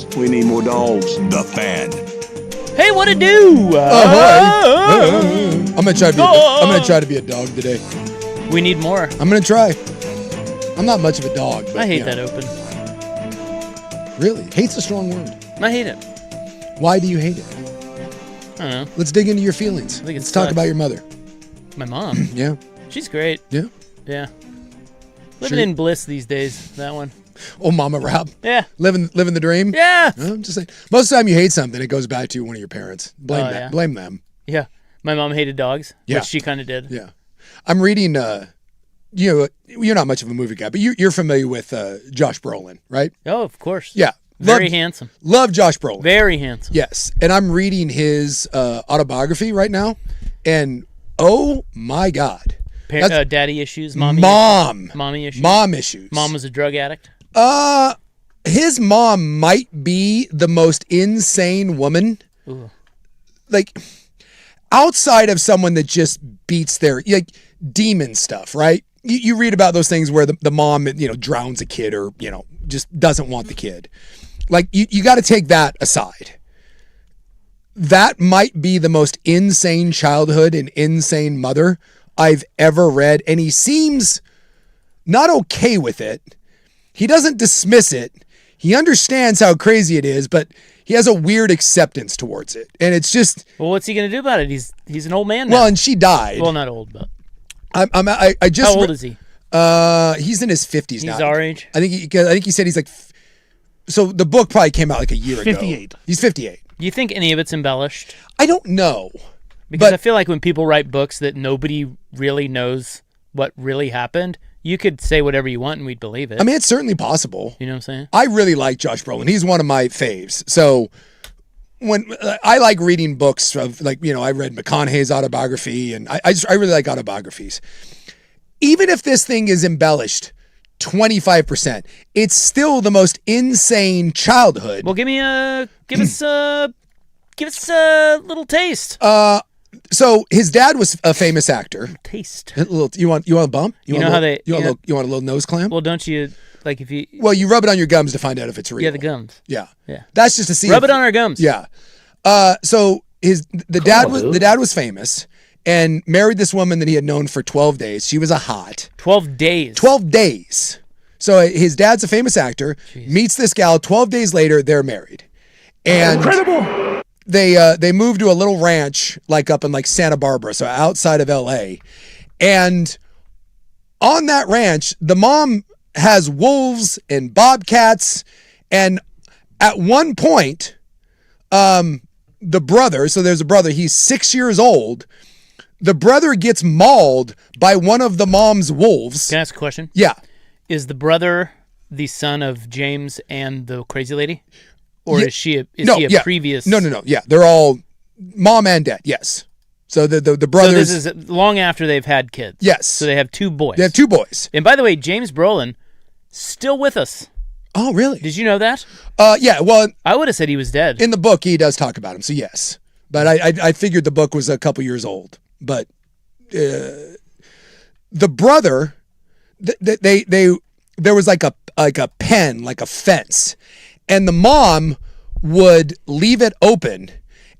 dogs. We need more dogs. The Fan. Hey, what it do? I'm gonna try to be a dog today. We need more. I'm gonna try. I'm not much of a dog, but I hate that open. Really? Hate's a strong word. I hate it. Why do you hate it? I don't know. Let's dig into your feelings. think it Let's talk sucks. about your mother. My mom. Yeah. She's great. Yeah. Yeah. Living Sure. in bliss these days, that one. Oh, Mama Rob. Yeah. Living the dream. Yeah. I'm just saying. Most of the time you hate something, it goes back to one of your parents. Blame them. Yeah. Blame them. Yeah. My mom hated dogs, Yeah. which she kind of did. Yeah. I'm reading. You're not much of a movie guy, but you're familiar with Josh Brolin, right? Oh, of course. Yeah. Very handsome. Love Josh Brolin. Very handsome. Yes. And I'm reading his autobiography right now, and oh my God. Daddy issues, mommy issues. Mom issues. Mom was a drug addict. His mom might be the most insane woman. Ooh. Like, outside of someone that just beats their, like, demon stuff, right? You read about those things where the mom, drowns a kid or, just doesn't want the kid. Like, you got to take that aside. That might be the most insane childhood and insane mother I've ever read. And he seems not okay with it. He doesn't dismiss it. He understands how crazy it is, but he has a weird acceptance towards it. And it's just... Well, what's he going to do about it? He's an old man now. Well, and she died. Well, not old, but... I just... How old is he? He's in his 50s now. He's our age? I think he said he's like... So the book probably came out like a year ago. 58. He's 58. Do you think any of it's embellished? I don't know. Because I feel like when people write books that nobody really knows what really happened, you could say whatever you want and we'd believe it. I mean, it's certainly possible. You know what I'm saying? I really like Josh Brolin. He's one of my faves. So when I like reading books of, like, I read McConaughey's autobiography, and I really like autobiographies. Even if this thing is embellished 25%, it's still the most insane childhood. Well, give us a little taste. So his dad was a famous actor. Taste. You want a bump? You want a little nose clam? Well, don't you like if you? Well, you rub it on your gums to find out if it's real. Yeah, the gums. Yeah. Yeah. That's just to see. Rub it on our gums. Yeah. So the dad was famous and married this woman that he had known for 12 days. She was a hot. 12 days. 12 days. So his dad's a famous actor. Jeez. Meets this gal. 12 days later, they're married. And incredible. They moved to a little ranch up in Santa Barbara, so outside of LA. And on that ranch, the mom has wolves and bobcats. And at one point, the brother, so there's a brother, he's 6 years old. The brother gets mauled by one of the mom's wolves. Can I ask a question? Yeah. Is the brother the son of James and the crazy lady? Or is he a previous? No. Yeah, they're all mom and dad. Yes. So the brothers. So this is long after they've had kids. Yes. So they have two boys. They have two boys. And by the way, James Brolin, still with us. Oh, really? Did you know that? Yeah. Well, I would have said he was dead. In the book, he does talk about him. So yes, but I figured the book was a couple years old. But the brother, there was like a pen, like a fence. And the mom would leave it open,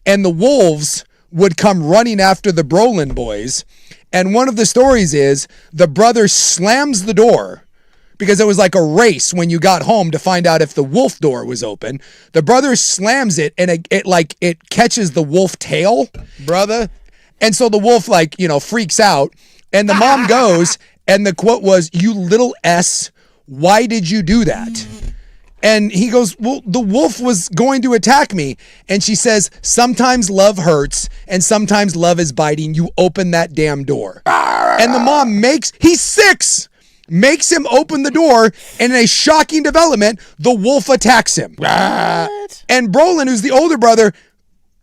and the wolves would come running after the Brolin boys. And one of the stories is the brother slams the door because it was like a race when you got home to find out if the wolf door was open. The brother slams it, and it catches the wolf tail, brother. And so the wolf freaks out, and the mom goes, and the quote was, "You little S, why did you do that?" And he goes, well, the wolf was going to attack me. And she says, sometimes love hurts and sometimes love is biting. You open that damn door. And the mom he's 6, makes him open the door. And in a shocking development, the wolf attacks him. What? And Brolin, who's the older brother,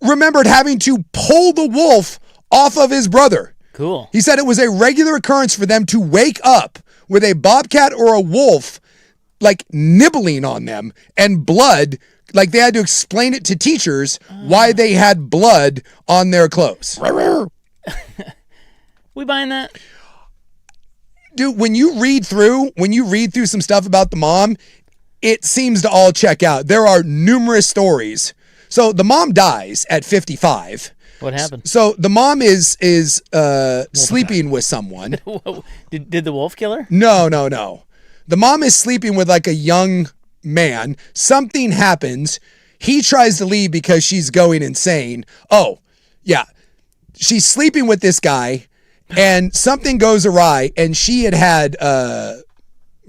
remembered having to pull the wolf off of his brother. Cool. He said it was a regular occurrence for them to wake up with a bobcat or a wolf nibbling on them and blood. They had to explain it to teachers why they had blood on their clothes. We buying that? Dude, when you read through some stuff about the mom, it seems to all check out. There are numerous stories. So the mom dies at 55. What happened? So the mom is sleeping with someone. Did the wolf kill her? No. The mom is sleeping with like a young man. Something happens. He tries to leave because she's going insane. Oh, yeah. She's sleeping with this guy and something goes awry, and she had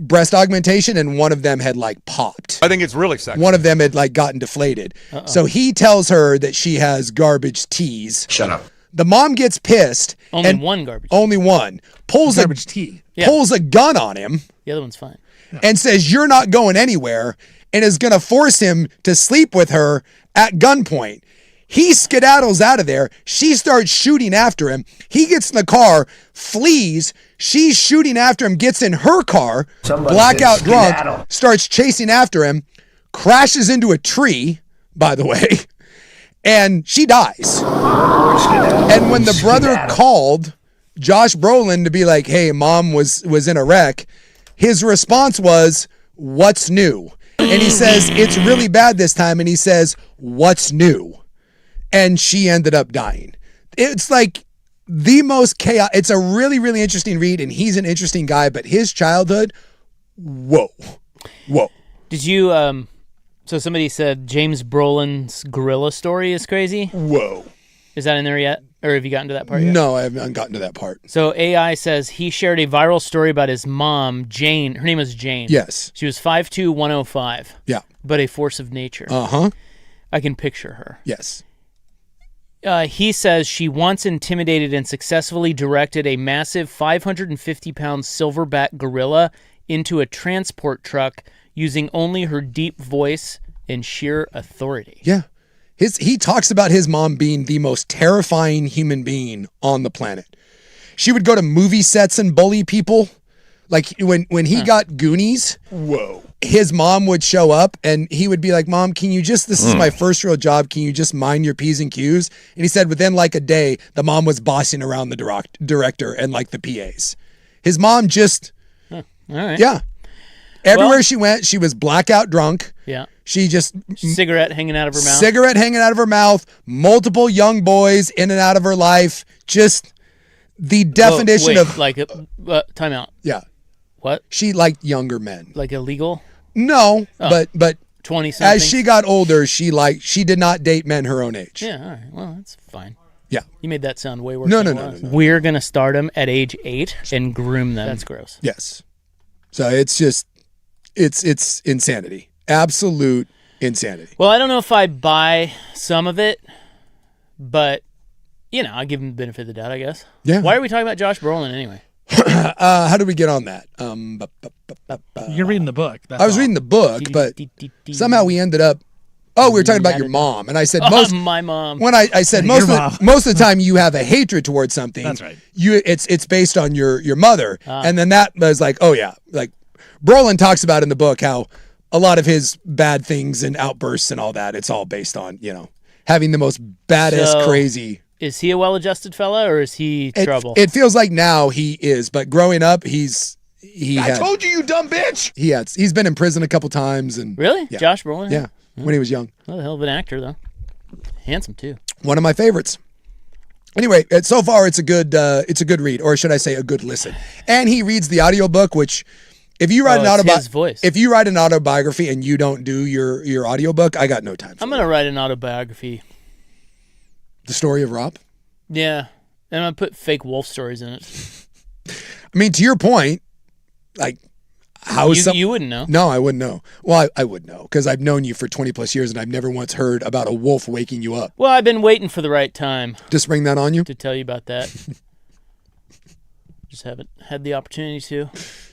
breast augmentation and one of them had like popped. I think it's really sexy. One of them had like gotten deflated. So he tells her that she has garbage teas. Shut up. The mom gets pissed. Only one garbage. Only one. Pulls Garbage tea. pulls a gun on him The other one's fine. and says, "You're not going anywhere," and is going to force him to sleep with her at gunpoint. He skedaddles out of there. She starts shooting after him. He gets in the car, flees. She's shooting after him, gets in her car, blackout drunk, starts chasing after him, crashes into a tree, by the way, and she dies. And when the brother called Josh Brolin to be like, "Hey, mom was in a wreck," his response was, "What's new?" And he says, "It's really bad this time." And he says, "What's new?" And she ended up dying. It's like the most chaos. It's a really, really interesting read, and he's an interesting guy, but his childhood, whoa. Did you, so somebody said James Brolin's gorilla story is crazy. Whoa. Is that in there yet? Or have you gotten to that part yet? No, I haven't gotten to that part. So AI says he shared a viral story about his mom, Jane. Her name was Jane. Yes. She was 5'2", 105. Yeah. But a force of nature. Uh-huh. I can picture her. Yes. He says she once intimidated and successfully directed a massive 550-pound silverback gorilla into a transport truck using only her deep voice and sheer authority. Yeah. He talks about his mom being the most terrifying human being on the planet. She would go to movie sets and bully people. Like when he got Goonies, his mom would show up and he would be like, "Mom, this is my first real job. Can you just mind your P's and Q's?" And he said within like a day, the mom was bossing around the director and like the PAs. His mom just, All right. yeah. Everywhere she went, she was blackout drunk. Yeah. She just Cigarette hanging out of her mouth. Cigarette hanging out of her mouth. Multiple young boys in and out of her life. Just the definition Wait, of like time out. yeah. What? She liked younger men. Like illegal? No, but 20 something. as she got older, she did not date men her own age. Yeah, all right. Well, that's fine. Yeah. You made that sound way worse. No. We're going to start them at age 8 and groom them. That's gross. Yes. So it's just it's insanity. Absolute insanity. Well, I don't know if I buy some of it, but I give him the benefit of the doubt, I guess. Yeah. Why are we talking about Josh Brolin anyway? How did we get on that? You're reading the book. That's I was all. reading the book, but somehow we ended up. Oh, we were talking about your mom, and I said my mom. When I said most of the time you have a hatred towards something. That's right. It's based on your mother, and then that was like, oh yeah, like Brolin talks about in the book how a lot of his bad things and outbursts and all that, it's all based on having the most badass crazy. Is he a well-adjusted fella or is he trouble? It feels like now he is, but growing up, I told you dumb bitch. He's been in prison a couple times and Really? Yeah. Josh Brolin? Yeah, when he was young. Well, the hell of an actor though. Handsome too. One of my favorites. Anyway, so far it's a good read, or should I say a good listen. And he reads the audiobook, which if you write his voice. if you write an autobiography and you don't do your audiobook, I got no time for I'm going to write an autobiography. The story of Rob? Yeah. And I'm going to put fake wolf stories in it. I mean, to your point, like how is you wouldn't know. No, I wouldn't know. Well, I would know because I've known you for 20 plus years and I've never once heard about a wolf waking you up. Well, I've been waiting for the right time to spring that on you? to tell you about that. Just haven't had the opportunity to.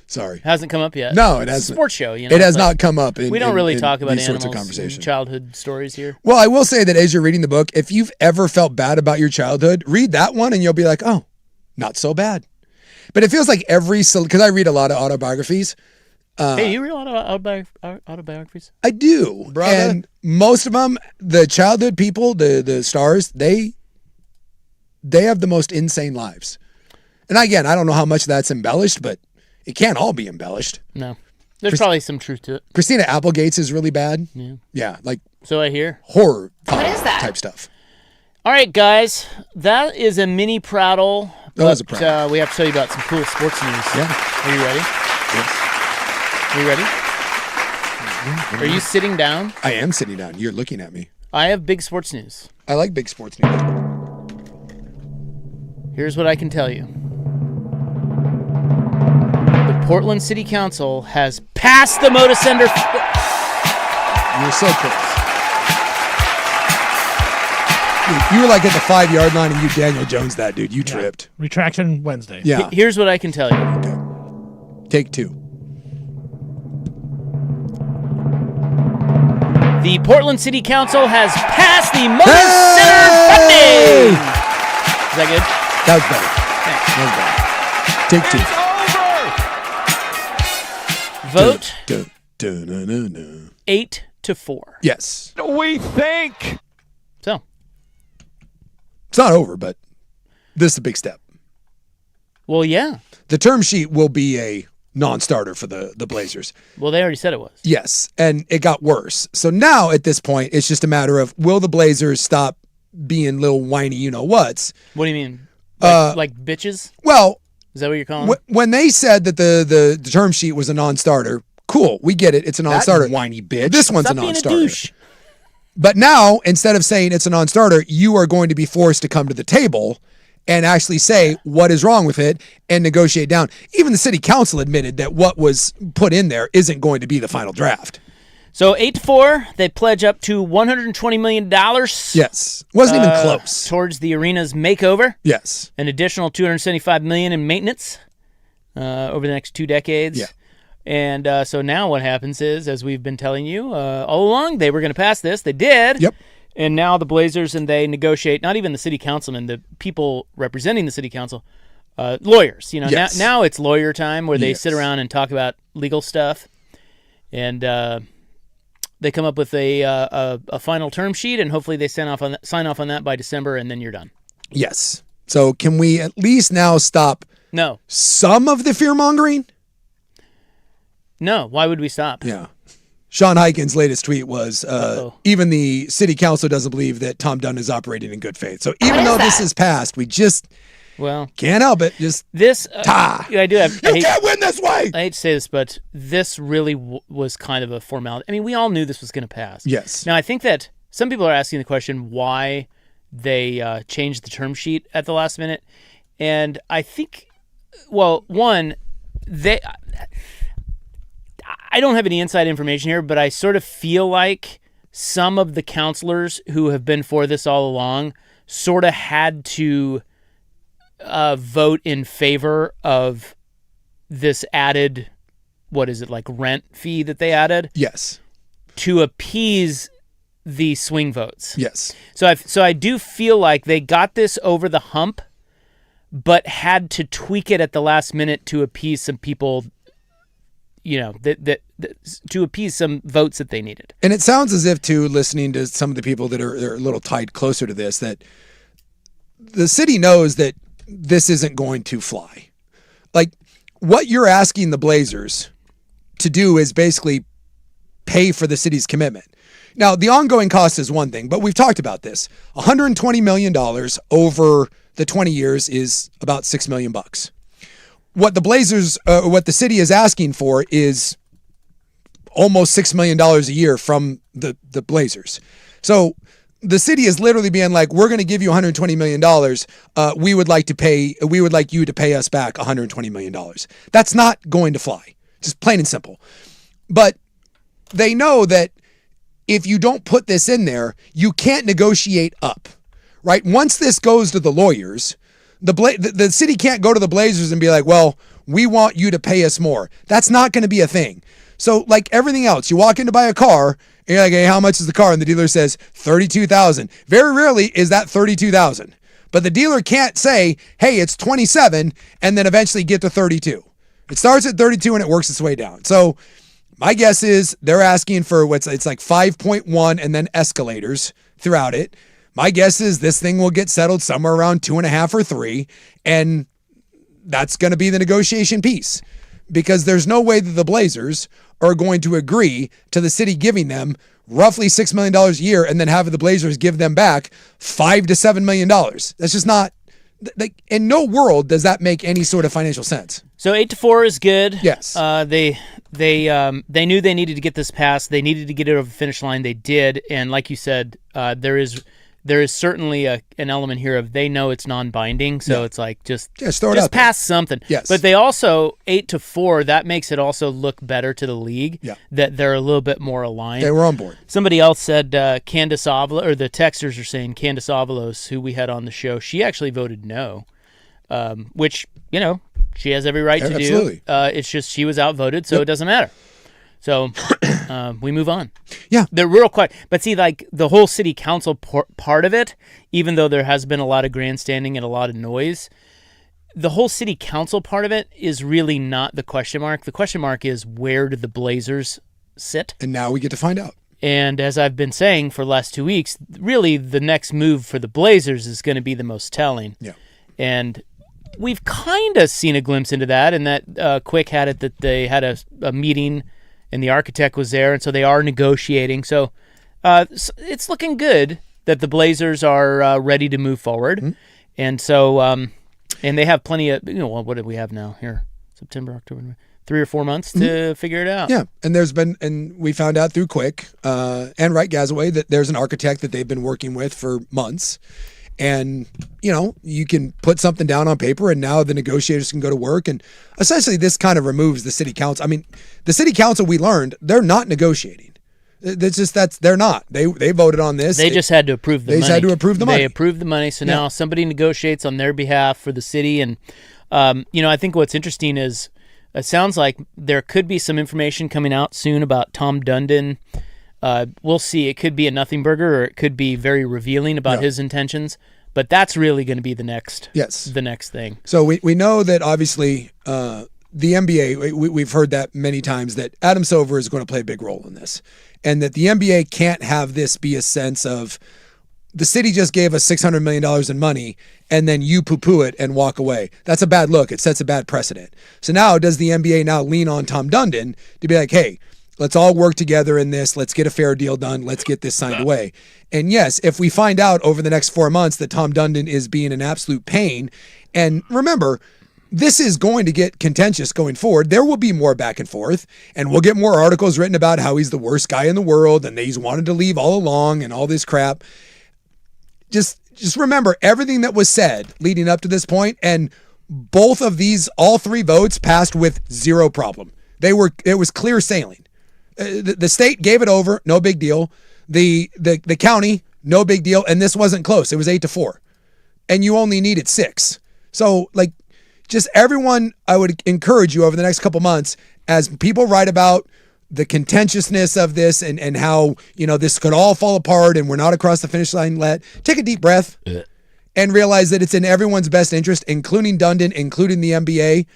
Sorry. Hasn't come up yet. No, it It's hasn't. a sports show, It has not come up in we don't really talk about these sorts of animals and conversations. childhood stories here. Well, I will say that as you're reading the book, if you've ever felt bad about your childhood, read that one and you'll be like, oh, not so bad. But it feels like because I read a lot of autobiographies. Hey, you read a lot of autobiographies? I do. Brother. And most of them, the childhood people, the stars, they have the most insane lives. And again, I don't know how much that's embellished, but it can't all be embellished. No. There's probably some truth to it. Christina Applegate's is really bad. Yeah. Yeah, like So I hear. horror What is that? type stuff. All right, guys. That is a mini prattle. That was a but, prattle. we have to tell you about some cool sports news. Yeah. Are you ready? Yes. Are you ready? Are you sitting down? I am sitting down. You're looking at me. I have big sports news. I like big sports news. Here's what I can tell you. The Portland City Council has passed the Moda Center. You're so close. Dude, you were like at the 5-yard line and you Daniel Jones that, dude. You tripped. Retraction Wednesday. Yeah. Here's what I can tell you. Okay. Take 2. The Portland City Council has passed the Moda Hey! Center funding. Is that good? That was better. That was better. Take 2. Vote Dun, dun, dun, dun, dun. 8-4. Yes. We think. So, It's not over, but this is a big step. well, yeah. The term sheet will be a non-starter for the Blazers. Well, they already said it was. Yes, and it got worse. So now at this point, it's just a matter of will the Blazers stop being little whiny you-know-whats? What do you mean? Uh, Like bitches? Well, Is that what you're calling them? when they said that the term sheet was a non-starter, cool, we get it. It's a non-starter. whiny bitch. This one's Stop a being a non-starter. douche. But now, instead of saying it's a non-starter, you are going to be forced to come to the table and actually say what is wrong with it and negotiate down. Even the city council admitted that what was put in there isn't going to be the final draft. So 8-4, they pledge up to $120 million. Yes. Wasn't even close. Towards the arena's makeover. Yes. An additional $275 million in maintenance over the next 2 decades. Yeah. And so now what happens is, as we've been telling you all along, they were going to pass this. They did. Yep. And now the Blazers and they negotiate, not even the city councilman, the people representing the city council, lawyers. You know, Yes. now it's lawyer time where they Yes. sit around and talk about legal stuff. And they come up with a final term sheet, and hopefully they sign off on that by December, and then you're done. Yes. So can we at least now stop No. some of the fear-mongering? No. Why would we stop? Yeah. Sean Hyken's latest tweet was, even the city council doesn't believe that Tom Dunn is operating in good faith. So even though this is passed, we just Well, can't help it. Just this Ta. I do have. you can't win this way. I hate to say this, but this really was kind of a formality. I mean, we all knew this was going to pass. Yes. Now, I think that some people are asking the question why they changed the term sheet at the last minute, and I think, well, one, I don't have any inside information here, but I sort of feel like some of the counselors who have been for this all along sort of had to vote in favor of this added, what is it, like rent fee that they added Yes. to appease the swing votes. Yes. So I do feel like they got this over the hump, but had to tweak it at the last minute to appease some people, you know, that to appease some votes that they needed. And it sounds as if, too, listening to some of the people that are a little tied closer to this, that the city knows that this isn't going to fly. Like, what you're asking the Blazers to do is basically pay for the city's commitment. Now, the ongoing cost is one thing, but we've talked about this. $120 million over the 20 years is about $6 million. What the Blazers, what the city is asking for is almost $6 million a year from the Blazers. So the city is literally being like, we're going to give you $120 million. We would like you to pay us back $120 million. That's not going to fly. Just plain and simple. But they know that if you don't put this in there, you can't negotiate up, right? Once this goes to the lawyers, the city can't go to the Blazers and be like, well, we want you to pay us more. That's not going to be a thing. So like everything else, you walk in to buy a car, and you're like, hey, how much is the car? And the dealer says $32,000. Very rarely is that $32,000. But the dealer can't say, hey, it's 27, and then eventually get to 32. It starts at 32 and it works its way down. So my guess is they're asking for it's like 5.1 and then escalators throughout it. My guess is this thing will get settled somewhere around 2.5 or 3, and that's going to be the negotiation piece. because there's no way that the Blazers are going to agree to the city giving them roughly $6 million a year and then having the Blazers give them back $5 to $7 million. That's just not, like, in no world does that make any sort of financial sense. So 8-4 is good. Yes. They knew they needed to get this passed. They needed to get it over the finish line. They did, and like you said, there is certainly an element here of they know it's non-binding, so it's like just throw it out there. pass something. Yes. But they also 8-4. That makes it also look better to the league. Yeah. That they're a little bit more aligned. They were on board. Somebody else said Candace Avalos, or the texters are saying Candace Avalos, who we had on the show, she actually voted no, which she has every right to Absolutely. do. It's just she was outvoted, so it doesn't matter. So we move on. Yeah. They're real quiet. But see, like the whole city council part of it, even though there has been a lot of grandstanding and a lot of noise, the whole city council part of it is really not the question mark. The question mark is, where do the Blazers sit? And now we get to find out. And as I've been saying for the last 2 weeks, really the next move for the Blazers is going to be the most telling. Yeah. And we've kind of seen a glimpse into that, and that Quick had it that they had a meeting and the architect was there, and so they are negotiating. So it's looking good that the Blazers are ready to move forward. Mm-hmm. And so and they have plenty of, what do we have now here? September, October, 3 or 4 months to figure it out. Yeah, and we found out through Quick and Wright Gazaway that there's an architect that they've been working with for months. And, you can put something down on paper and now the negotiators can go to work. And essentially this kind of removes the city council. I mean, the city council, we learned, they're not negotiating. They're not. They voted on this. They just had to approve the money. They just had to approve the money. They approved the money. So now somebody negotiates on their behalf for the city. And, I think what's interesting is it sounds like there could be some information coming out soon about Tom Dundon. We'll see. It could be a nothing burger, or it could be very revealing about his intentions. But that's really going to be the next thing. So we know that obviously the NBA, we've heard that many times, that Adam Silver is going to play a big role in this, and that the NBA can't have this be a sense of the city just gave us $600 million in money and then you poo-poo it and walk away. That's a bad look. It sets a bad precedent. So now does the NBA now lean on Tom Dundon to be like, hey, let's all work together in this. Let's get a fair deal done. Let's get this signed away. And yes, if we find out over the next 4 months that Tom Dundon is being an absolute pain, and remember, this is going to get contentious going forward. There will be more back and forth, and we'll get more articles written about how he's the worst guy in the world and that he's wanted to leave all along and all this crap. Just remember everything that was said leading up to this point, and both of these, all 3 votes passed with zero problem. It was clear sailing. The state gave it over, no big deal. The county, no big deal, and this wasn't close. It was 8-4, and you only needed 6. So, just everyone, I would encourage you over the next couple months, as people write about the contentiousness of this and how this could all fall apart and we're not across the finish line. Take a deep breath and realize that it's in everyone's best interest, including Dundon, including the NBA.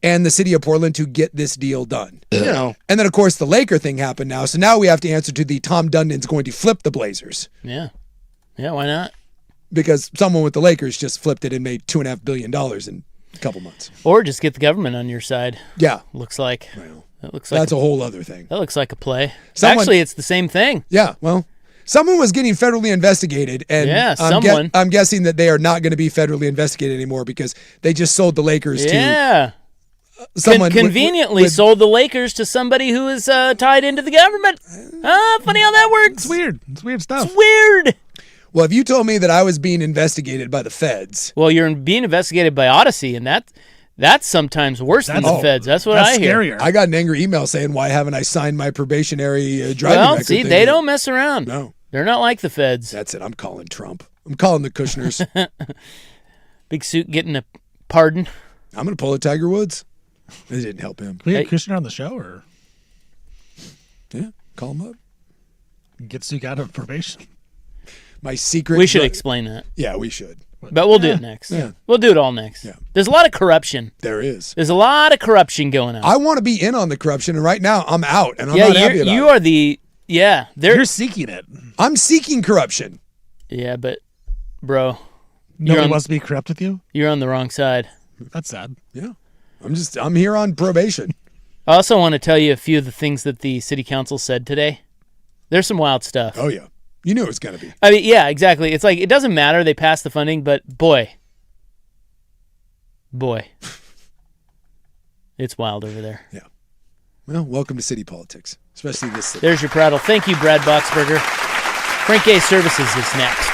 And the city of Portland, to get this deal done. And then, of course, the Laker thing happened now. So now we have to answer to the Tom Dundon's going to flip the Blazers. Yeah. Yeah, why not? Because someone with the Lakers just flipped it and made $2.5 billion in a couple months. Or just get the government on your side. Yeah. Looks like. Well, that looks like that's a whole other thing. That looks like a play. Actually, it's the same thing. Yeah, well, someone was getting federally investigated, and I'm guessing that they are not going to be federally investigated anymore because they just sold the Lakers to someone conveniently sold the Lakers to somebody who is tied into the government. Funny how that works. It's weird. It's weird stuff. It's weird. Well, if you told me that I was being investigated by the feds. Well, you're being investigated by Odyssey, and that's sometimes worse than the feds. That's what I hear. Scarier. I got an angry email saying, why haven't I signed my probationary driving record? Well, see, they don't mess around. No. They're not like the feds. That's it. I'm calling Trump. I'm calling the Kushners. Big Suit getting a pardon. I'm going to pull a Tiger Woods. It didn't help him. We had Kushner on the show, or? Yeah, call him up. Get Suk out of probation. My secret. We should explain that. Yeah, we should. But we'll do it next. Yeah. We'll do it all next. Yeah. There's a lot of corruption. There is. There's a lot of corruption going on. I want to be in on the corruption, and right now I'm out, and I'm not happy about it. You are the You're seeking it. I'm seeking corruption. Yeah, but bro, nobody wants to be corrupt with you. You're on the wrong side. That's sad. Yeah. I'm here on probation. I also want to tell you a few of the things that the city council said today. There's some wild stuff. Oh, yeah. You knew it was going to be. I mean, yeah, exactly. It's like, it doesn't matter. They passed the funding, but boy, it's wild over there. Yeah. Well, welcome to city politics, especially this city. There's your prattle. Thank you, Brad Boxberger. Frank A. Services is next.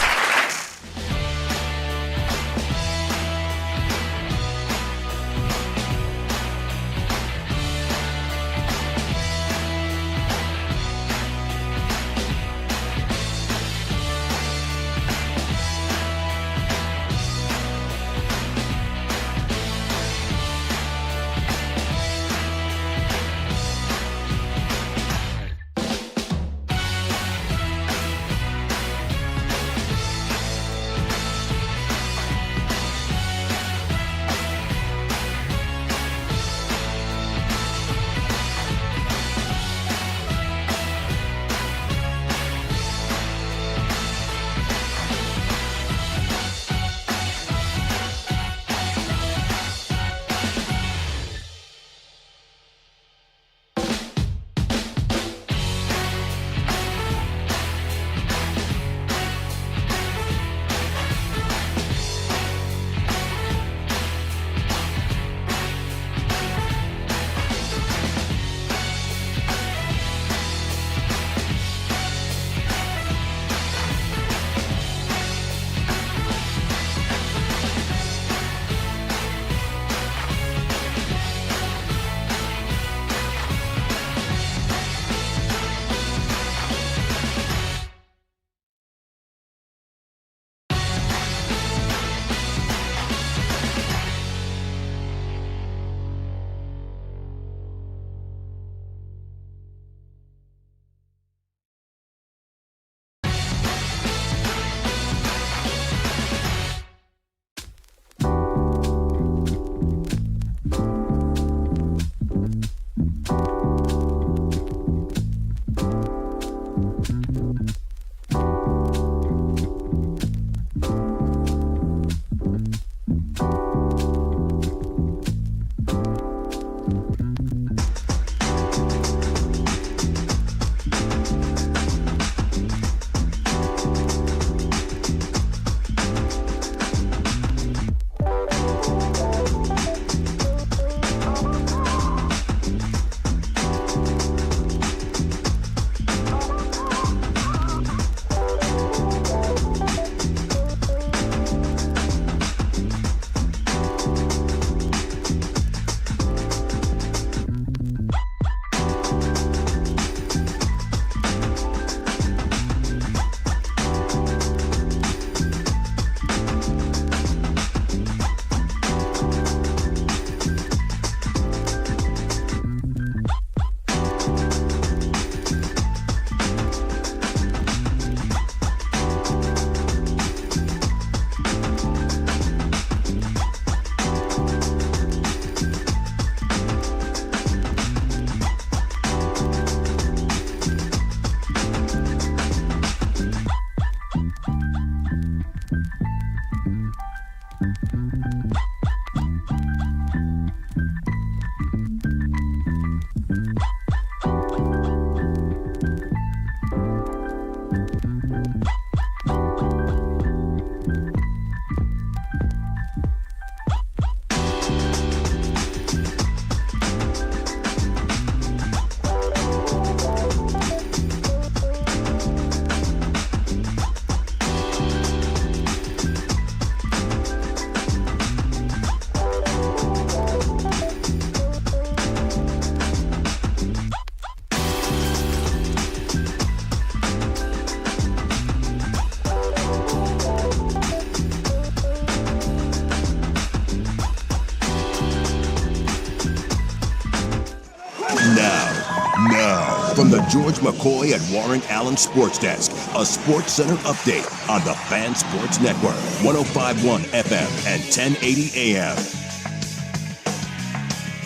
From the George McCoy and Warren Allen Sports Desk, a Sports Center update on the Fan Sports Network, 105.1 FM and 1080 AM.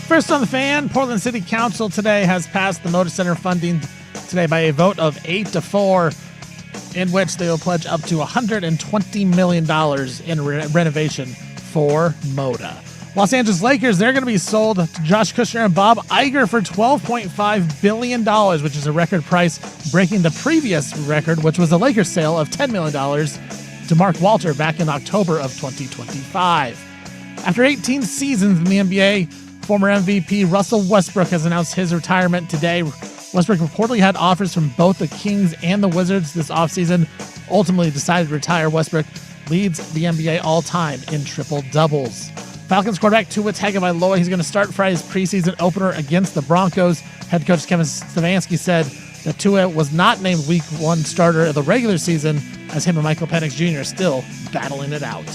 First on the Fan, Portland City Council today has passed the Moda Center funding today by a vote of 8-4, in which they will pledge up to $120 million in renovation for Moda. Los Angeles Lakers, they're going to be sold to Josh Kushner and Bob Iger for $12.5 billion, which is a record price, breaking the previous record, which was a Lakers sale of $10 million to Mark Walter back in October of 2025. After 18 seasons in the NBA, former MVP Russell Westbrook has announced his retirement today. Westbrook reportedly had offers from both the Kings and the Wizards this offseason, ultimately decided to retire. Westbrook leads the NBA all-time in triple-doubles. Falcons quarterback Tua Tagovailoa, he's going to start Friday's preseason opener against the Broncos. Head coach Kevin Stefanski said that Tua was not named Week 1 starter of the regular season, as him and Michael Penix Jr. are still battling it out.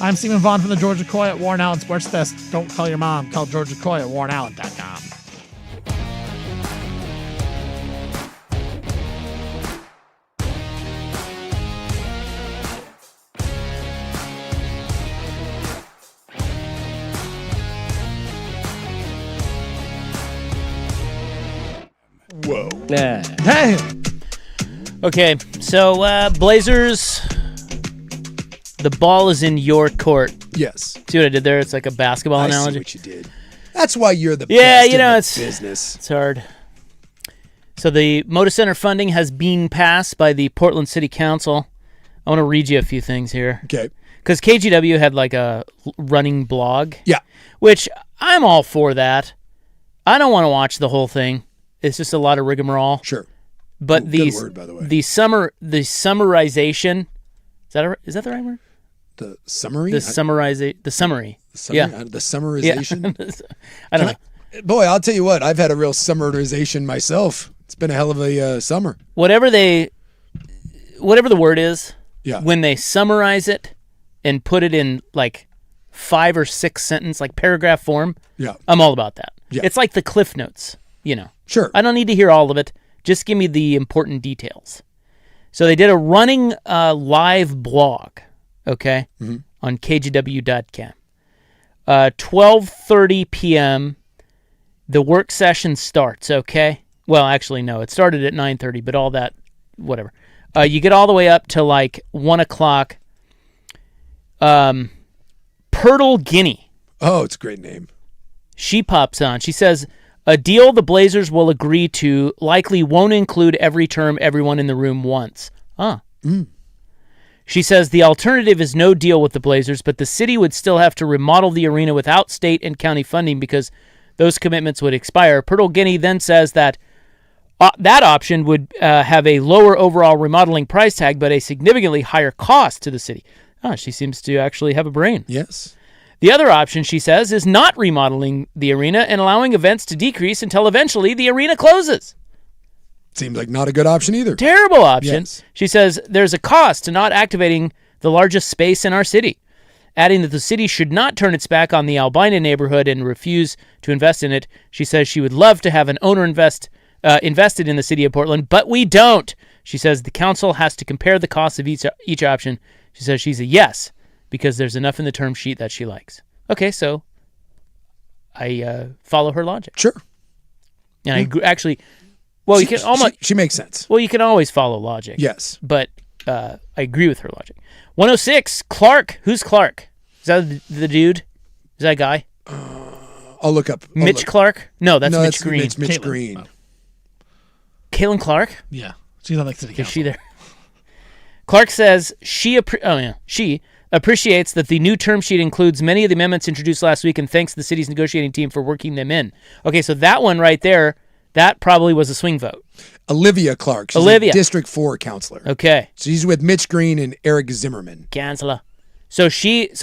I'm Stephen Vaughn from the Georgia Coy at Warren Allen Sports Desk. Don't call your mom. Call Georgia Coy at warrenallen.com. Whoa. Hey! Okay, so Blazers, the ball is in your court. Yes. See what I did there? It's like a basketball I analogy. see what you did. That's why you're the Yeah, best you know, in the it's business. It's hard. So the Moda Center funding has been passed by the Portland City Council. I want to read you a few things here. Okay. Because KGW had like a running blog. Yeah. Which I'm all for that. I don't want to watch the whole thing. It's just a lot of rigmarole. Sure. But good word, by the way. the summarization, is that the right word? The summary? The summary. The summary? Yeah. The summarization? Yeah. I don't know. Boy, I'll tell you what. I've had a real summarization myself. It's been a hell of a summer. Whatever the word is, Yeah. when they summarize it and put it in like 5 or 6 sentence, like paragraph form, Yeah. I'm all about that. Yeah. It's like the Cliff Notes, you know. Sure. I don't need to hear all of it. Just give me the important details. So they did a running live blog, okay, on kgw.com. 12:30 p.m., the work session starts, okay? Well, actually, no. It started at 9:30, but all that, whatever. You get all the way up to like 1 o'clock. Purtle Guinea. Oh, it's a great name. She pops on. She says, a deal the Blazers will agree to likely won't include every term everyone in the room wants. She says the alternative is no deal with the Blazers, but the city would still have to remodel the arena without state and county funding because those commitments would expire. Purtle Guinea then says that that option would have a lower overall remodeling price tag, but a significantly higher cost to the city. She seems to actually have a brain. Yes. The other option, she says, is not remodeling the arena and allowing events to decrease until eventually the arena closes. Seems like not a good option either. Terrible option. Yes. She says there's a cost to not activating the largest space in our city, adding that the city should not turn its back on the Albina neighborhood and refuse to invest in it. She says she would love to have an owner invested in the city of Portland, but we don't. She says the council has to compare the costs of each option. She says she's a yes, because there's enough in the term sheet that she likes. Okay, so I follow her logic. Sure. And I actually, well, you can almost. She makes sense. Well, you can always follow logic. Yes. But I agree with her logic. 106, Clark. Who's Clark? Is that the dude? Is that a guy? I'll look up. Mitch Clark? No, that's no, Mitch Green. Mitch Caitlin. Green. Oh. Kalen Clark? Yeah. She's on the city council. Is she there? Clark says she appreciates that the new term sheet includes many of the amendments introduced last week and thanks the city's negotiating team for working them in. Okay, so that one right there, that probably was a swing vote. Olivia Clark. She's Olivia. a District 4 counselor. Okay. She's with Mitch Green and Eric Zimmerman. Counselor. So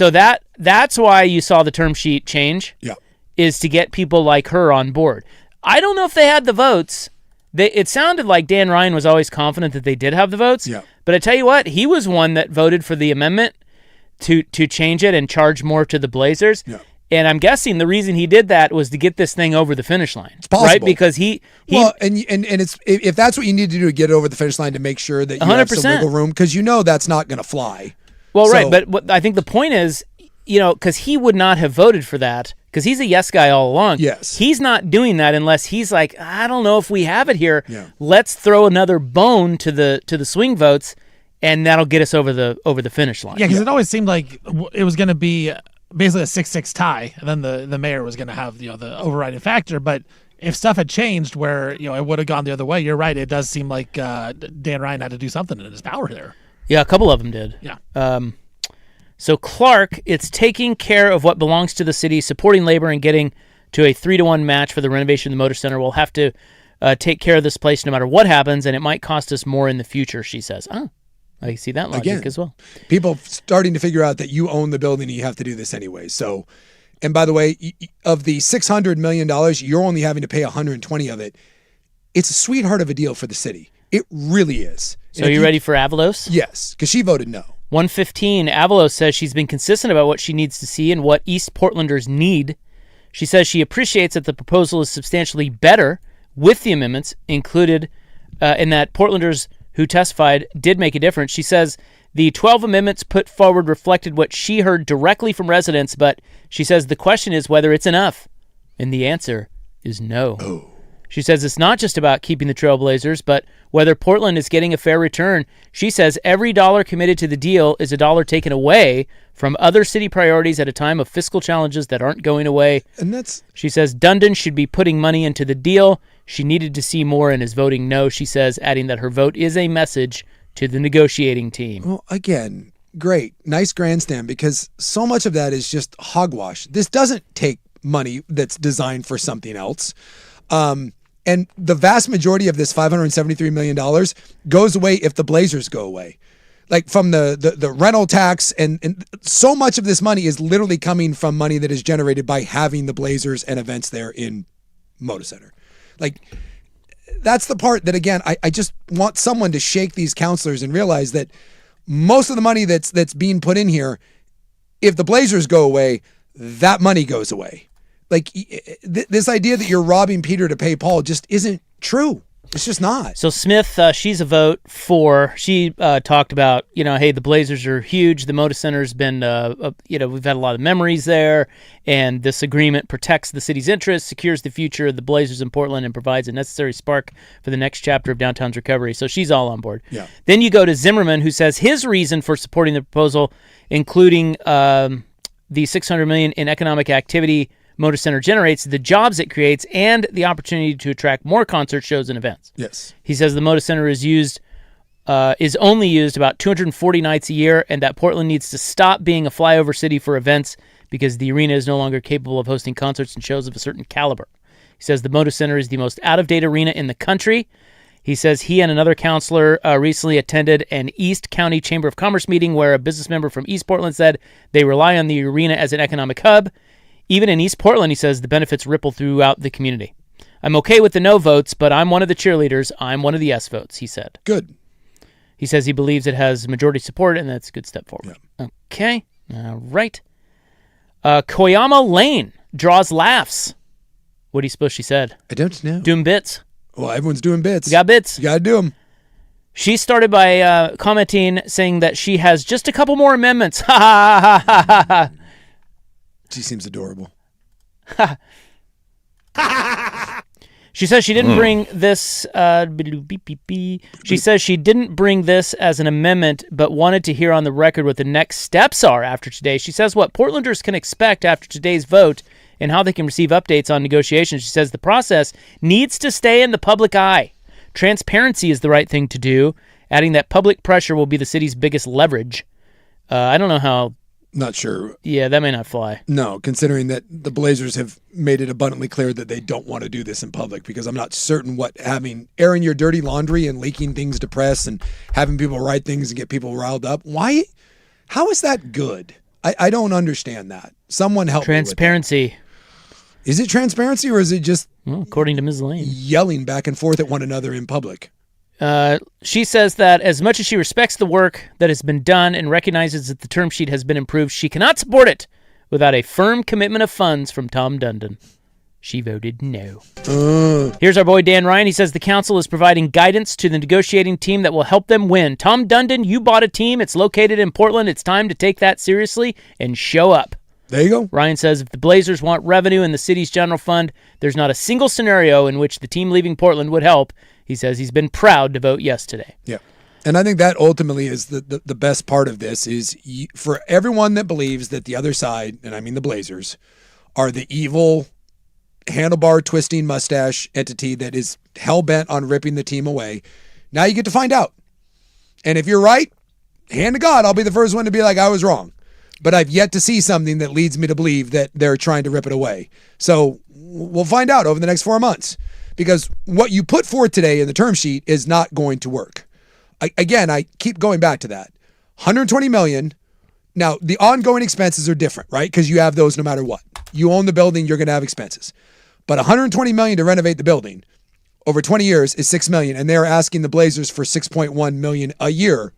that's why you saw the term sheet change. Yeah. Is to get people like her on board. I don't know if they had the votes. It sounded like Dan Ryan was always confident that they did have the votes. Yeah. But I tell you what, he was one that voted for the amendment to change it and charge more to the Blazers. Yeah. And I'm guessing the reason he did that was to get this thing over the finish line. It's possible. Right? Because he well, and it's if that's what you need to do to get over the finish line to make sure that you have some 100%. wiggle room, because you know that's not going to fly. Well, So- right, but what I think the point is, because he would not have voted for that, because he's a yes guy all along. Yes. He's not doing that unless he's like, I don't know if we have it here. Yeah. Let's throw another bone to the swing votes, and that'll get us over the finish line. Yeah, because it always seemed like it was going to be basically a 6-6 tie, and then the mayor was going to have the overriding factor. But if stuff had changed where it would have gone the other way, you're right. It does seem like Dan Ryan had to do something in his power there. Yeah, a couple of them did. Yeah. So Clark, it's taking care of what belongs to the city, supporting labor, and getting to a 3-1 match for the renovation of the Motor Center. We'll have to take care of this place no matter what happens, and it might cost us more in the future, she says. Oh, I see that logic as well. People starting to figure out that you own the building and you have to do this anyway. So, and by the way, of the $600 million, you're only having to pay 120 of it. It's a sweetheart of a deal for the city. It really is. So are you ready for Avalos? Yes, because she voted no. 115, Avalos says she's been consistent about what she needs to see and what East Portlanders need. She says she appreciates that the proposal is substantially better with the amendments included in that Portlanders who testified did make a difference. She says the 12 amendments put forward reflected what she heard directly from residents, but she says the question is whether it's enough. And the answer is no. Oh. She says it's not just about keeping the Trailblazers, but whether Portland is getting a fair return. She says every dollar committed to the deal is a dollar taken away from other city priorities at a time of fiscal challenges that aren't going away. And she says Dundon should be putting money into the deal. She needed to see more and is voting no, she says, adding that her vote is a message to the negotiating team. Well, again, great. Nice grandstand, because so much of that is just hogwash. This doesn't take money that's designed for something else. And the vast majority of this $573 million goes away if the Blazers go away. Like from the rental tax, and so much of this money is literally coming from money that is generated by having the Blazers and events there in Moda Center. Like, that's the part that, again, I just want someone to shake these counselors and realize that most of the money that's being put in here, if the Blazers go away, that money goes away. Like, this idea that you're robbing Peter to pay Paul just isn't true. It's just not. So Smith, she's a vote for. She talked about, hey, the Blazers are huge. The Moda Center's been, we've had a lot of memories there, and this agreement protects the city's interests, secures the future of the Blazers in Portland, and provides a necessary spark for the next chapter of downtown's recovery. So she's all on board. Yeah. Then you go to Zimmerman, who says his reason for supporting the proposal, including the $600 million in economic activity Motor Center generates, the jobs it creates, and the opportunity to attract more concert shows and events. Yes. He says the Motor Center is only used about 240 nights a year, and that Portland needs to stop being a flyover city for events because the arena is no longer capable of hosting concerts and shows of a certain caliber. He says the Motor Center is the most out-of-date arena in the country. He says he and another counselor recently attended an East County Chamber of Commerce meeting where a business member from East Portland said they rely on the arena as an economic hub. Even in East Portland, he says, the benefits ripple throughout the community. I'm okay with the no votes, but I'm one of the cheerleaders. I'm one of the yes votes, he said. Good. He says he believes it has majority support, and that's a good step forward. Yeah. Okay. All right. Koyama Lane draws laughs. What do you suppose she said? I don't know. Doing bits. Well, everyone's doing bits. You got bits. You got to do them. She started by commenting, saying that she has just a couple more amendments. Ha ha ha ha ha. She seems adorable. She says she didn't bring this. She says she didn't bring this as an amendment, but wanted to hear on the record what the next steps are after today. She says what Portlanders can expect after today's vote and how they can receive updates on negotiations. She says the process needs to stay in the public eye. Transparency is the right thing to do, adding that public pressure will be the city's biggest leverage. I don't know how. Not sure. Yeah, that may not fly. No, considering that the Blazers have made it abundantly clear that they don't want to do this in public, because I'm not certain what having airing your dirty laundry and leaking things to press and having people write things and get people riled up. Why? How is that good? I don't understand that. Someone help Transparency. Me with that. Is it transparency, or is it just according to Ms. Lane, yelling back and forth at one another in public? She says that as much as she respects the work that has been done and recognizes that the term sheet has been improved, she cannot support it without a firm commitment of funds from Tom Dundon. She voted no. Here's our boy Dan Ryan. He says the council is providing guidance to the negotiating team that will help them win. Tom Dundon, you bought a team. It's located in Portland. It's time to take that seriously and show up. There you go. Ryan says if the Blazers want revenue in the city's general fund, there's not a single scenario in which the team leaving Portland would help. He says he's been proud to vote yes today. Yeah. And I think that ultimately is the best part of this is for everyone that believes that the other side, and I mean the Blazers, are the evil handlebar twisting mustache entity that is hell-bent on ripping the team away. Now you get to find out. And if you're right, hand to God, I'll be the first one to be like, I was wrong. But I've yet to see something that leads me to believe that they're trying to rip it away. So we'll find out over the next 4 months. Because what you put forth today in the term sheet is not going to work. I keep going back to that. $120 million. Now, the ongoing expenses are different, right? Because you have those no matter what. You own the building, you're going to have expenses. But $120 million to renovate the building over 20 years is $6 million, and they're asking the Blazers for $6.1 million a year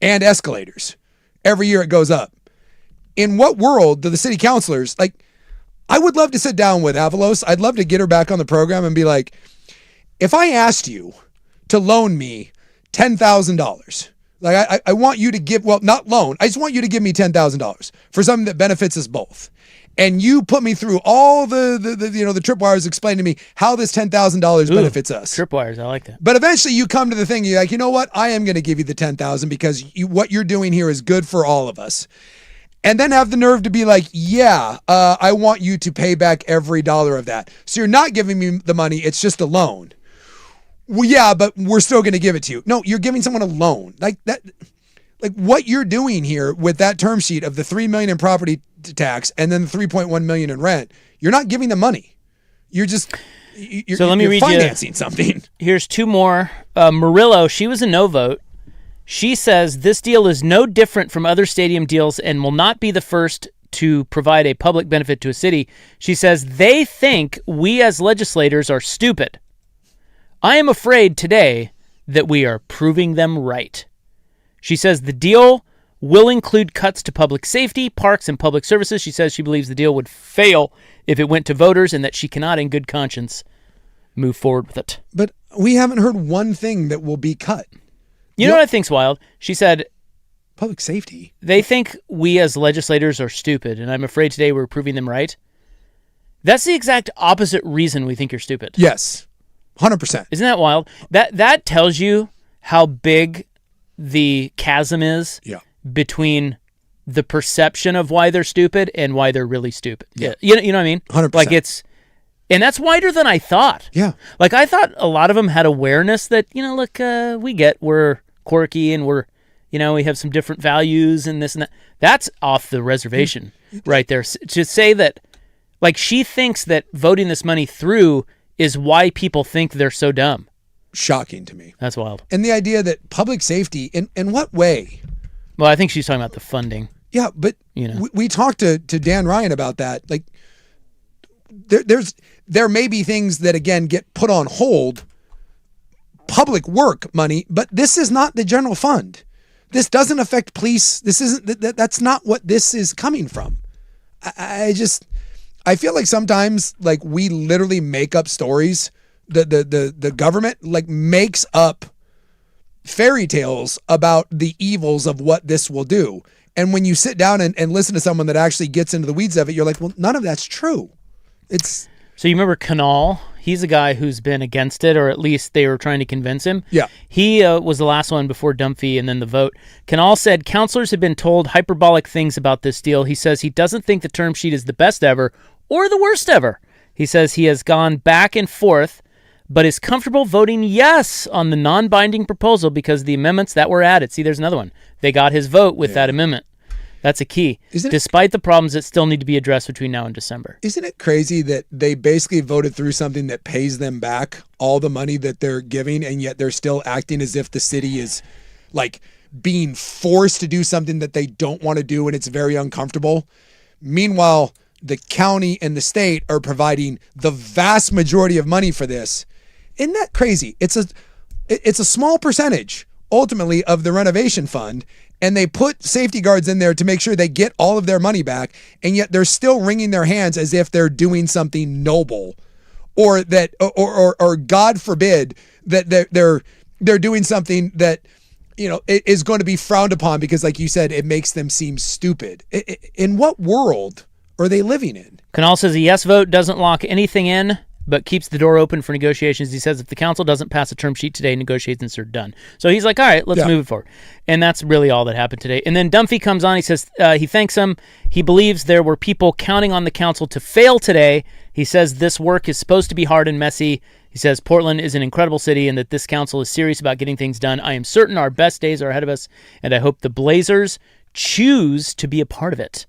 and escalators. Every year it goes up. In what world do the city councilors, I would love to sit down with Avalos. I'd love to get her back on the program and be like, if I asked you to loan me $10,000, I want you to give, well, not loan, I just want you to give me $10,000 for something that benefits us both. And you put me through all the tripwires, explain to me how this $10,000 benefits us. Tripwires, I like that. But eventually you come to the thing, you're like, you know what? I am going to give you the $10,000 because what you're doing here is good for all of us. And then have the nerve to be like, I want you to pay back every dollar of that. So you're not giving me the money, it's just a loan. Well, yeah, but we're still going to give it to you. No, you're giving someone a loan. Like that. Like what you're doing here with that term sheet of the $3 million in property tax and then the $3.1 million in rent, you're not giving them money. You're just you're financing something. Here's two more. Murillo, she was a no vote. She says this deal is no different from other stadium deals and will not be the first to provide a public benefit to a city. She says they think we as legislators are stupid. I am afraid today that we are proving them right. She says the deal will include cuts to public safety, parks, and public services. She says she believes the deal would fail if it went to voters and that she cannot, in good conscience, move forward with it. But we haven't heard one thing that will be cut. You know what I think's wild? She said, public safety. They think we as legislators are stupid, and I'm afraid today we're proving them right. That's the exact opposite reason we think you're stupid. Yes, 100%. Isn't that wild? That tells you how big the chasm is between the perception of why they're stupid and why they're really stupid. Yeah. You know what I mean? 100%. And that's wider than I thought. Yeah. Like I thought a lot of them had awareness that, look, we're quirky and we have some different values and this and that. That's off the reservation right there. To say that, like she thinks that voting this money through is why people think they're so dumb. Shocking to me. That's wild. And the idea that public safety, in what way? Well, I think she's talking about the funding. Yeah, but we talked to Dan Ryan about that. Like, there may be things that, again, get put on hold, public work money, but this is not the general fund. This doesn't affect police. This isn't, that's not what this is coming from. I feel like sometimes, like, we literally make up stories. The government makes up fairy tales about the evils of what this will do. And when you sit down and listen to someone that actually gets into the weeds of it, you're like, well, none of that's true. So you remember Canal? He's a guy who's been against it, or at least they were trying to convince him. Yeah. He was the last one before Dunphy and then the vote. Canal said counselors have been told hyperbolic things about this deal. He says he doesn't think the term sheet is the best ever or the worst ever. He says he has gone back and forth, but is comfortable voting yes on the non-binding proposal because the amendments that were added. See, there's another one. They got his vote with that amendment. That's a key. Despite the problems that still need to be addressed between now and December. Isn't it crazy that they basically voted through something that pays them back all the money that they're giving, and yet they're still acting as if the city is like being forced to do something that they don't want to do, and it's very uncomfortable? Meanwhile, the county and the state are providing the vast majority of money for this. Isn't that crazy? It's a small percentage ultimately of the renovation fund, and they put safety guards in there to make sure they get all of their money back, and yet they're still wringing their hands as if they're doing something noble, or that, or God forbid that they're doing something that is going to be frowned upon because, like you said, it makes them seem stupid. In what world are they living in? Canal says a yes vote doesn't lock anything in. but keeps the door open for negotiations. He says if the council doesn't pass a term sheet today, negotiations are done. So he's like, all right, let's move it forward. And that's really all that happened today. And then Dunphy comes on. He says he thanks him. He believes there were people counting on the council to fail today. He says this work is supposed to be hard and messy. He says Portland is an incredible city and that this council is serious about getting things done. I am certain our best days are ahead of us, and I hope the Blazers choose to be a part of it.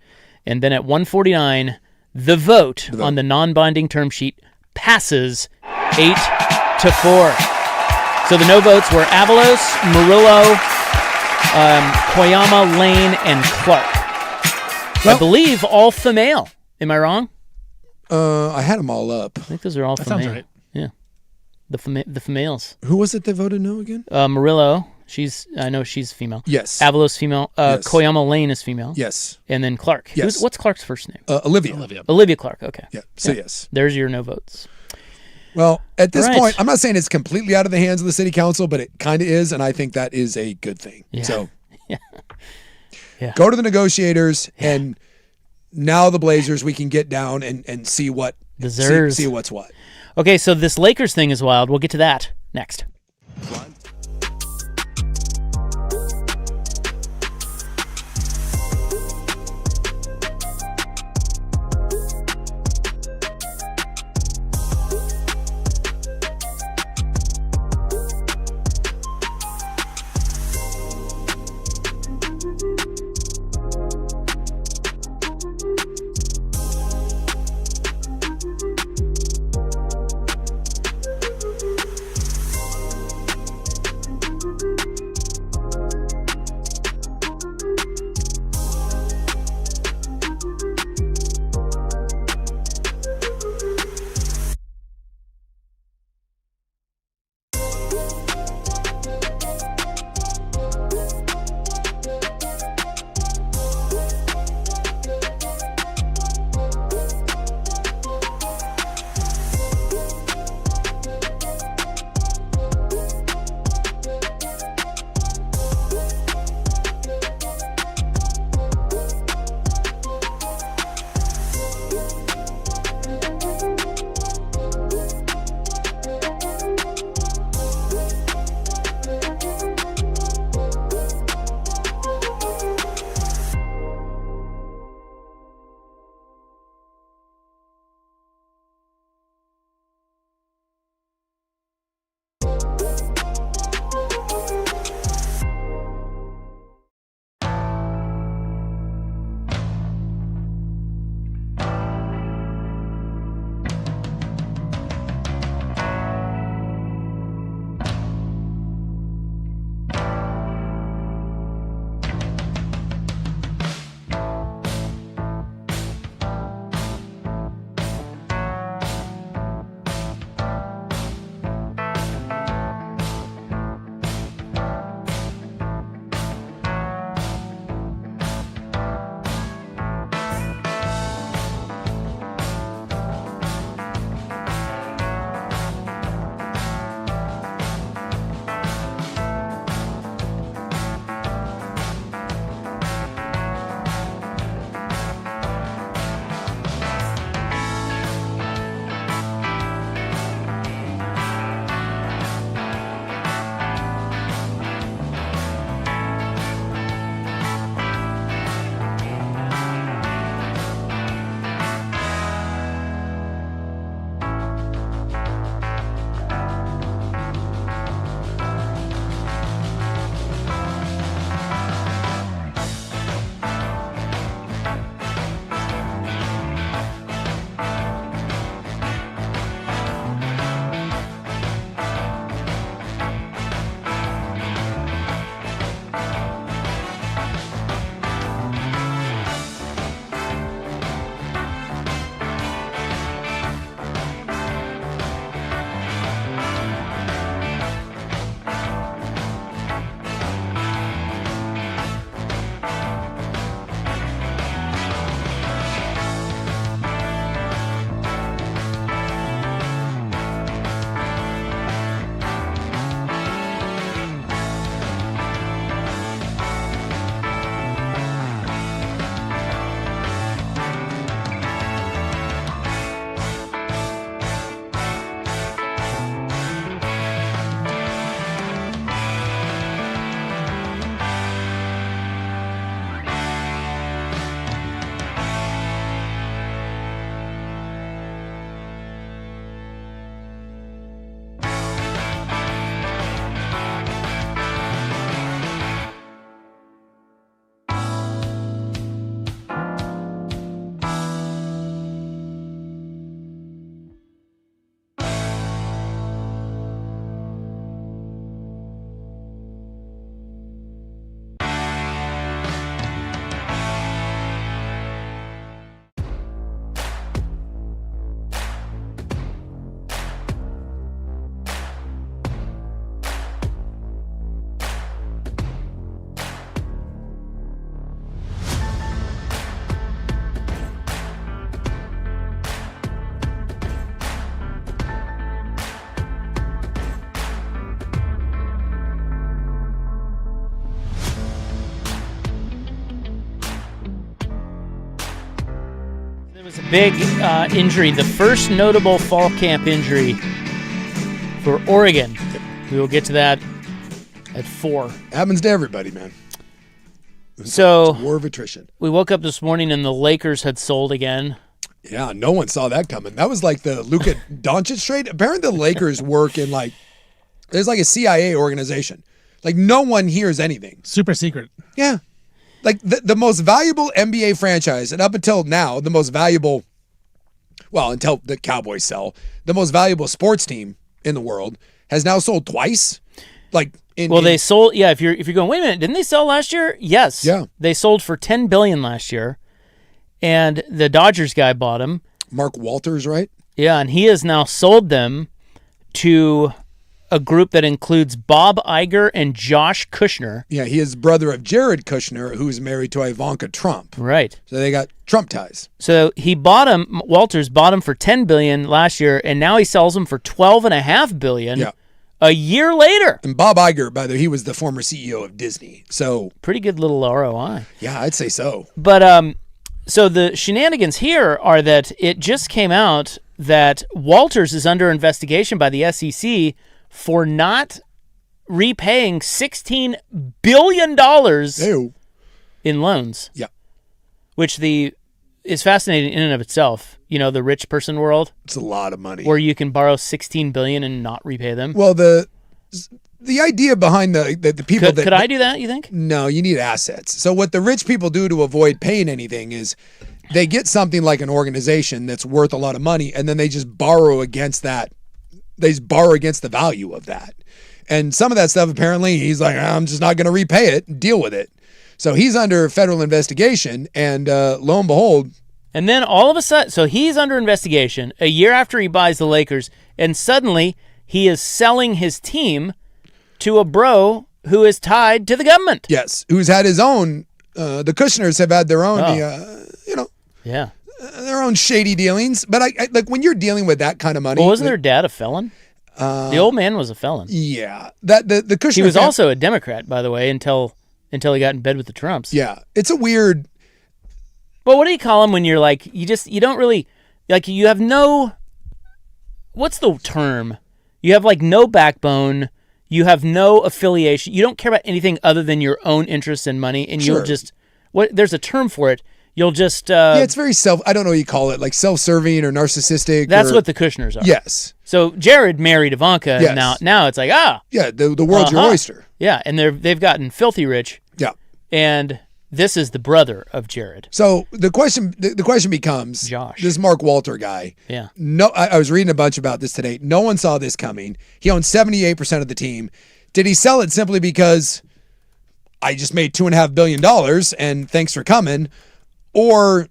And then at 1:49, the vote on the non-binding term sheet passes 8-4. So the no votes were Avalos, Murillo, Koyama, Lane, and Clark. I believe all female. Am I wrong? I had them all up. I think those are all That female. sounds right. Yeah. The females. Who was it that voted no again? Murillo, I know she's female. Yes. Avalos, female. Yes. Koyama Lane is female. Yes. And then Clark. Yes. What's Clark's first name? Olivia. Olivia Clark. Okay. Yeah. So yes. There's your no votes. Well, at this Right. point, I'm not saying it's completely out of the hands of the city council, but it kind of is, and I think that is a good thing. Yeah. So Yeah. go to the negotiators, and now the Blazers, we can get down and see what see what's what. Okay, so this Lakers thing is wild. We'll get to that next. It was a big injury, the first notable fall camp injury for Oregon. We will get to that at 4. Happens to everybody, man. So, It's a war of attrition. we woke up this morning and the Lakers had sold again. Yeah, no one saw that coming. That was like the Luka Doncic trade. Apparently the Lakers work in there's like a CIA organization. Like no one hears anything. Super secret. Yeah. Like the most valuable NBA franchise, and up until now, the most valuable, well, until the Cowboys sell, the most valuable sports team in the world has now sold twice. They sold. Yeah, if you're going, wait a minute, didn't they sell last year? Yes. Yeah. They sold for $10 billion last year, and the Dodgers guy bought them. Mark Walters, right? Yeah, and he has now sold them to a group that includes Bob Iger and Josh Kushner. Yeah, he is brother of Jared Kushner, who's married to Ivanka Trump. Right. So they got Trump ties. So he bought him. Walters bought him for $10 billion last year, and now he sells them for $12.5 billion. Yeah. A year later. And Bob Iger, by the way, he was the former CEO of Disney. So Pretty good little ROI. yeah, I'd say so. But so the shenanigans here are that it just came out that Walters is under investigation by the SEC for not repaying $16 billion Ew. in loans. Yeah. Which is fascinating in and of itself. You know, the rich person world It's a lot of money. where you can borrow $16 billion and not repay them. Well, the idea behind the people Could I do that, you think? No, you need assets. So what the rich people do to avoid paying anything is they get something like an organization that's worth a lot of money, and then they just borrow against that. They just borrow against the value of that. And some of that stuff, apparently, he's like, I'm just not going to repay it and deal with it. So he's under federal investigation, and lo and behold. And then all of a sudden, so he's under investigation a year after he buys the Lakers, and suddenly he is selling his team to a bro who is tied to the government. Yes, who's had his own, the Kushners have had their own, Yeah. their own shady dealings. But I like when you're dealing with that kind of money. Well, wasn't their dad a felon? The old man was a felon. Yeah, that the Kushner. He was also a Democrat, by the way, until he got in bed with the Trumps. Yeah, it's a weird. Well, what do you call him when you're like, you don't really, like, you have no, what's the term? You have like no backbone. You have no affiliation. You don't care about anything other than your own interests and money, and Sure. you'll just, there's a term for it. You'll just. Yeah, it's very I don't know what you call it, like self-serving or narcissistic. That's what the Kushners are. Yes. So Jared married Ivanka. Yes. And now it's like, Yeah, the world's your oyster. Yeah, and they've gotten filthy rich, Yeah. and this is the brother of Jared. So the question becomes, Josh. this Mark Walter guy. Yeah. No, I was reading a bunch about this today. No one saw this coming. He owns 78% of the team. Did he sell it simply because I just made $2.5 billion and thanks for coming? Or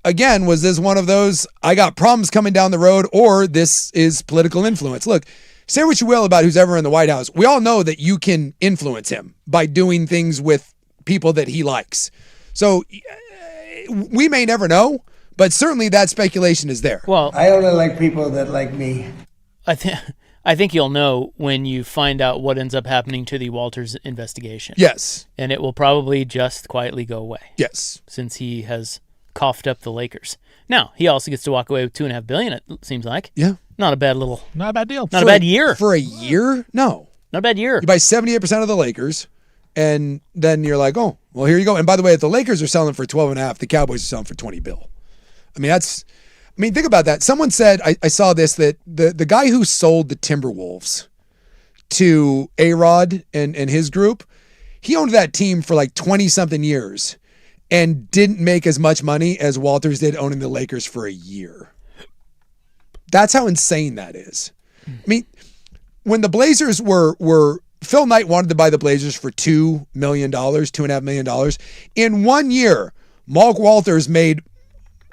again, was this one of those, I got problems coming down the road, or this is political influence? Look, say what you will about who's ever in the White House. We all know that you can influence him by doing things with people that he likes. So we may never know, but certainly that speculation is there. Well, I only like people that like me. I think you'll know when you find out what ends up happening to the Walters investigation. Yes. And it will probably just quietly go away. Yes. Since he has coughed up the Lakers. Now, he also gets to walk away with $2.5 billion, it seems like. Yeah. Not a bad deal. Not a bad year. For a year? No. Not a bad year. You buy 78% of the Lakers, and then you're like, oh, well, here you go. And by the way, if the Lakers are selling for 12.5, the Cowboys are selling for 20 bill. Think about that. Someone said, I saw this, that the guy who sold the Timberwolves to A-Rod and his group, he owned that team for like 20-something years and didn't make as much money as Walters did owning the Lakers for a year. That's how insane that is. I mean, when the Blazers were Phil Knight wanted to buy the Blazers for $2 million, $2.5 million. In 1 year, Mark Walters made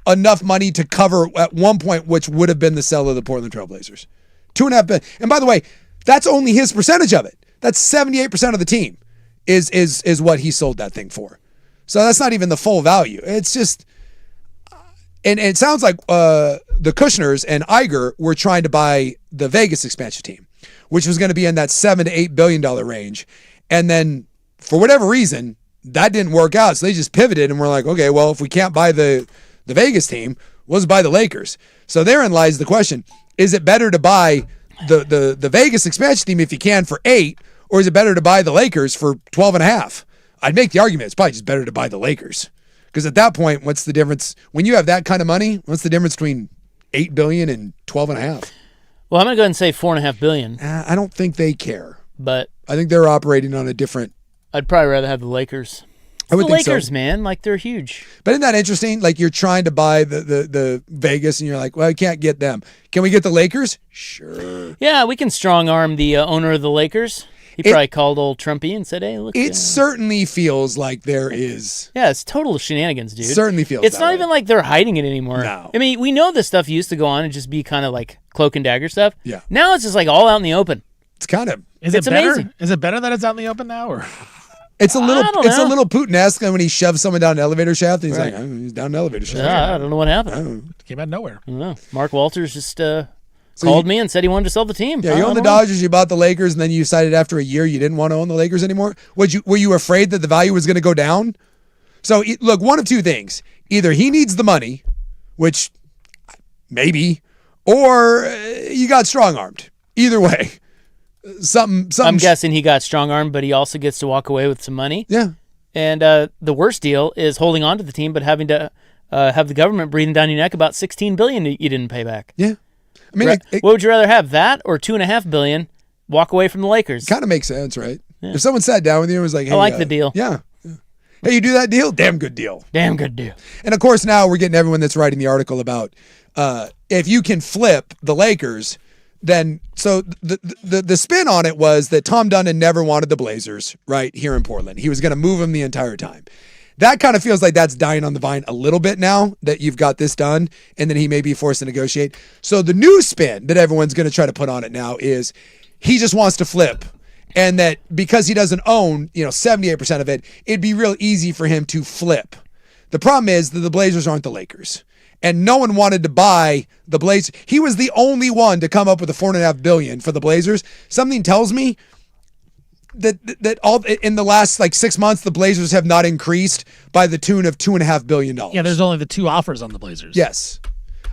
enough money to cover at one point, which would have been the sale of the Portland Trail Blazers. $2.5 billion. And by the way, that's only his percentage of it. That's 78% of the team is what he sold that thing for. So that's not even the full value. It's just, and it sounds like the Kushners and Iger were trying to buy the Vegas expansion team, which was going to be in that $7 to $8 billion range. And then for whatever reason, that didn't work out. So they just pivoted and were like, okay, well, if we can't buy the Vegas team, Well, let's buy the Lakers. So therein lies the question. Is it better to buy the Vegas expansion team if you can for 8, or is it better to buy the Lakers for 12.5? I'd make the argument it's probably just better to buy the Lakers. Because at that point, what's the difference? When you have that kind of money, what's the difference between $8 billion and 12.5? Well, I'm going to go ahead and say $4.5 billion. I don't think they care. But I think they're operating on a different. I'd probably rather have the Lakers. I would the think Lakers, so. man, like they're huge. But isn't that interesting? Like you're trying to buy the Vegas, and you're like, well, I can't get them. Can we get the Lakers? Sure. Yeah, we can strong arm the owner of the Lakers. He probably called old Trumpy and said, "Hey, look." It certainly feels like there is. Yeah, it's total shenanigans, dude. Certainly feels. It's that not way. even like they're hiding it anymore. No. I mean, we know this stuff used to go on and just be kind of like cloak and dagger stuff. Yeah. Now it's just like all out in the open. It's kind of. It's It's better? amazing. Is it better that it's out in the open now, or It's a little. I don't It's know. a little Putin-esque when he shoves someone down an elevator shaft, and he's like, oh, he's down an elevator shaft. I don't know what happened. it came out of nowhere? I don't know. Mark Walters just called me and said he wanted to sell the team. Yeah, I you don't own the know. Dodgers, you bought the Lakers, and then you decided after a year you didn't want to own the Lakers anymore. Were you afraid that the value was going to go down? So look, one of two things: either he needs the money, which maybe, or you got strong armed. Either way, something. I'm guessing he got strong armed, but he also gets to walk away with some money. Yeah. And the worst deal is holding on to the team, but having to have the government breathing down your neck about $16 billion you didn't pay back. Yeah. I mean, it What would you rather have, that or $2.5 billion? Walk away from the Lakers. kind of makes sense, right? If someone sat down with you and was like, "Hey, I like the deal. Yeah. Hey, you do that deal? Damn good deal." Damn good deal. And of course, now we're getting everyone that's writing the article about if you can flip the Lakers, then so the spin on it was that Tom Dundon never wanted the Blazers right here in Portland. He was going to move them the entire time. That kind of feels like that's dying on the vine a little bit now that you've got this done, and then he may be forced to negotiate. So the new spin that everyone's going to try to put on it now is he just wants to flip. And that because he doesn't own, 78% of it, it'd be real easy for him to flip. The problem is that the Blazers aren't the Lakers. And no one wanted to buy the Blazers. He was the only one to come up with the $4.5 billion for the Blazers. Something tells me that all in the last 6 months, the Blazers have not increased by the tune of $2.5 billion. Yeah, there's only the 2 offers on the Blazers. Yes.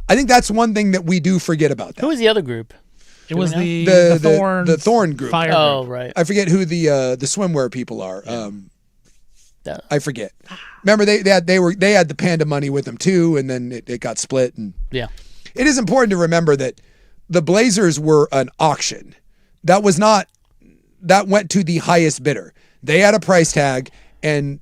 I think that's one thing that we do forget about that. Who was the other group? It was we the The Thorn Thorn group. Fire Oh, group. right. I forget who the swimwear people are. That- I forget. Remember they had the Panda money with them too, and then it got split. And Yeah. it is important to remember that the Blazers were an auction. That went to the highest bidder. They had a price tag, and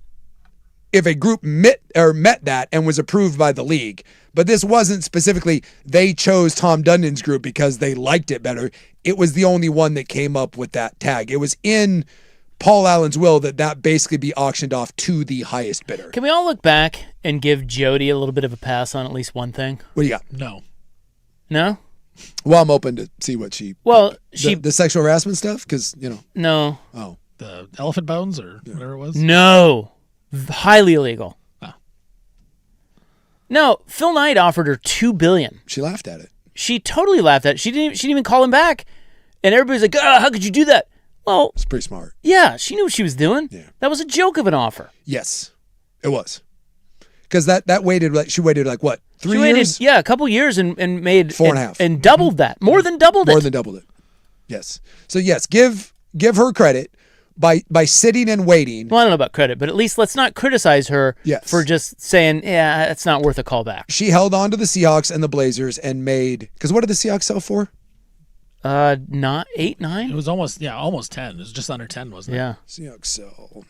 if a group met that and was approved by the league, but this wasn't specifically they chose Tom Dundon's group because they liked it better. It was the only one that came up with that tag. It was in Paul Allen's will that basically be auctioned off to the highest bidder. Can we all look back and give Jody a little bit of a pass on at least one thing? What do you got? No. No? Well, I'm open to see what Well, the sexual harassment stuff, because No. oh, The elephant bones or whatever it was. No. Highly illegal. Oh. No, Phil Knight offered her $2 billion. she laughed at it. She totally laughed at it. She didn't even call him back. And everybody's like, how could you do that? Well, It's pretty smart. yeah, she knew what she was doing. Yeah. That was a joke of an offer. Yes, it was. Because that waited she waited what, 3 She waited, years? a couple years and made 4.5. and doubled that. More than doubled it. More than doubled it. Yes. So yes, give her credit by sitting and waiting. Well, I don't know about credit, but at least let's not criticize her Yes. for just saying, yeah, it's not worth a call back. She held on to the Seahawks and the Blazers and made, because what did the Seahawks sell for? Not 8, It 9? was almost 10. It was just under 10, wasn't it? Yeah. Seahawks sell.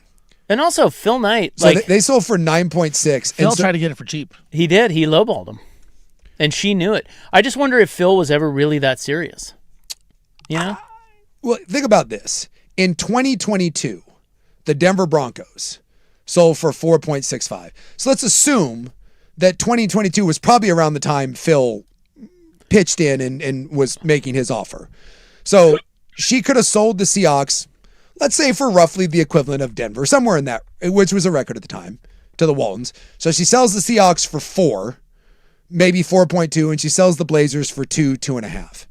And also Phil Knight, So they sold for 9.6. Phil and so, tried to get it for cheap. he did. He lowballed him. And she knew it. I just wonder if Phil was ever really that serious. You know? well, think about this. In 2022, the Denver Broncos sold for 4.65. So let's assume that 2022 was probably around the time Phil pitched in and was making his offer. So she could have sold the Seahawks, let's say for roughly the equivalent of Denver, somewhere in that, which was a record at the time, to the Waltons. So she sells the Seahawks for 4, maybe 4.2, and she sells the Blazers for 2.5.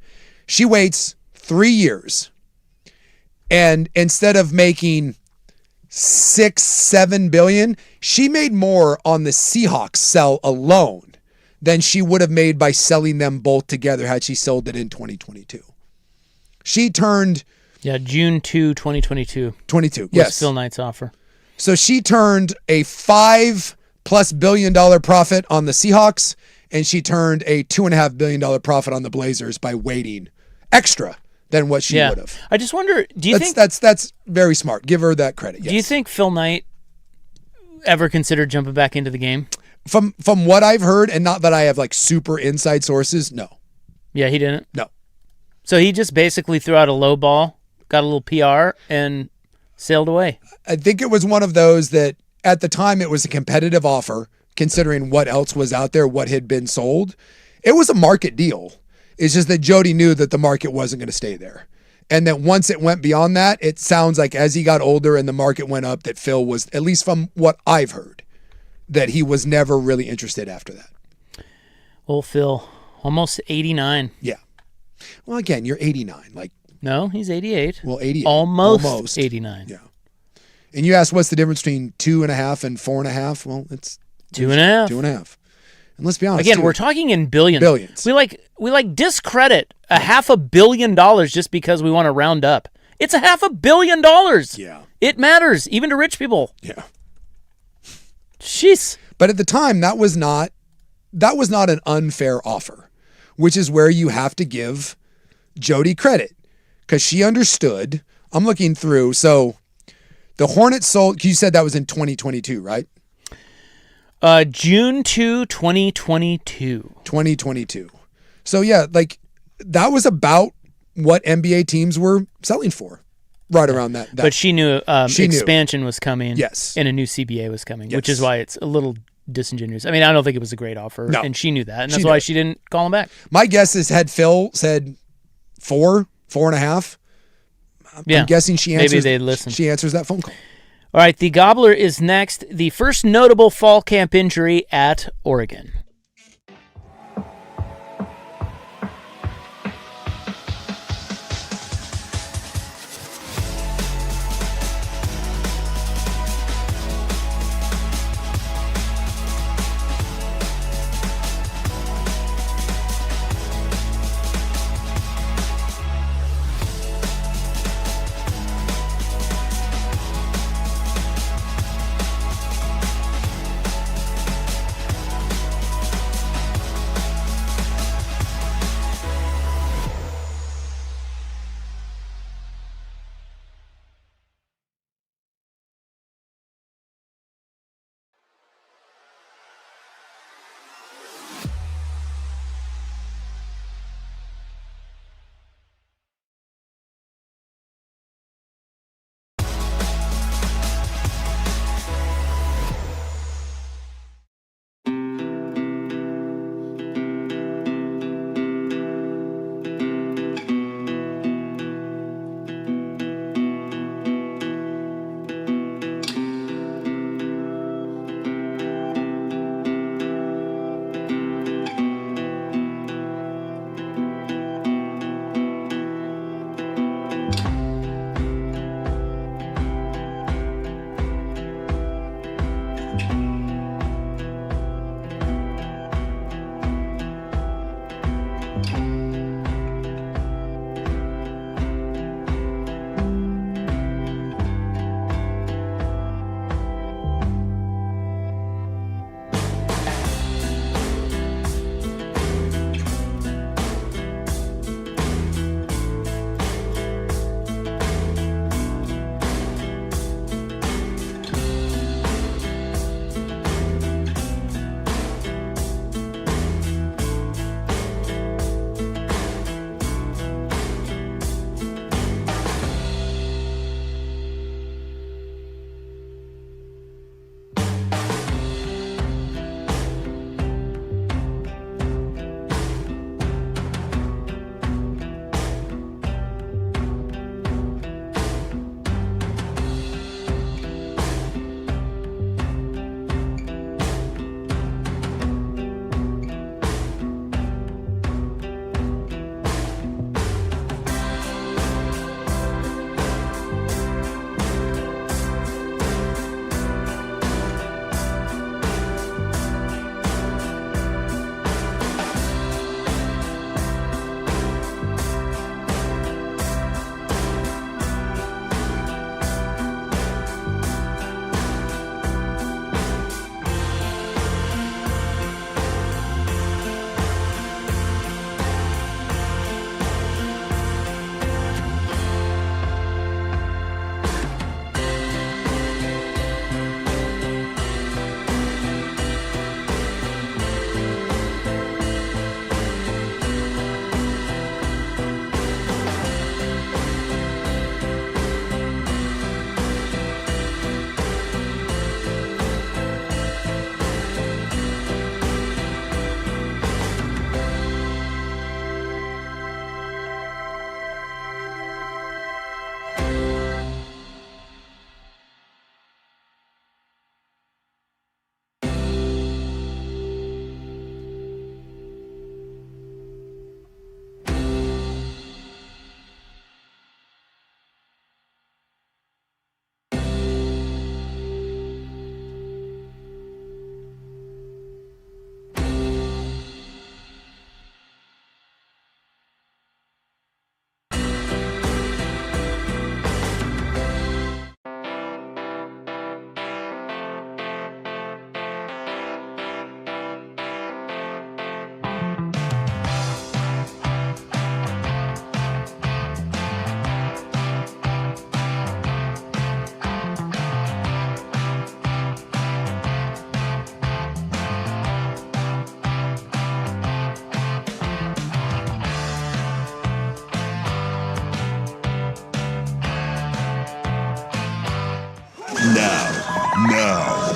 She waits 3 years, and instead of making $6-7 billion, she made more on the Seahawks sell alone than she would have made by selling them both together had she sold it in 2022. She turned... Yeah, June 2, 2022. 22, was yes. Phil Knight's offer. So she turned a $5+ billion profit on the Seahawks, and she turned a $2.5 billion profit on the Blazers by waiting extra than what she would have. I just wonder, do you think... That's very smart. Give her that credit, yes. Do you think Phil Knight ever considered jumping back into the game? From what I've heard, and not that I have like super inside sources, no. Yeah, he didn't? No. So he just basically threw out a low ball, got a little PR, and sailed away. I think it was one of those that at the time it was a competitive offer, considering what else was out there, what had been sold. It was a market deal. It's just that Jody knew that the market wasn't going to stay there. And that once it went beyond that, it sounds like as he got older and the market went up, that Phil was, at least from what I've heard, that he was never really interested after that. Old Phil, almost 89. Yeah. Well, again, you're 89. Like, no, he's 88. Well, 88. Almost 89. Yeah. And you asked what's the difference between 2.5 and 4.5? Well, it's 2.5. 2.5. And let's be honest. Again, we're talking in billions. Billions. We like discredit $500 million just because we want to round up. It's $500 million. Yeah. It matters, even to rich people. Yeah. Jeez. But at the time, that was not an unfair offer, which is where you have to give Jody credit because she understood. I'm looking through. So the Hornets sold, you said that was in 2022, right? June 2, 2022. 2022. So yeah, like that was about what NBA teams were selling for right around that. But she knew she expansion was coming. Yes. And a new CBA was coming, Yes. which is why it's a little disingenuous. I mean, I don't think it was a great offer. No. And she knew that. And that's She why knew. she didn't call him back. My guess is had Phil said 4.5, Yeah. I'm guessing she answers. Maybe they'd listen. She answers that phone call. All right, the Gobbler is next. The first notable fall camp injury at Oregon.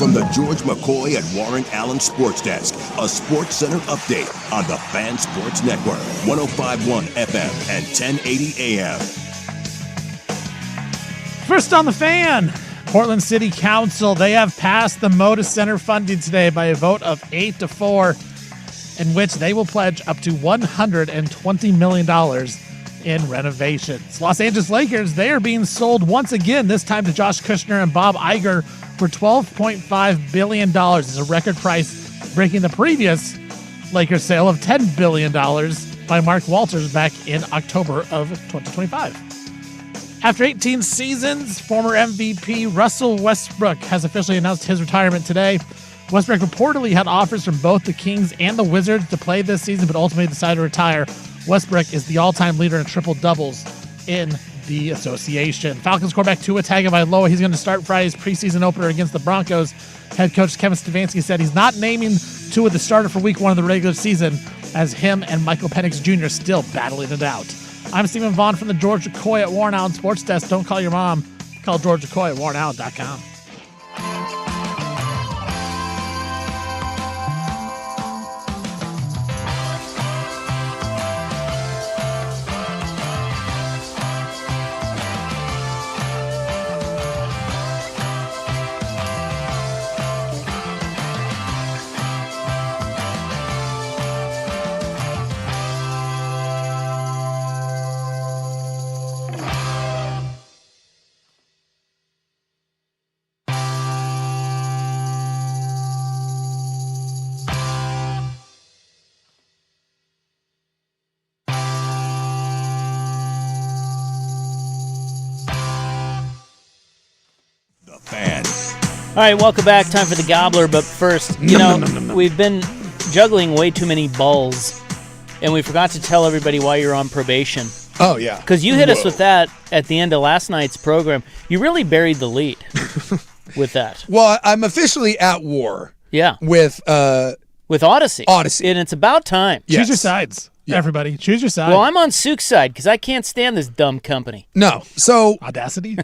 From the George McCoy and Warren Allen Sports Desk, a Sports Center update on the Fan Sports Network, 105.1 FM and 1080 AM. First on the Fan, Portland City Council, they have passed the Moda Center funding today by a vote of 8-4, in which they will pledge up to $120 million in renovations. Los Angeles Lakers, they are being sold once again, this time to Josh Kushner and Bob Iger for $12.5 billion. It's a record price, breaking the previous Lakers sale of $10 billion by Mark Walters back in October of 2025. After 18 seasons, former MVP Russell Westbrook has officially announced his retirement today. Westbrook reportedly had offers from both the Kings and the Wizards to play this season, but ultimately decided to retire. Westbrook is the all-time leader in triple-doubles in the association. Falcons quarterback Tua Tagovailoa, he's going to start Friday's preseason opener against the Broncos. Head coach Kevin Stefanski said he's not naming Tua the starter for week 1 of the regular season, as him and Michael Penix Jr. still battling it out. I'm Stephen Vaughn from the George McCoy at Warren Allen Sports Desk. Don't call your mom. Call George McCoy at warrenallen.com. All right, welcome back. Time for the Gobbler, but first, we've been juggling way too many balls, and we forgot to tell everybody why you're on probation. Oh, yeah. Because you hit us with that at the end of last night's program. You really buried the lead with that. Well, I'm officially at war. Yeah. With Odyssey. Odyssey. And it's about time. Yes. Choose your sides, everybody. Choose your side. Well, I'm on Sook's side because I can't stand this dumb company. No. So Audacity?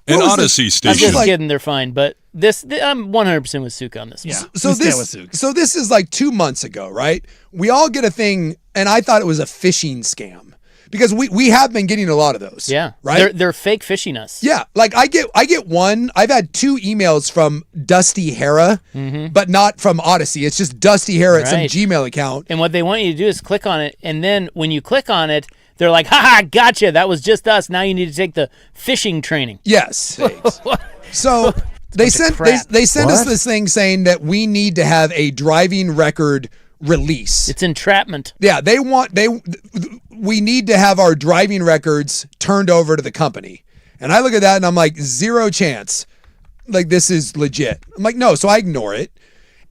An Odyssey I'm station. just kidding. They're fine. But I'm 100% with Sook on this one. Yeah. So we stand with Sook. this is like 2 months ago, right? We all get a thing, and I thought it was a phishing scam because we have been getting a lot of those. Yeah. Right. They're fake phishing us. Yeah, like I get one. I've had 2 emails from Dusty Hera, but not from Odyssey. It's just Dusty Hera at some Right. Gmail account. And what they want you to do is click on it, and then when you click on it, they're like, "Ha gotcha! That was just us. Now you need to take the phishing training." Yes. So they sent crap. they sent us this thing saying that we need to have a driving record release. It's entrapment. Yeah, we need to have our driving records turned over to the company. And I look at that and I'm like, 0 chance. Like, this is legit. I'm like, no. So I ignore it.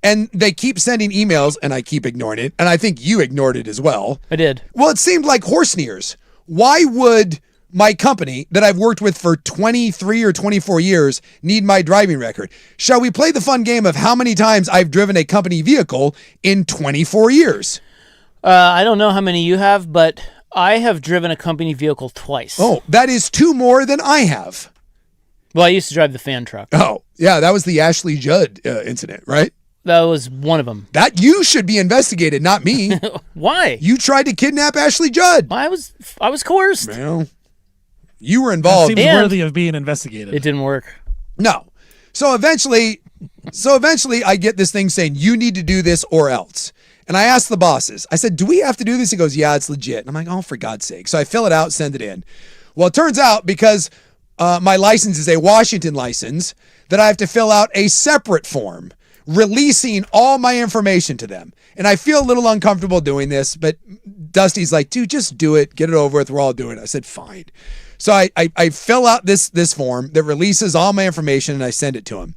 And they keep sending emails and I keep ignoring it. And I think you ignored it as well. I did. Well, it seemed like horse sneers. Why would my company that I've worked with for 23 or 24 years need my driving record? Shall we play the fun game of how many times I've driven a company vehicle in 24 years? I don't know how many you have, but I have driven a company vehicle twice. Oh, that is 2 more than I have. Well, I used to drive the fan truck. Oh, yeah, that was the Ashley Judd incident, right? That was one of them. That you should be investigated, not me. Why? You tried to kidnap Ashley Judd. I was coerced. Well, you were That involved. seems And- worthy of being investigated. It didn't work. No. So eventually I get this thing saying you need to do this or else. And I asked the bosses, I said, do we have to do this? He goes, yeah, it's legit. And I'm like, oh, for God's sake. So I fill it out, send it in. Well, it turns out because my license is a Washington license that I have to fill out a separate form releasing all my information to them. And I feel a little uncomfortable doing this, but Dusty's like, dude, just do it. Get it over with. We're all doing it. I said, fine. So I fill out this form that releases all my information and I send it to him.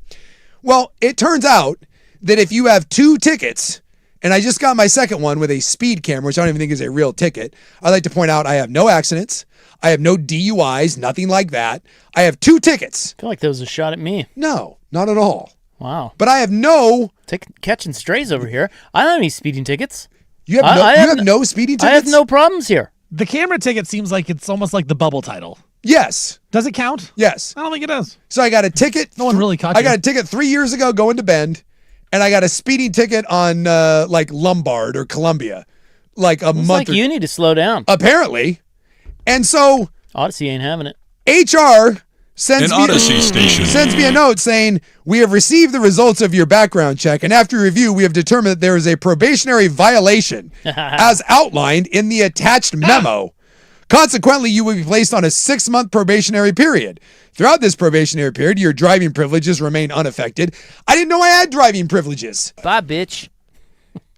Well, it turns out that if you have 2 tickets, and I just got my second one with a speed camera, which I don't even think is a real ticket. I'd like to point out I have no accidents. I have no DUIs, nothing like that. I have 2 tickets. I feel like that was a shot at me. No, not at all. Wow. But I have no... Catching strays over here. I don't have any speeding tickets. You have no speeding tickets? I have no problems here. The camera ticket seems like it's almost like the bubble title. Yes. Does it count? Yes. I don't think it does. So I got a ticket. No one really caught I you. got a ticket 3 years ago going to Bend, and I got a speeding ticket on like Lombard or Columbia, like a It's month. like or, you need to slow down. apparently, and so Odyssey ain't having it. HR sends An Odyssey station. sends me a note saying, we have received the results of your background check, and after review, we have determined that there is a probationary violation as outlined in the attached memo. Consequently, you will be placed on a 6-month probationary period. Throughout this probationary period, your driving privileges remain unaffected. I didn't know I had driving privileges. Bye, bitch.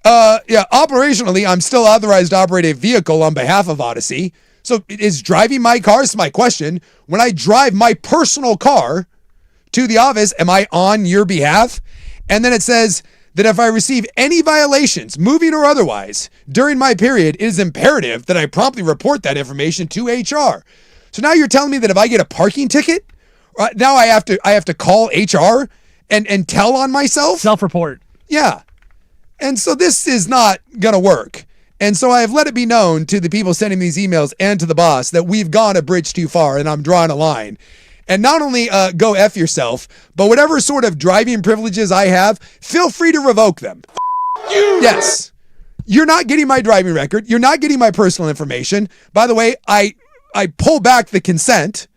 Yeah, operationally, I'm still authorized to operate a vehicle on behalf of Odyssey. So is driving my car, is my question. When I drive my personal car to the office, am I on your behalf? And then it says that if I receive any violations, moving or otherwise, during my period, it is imperative that I promptly report that information to HR. So now you're telling me that if I get a parking ticket, now I have to call HR and tell on myself? Self-report. Yeah. And so this is not going to work. And so I have let it be known to the people sending these emails and to the boss that we've gone a bridge too far and I'm drawing a line. And not only go F yourself, but whatever sort of driving privileges I have, feel free to revoke them. Yes. You're not getting my driving record. You're not getting my personal information. By the way, I pull back the consent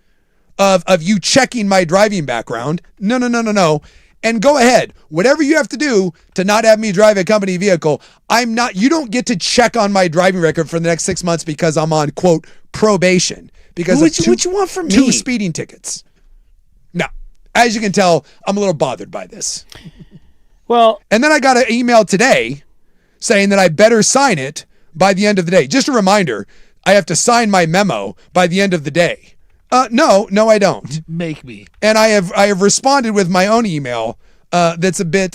of you checking my driving background. No. And go ahead. Whatever you have to do to not have me drive a company vehicle, you don't get to check on my driving record for the next 6 months because I'm on, quote, probation. Because What you want from me? 2 speeding tickets. Now, as you can tell, I'm a little bothered by this. Well, And then I got an email today saying that I better sign it by the end of the day. Just a reminder, I have to sign my memo by the end of the day. No, I don't. Make me. And I have responded with my own email that's a bit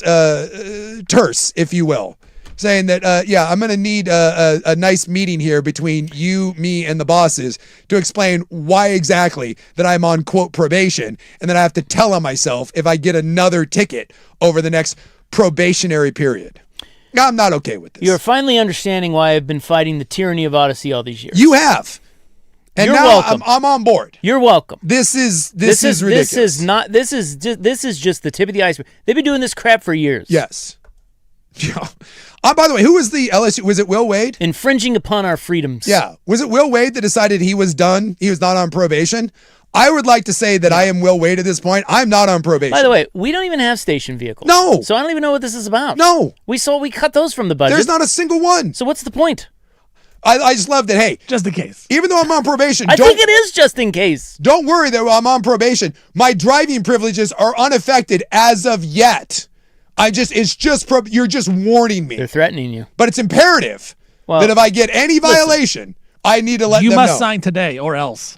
terse, if you will, saying that, I'm going to need a nice meeting here between you, me, and the bosses to explain why exactly that I'm on, quote, probation, and that I have to tell on myself if I get another ticket over the next probationary period. I'm not okay with this. you're finally understanding why I've been fighting the tyranny of Odyssey all these years. You have. And You're now welcome. I'm on board. You're welcome. This is ridiculous. This is just the tip of the iceberg. They've been doing this crap for years. Yes. Yeah. By the way, who was the LSU? Was it Will Wade? Infringing upon our freedoms. Yeah. Was it Will Wade that decided he was done? He was not on probation? I would like to say that I am Will Wade at this point. I'm not on probation. By the way, we don't even have station vehicles. No. So I don't even know what this is about. No. We cut those from the budget. There's not a single one. So what's the point? I just love that, hey, Just in case. even though I'm on probation, I think it is just in case. don't worry that I'm on probation. My driving privileges are unaffected as of yet. You're just warning me. They're threatening you. But it's imperative Well, that if I get any violation, I need to let You them must know. sign today or else.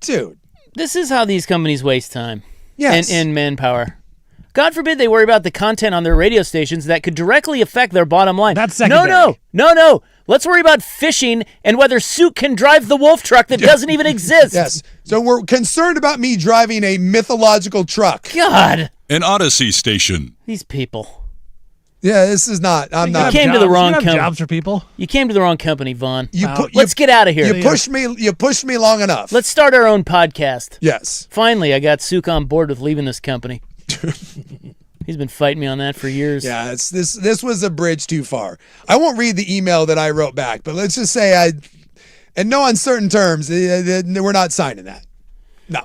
Dude. This is how these companies waste time. Yes. And manpower. God forbid they worry about the content on their radio stations that could directly affect their bottom line. That's secondary. No. Let's worry about fishing and whether Suit can drive the wolf truck that doesn't even exist. Yes. So we're concerned about me driving a mythological truck. God. An Odyssey station. These people. Yeah, this is not. I'm You not. have came to the jobs. wrong You have company. jobs for people. You came to the wrong company, Vaughn. Let's get out of here. You pushed me. You pushed me long enough. Let's start our own podcast. Yes. Finally, I got Suk on board with leaving this company. He's been fighting me on that for years. Yeah. This was a bridge too far. I won't read the email that I wrote back, but let's just say in no uncertain terms, we're not signing that. No.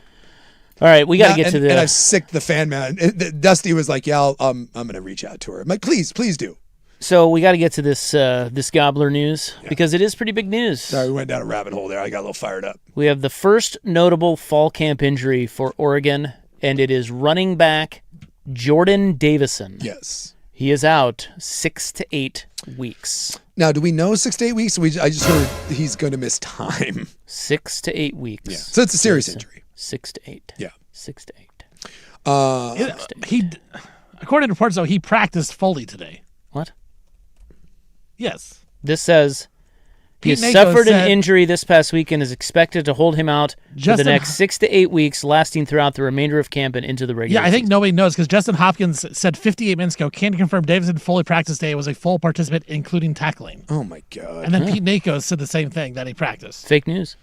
All right, we got to get to And I've the. sicked the fan man. Dusty was like, "Yeah, I'm going to reach out to her." I'm like, please do. So we got to get to this gobbler news because it is pretty big news. Sorry, we went down a rabbit hole there. I got a little fired up. We have the first notable fall camp injury for Oregon, and it is running back Jordan Davison. Yes. He is out 6 to 8 weeks. Now, do we know 6 to 8 weeks? I just heard he's going to miss time. 6 to 8 weeks. Yeah. So it's a serious injury. 6 to 8. Yeah. 6 to 8. According to reports, though, he practiced fully today. What? Yes. This says he Pete has Nako suffered an said- injury this past week and is expected to hold him out for the Justin- next 6 to 8 weeks, lasting throughout the remainder of camp and into the regular Yeah, I think season. nobody knows because Justin Hopkins said 58 minutes ago, can confirm Davidson fully practiced today, was a full participant, including tackling. Oh, my God. And then Pete Nako said the same thing, that he practiced. Fake news.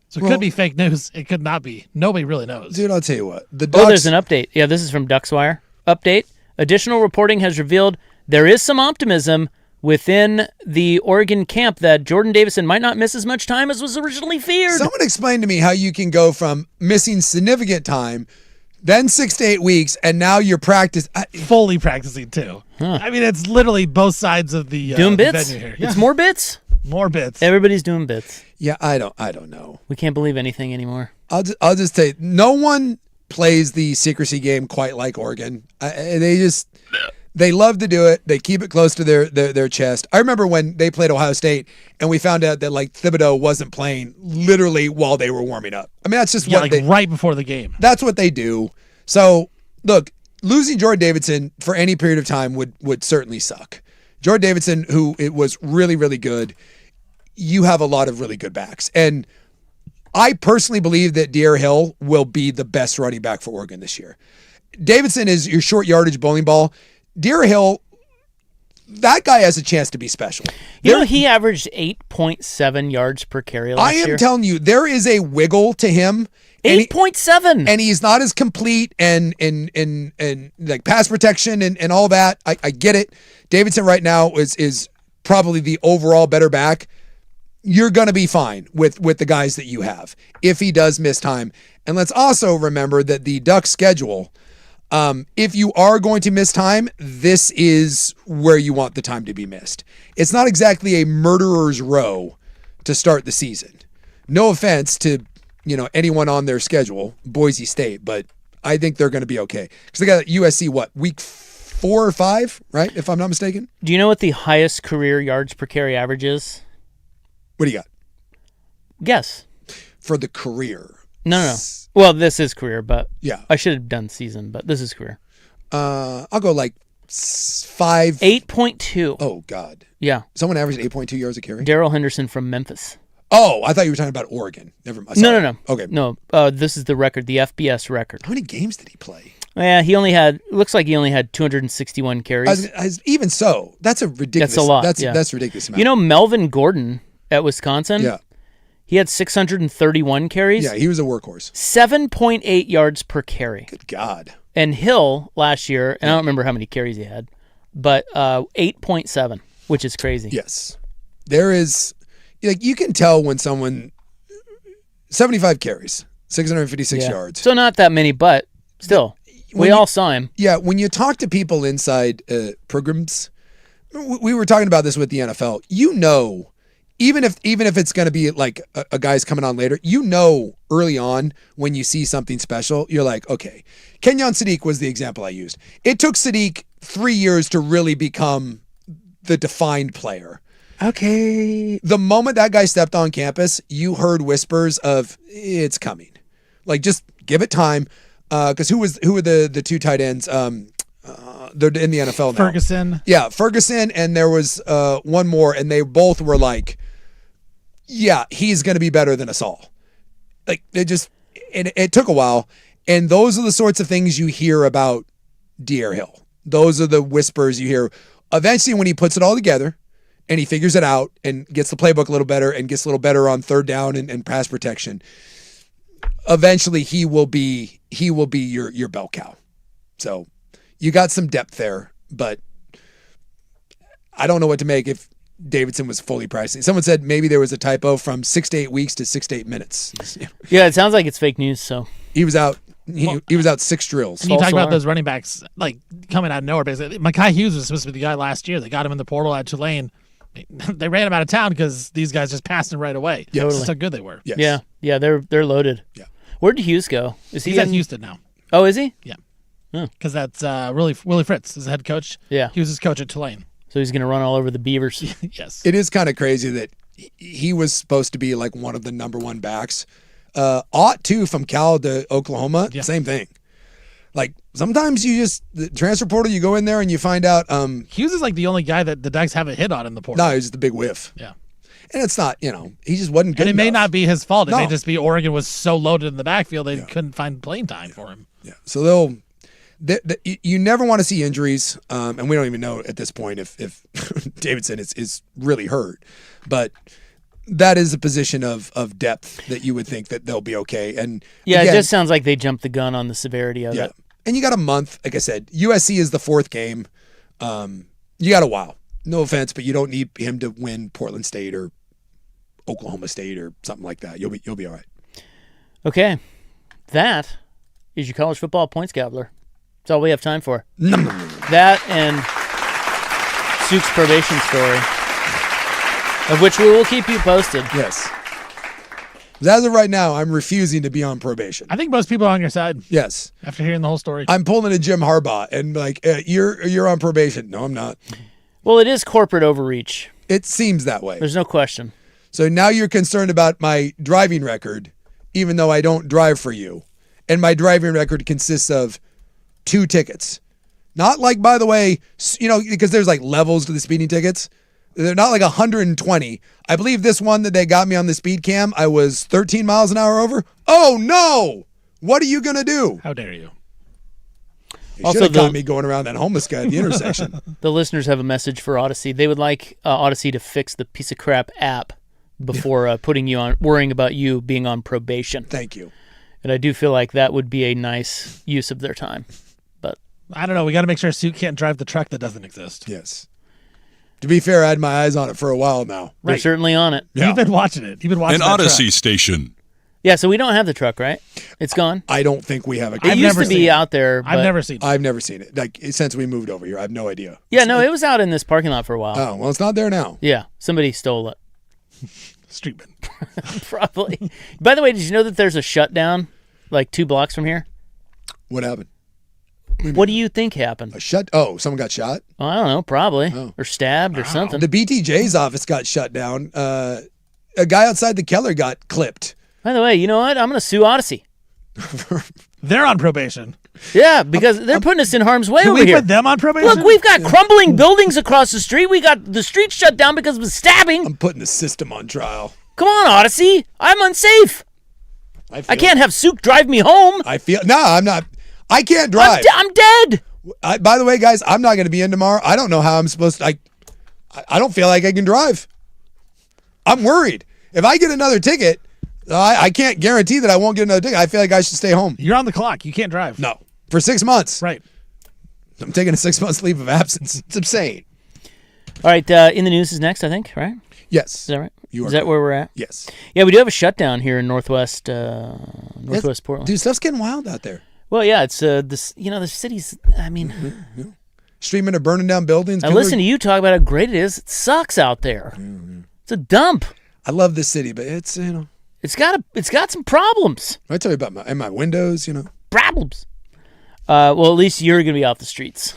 So it could be fake news. It could not be. Nobody really knows. Dude, I'll tell you what. The Ducks, Oh, there's an update. Yeah, this is from Duckswire. Update. Additional reporting has revealed there is some optimism within the Oregon camp that Jordan Davison might not miss as much time as was originally feared. Someone explain to me how you can go from missing significant time, then 6 to 8 weeks, and now you're Fully practicing, too. I mean, it's literally both sides of the doing the bits? venue here. It's more bits? More bits. Everybody's doing bits. Yeah, I don't know. We can't believe anything anymore. I'll just say no one plays the secrecy game quite like Oregon. They love to do it. They keep it close to their chest. I remember when they played Ohio State and we found out that like Thibodeau wasn't playing literally while they were warming up. I mean, that's just right before the game. That's what they do. So look, losing Jordan Davidson for any period of time would certainly suck. Jordan Davidson, who it was really, really good. You have a lot of really good backs. And I personally believe that De'Aaron Hill will be the best running back for Oregon this year. Davidson is your short yardage bowling ball. De'Aaron Hill, that guy has a chance to be special. He averaged 8.7 yards per carry last year. I am telling you, there is a wiggle to him. 8.7. And he's not as complete and like pass protection and all that. I get it. Davidson right now is probably the overall better back. You're going to be fine with the guys that you have if he does miss time. And let's also remember that the Ducks schedule, if you are going to miss time, this is where you want the time to be missed. It's not exactly a murderer's row to start the season. No offense to, anyone on their schedule, Boise State, but I think they're going to be okay. Because they got USC, week 4 or 5, right? If I'm not mistaken. Do you know what the highest career yards per carry average is? What do you got? Guess. For the career. No. Well, this is career, but yeah, I should have done season, but this is career. I'll go like 5. 8.2. Oh, God. Yeah. Someone averaged 8.2 yards a carry? Darrell Henderson from Memphis. Oh, I thought you were talking about Oregon. Never mind. No. Okay. No, this is the record, the FBS record. How many games did he play? Yeah, looks like he only had 261 carries. Even so, that's a ridiculous. That's a lot. That's ridiculous amount. Melvin Gordon at Wisconsin? Yeah. He had 631 carries. Yeah, he was a workhorse. 7.8 yards per carry. Good God. And Hill last year, and I don't remember how many carries he had, but 8.7, which is crazy. Yes. There is, you can tell when someone, 75 carries, 656 yards. So not that many, but still, we all saw him. Yeah, when you talk to people inside programs, we were talking about this with the NFL, even if it's going to be like a guy's coming on later, early on when you see something special, you're like, okay. Kenyon Sadiq was the example I used. It took Sadiq 3 years to really become the defined player. Okay. The moment that guy stepped on campus, you heard whispers of it's coming. Like, just give it time. Because who were the two tight ends? They're in the NFL now. Ferguson. Yeah, Ferguson, and there was one more, and they both were like, yeah, he's going to be better than us all. Like, it took a while, and those are the sorts of things you hear about De'Aaron Hill. Those are the whispers you hear. Eventually, when he puts it all together, and he figures it out, and gets the playbook a little better, and gets a little better on third down and pass protection, eventually he will be your bell cow. So you got some depth there, but I don't know what to make if Davidson was fully pricing. Someone said maybe there was a typo from 6 to 8 weeks to 6 to 8 minutes. Yeah, it sounds like it's fake news. So he was out. He was out 6 drills. And you talk about those running backs like coming out of nowhere. Basically, Mekhi Hughes was supposed to be the guy last year. They got him in the portal at Tulane. They ran him out of town because these guys just passed him right away. Yes. Totally. That's how good they were. Yes. Yeah, they're loaded. Yeah. Where did Hughes go? He's at Houston now. Oh, is he? Yeah. Because that's Willie Fritz is the head coach. Yeah. He was his coach at Tulane. So he's going to run all over the Beavers. Yes. It is kind of crazy that he was supposed to be like one of the number one backs. Ought to from Cal to Oklahoma, same thing. Like sometimes the transfer portal, you go in there and you find out. Hughes is like the only guy that the Ducks haven't hit on in the portal. No, he's just a big whiff. Yeah. And it's not, he just wasn't good And it may not be his fault. It No. may just be Oregon was so loaded in the backfield they couldn't find playing time for him. Yeah. So you never want to see injuries, and we don't even know at this point if Davidson is really hurt. But that is a position of depth that you would think that they'll be okay. And Yeah, again, it just sounds like they jumped the gun on the severity of yeah. it. And you got a month. Like I said, USC is the 4th game. You got a while. No offense, but you don't need him to win Portland State or Oklahoma State or something like that. You'll be all right. Okay, that is your college football points gobbler. That's all we have time for. That and Sook's probation story, of which we will keep you posted. Yes. As of right now, I'm refusing to be on probation. I think most people are on your side Yes. after hearing the whole story. I'm pulling a Jim Harbaugh and like, you're on probation. No, I'm not. Well, it is corporate overreach. It seems that way. There's no question. So now you're concerned about my driving record, even though I don't drive for you. And my driving record consists of 2 tickets. Not like, by the way, because there's like levels to the speeding tickets. They're not like 120. I believe this one that they got me on the speed cam, I was 13 miles an hour over. Oh, no. What are you going to do? How dare you? You Also, should have got me going around that homeless guy at the intersection. The listeners have a message for Odyssey. They would like Odyssey to fix the piece of crap app before putting you on, worrying about you being on probation. Thank you. And I do feel like that would be a nice use of their time. But I don't know. We got to make sure Sook can't drive the truck that doesn't exist. Yes. To be fair, I had my eyes on it for a while now. they're certainly on it. Yeah. You've been watching it. You've been watching An that Odyssey truck. station. Yeah, so we don't have the truck, right? It's gone. I don't think we have a It I've used never to be seen it. out there. I've but- never seen it. I've never seen it. Like since we moved over here, I have no idea. Yeah, no, it was out in this parking lot for a while. Oh, well, it's not there now. Yeah, somebody stole it. Streetman. Probably. By the way, did you know that there's a shutdown like 2 blocks from here? What happened? What do you think happened? Someone got shot? Well, I don't know, probably. Oh. Or stabbed or something. The BTJ's office got shut down. A guy outside the Keller got clipped. By the way, you know what? I'm going to sue Odyssey. They're on probation. Yeah, because they're putting us in harm's way Can over we here. put them on probation? Look, we've got crumbling buildings across the street. We got the street shut down because of a stabbing. I'm putting the system on trial. Come on, Odyssey. I'm unsafe. I can't have Sook drive me home. I'm not. I can't drive. I'm dead. By the way, guys, I'm not going to be in tomorrow. I don't know how I'm supposed to. I don't feel like I can drive. I'm worried. If I get another ticket, I can't guarantee that I won't get another ticket. I feel like I should stay home. You're on the clock. You can't drive. No. For 6 months. Right. I'm taking a 6 months leave of absence. It's insane. All right, in the news is next, I think, right? Yes. Is that right? You are Is that correct. where we're at? Yes. Yeah, we do have a shutdown here in northwest Portland. Dude, stuff's getting wild out there. Well, yeah, it's this. You know, the city's. I mean, Streaming or burning down buildings. I People listen to you talk about how great it is. It sucks out there. It's a dump. I love this city, but it's, It's got some problems. I tell you about my windows, Problems. Well, at least you're gonna be off the streets.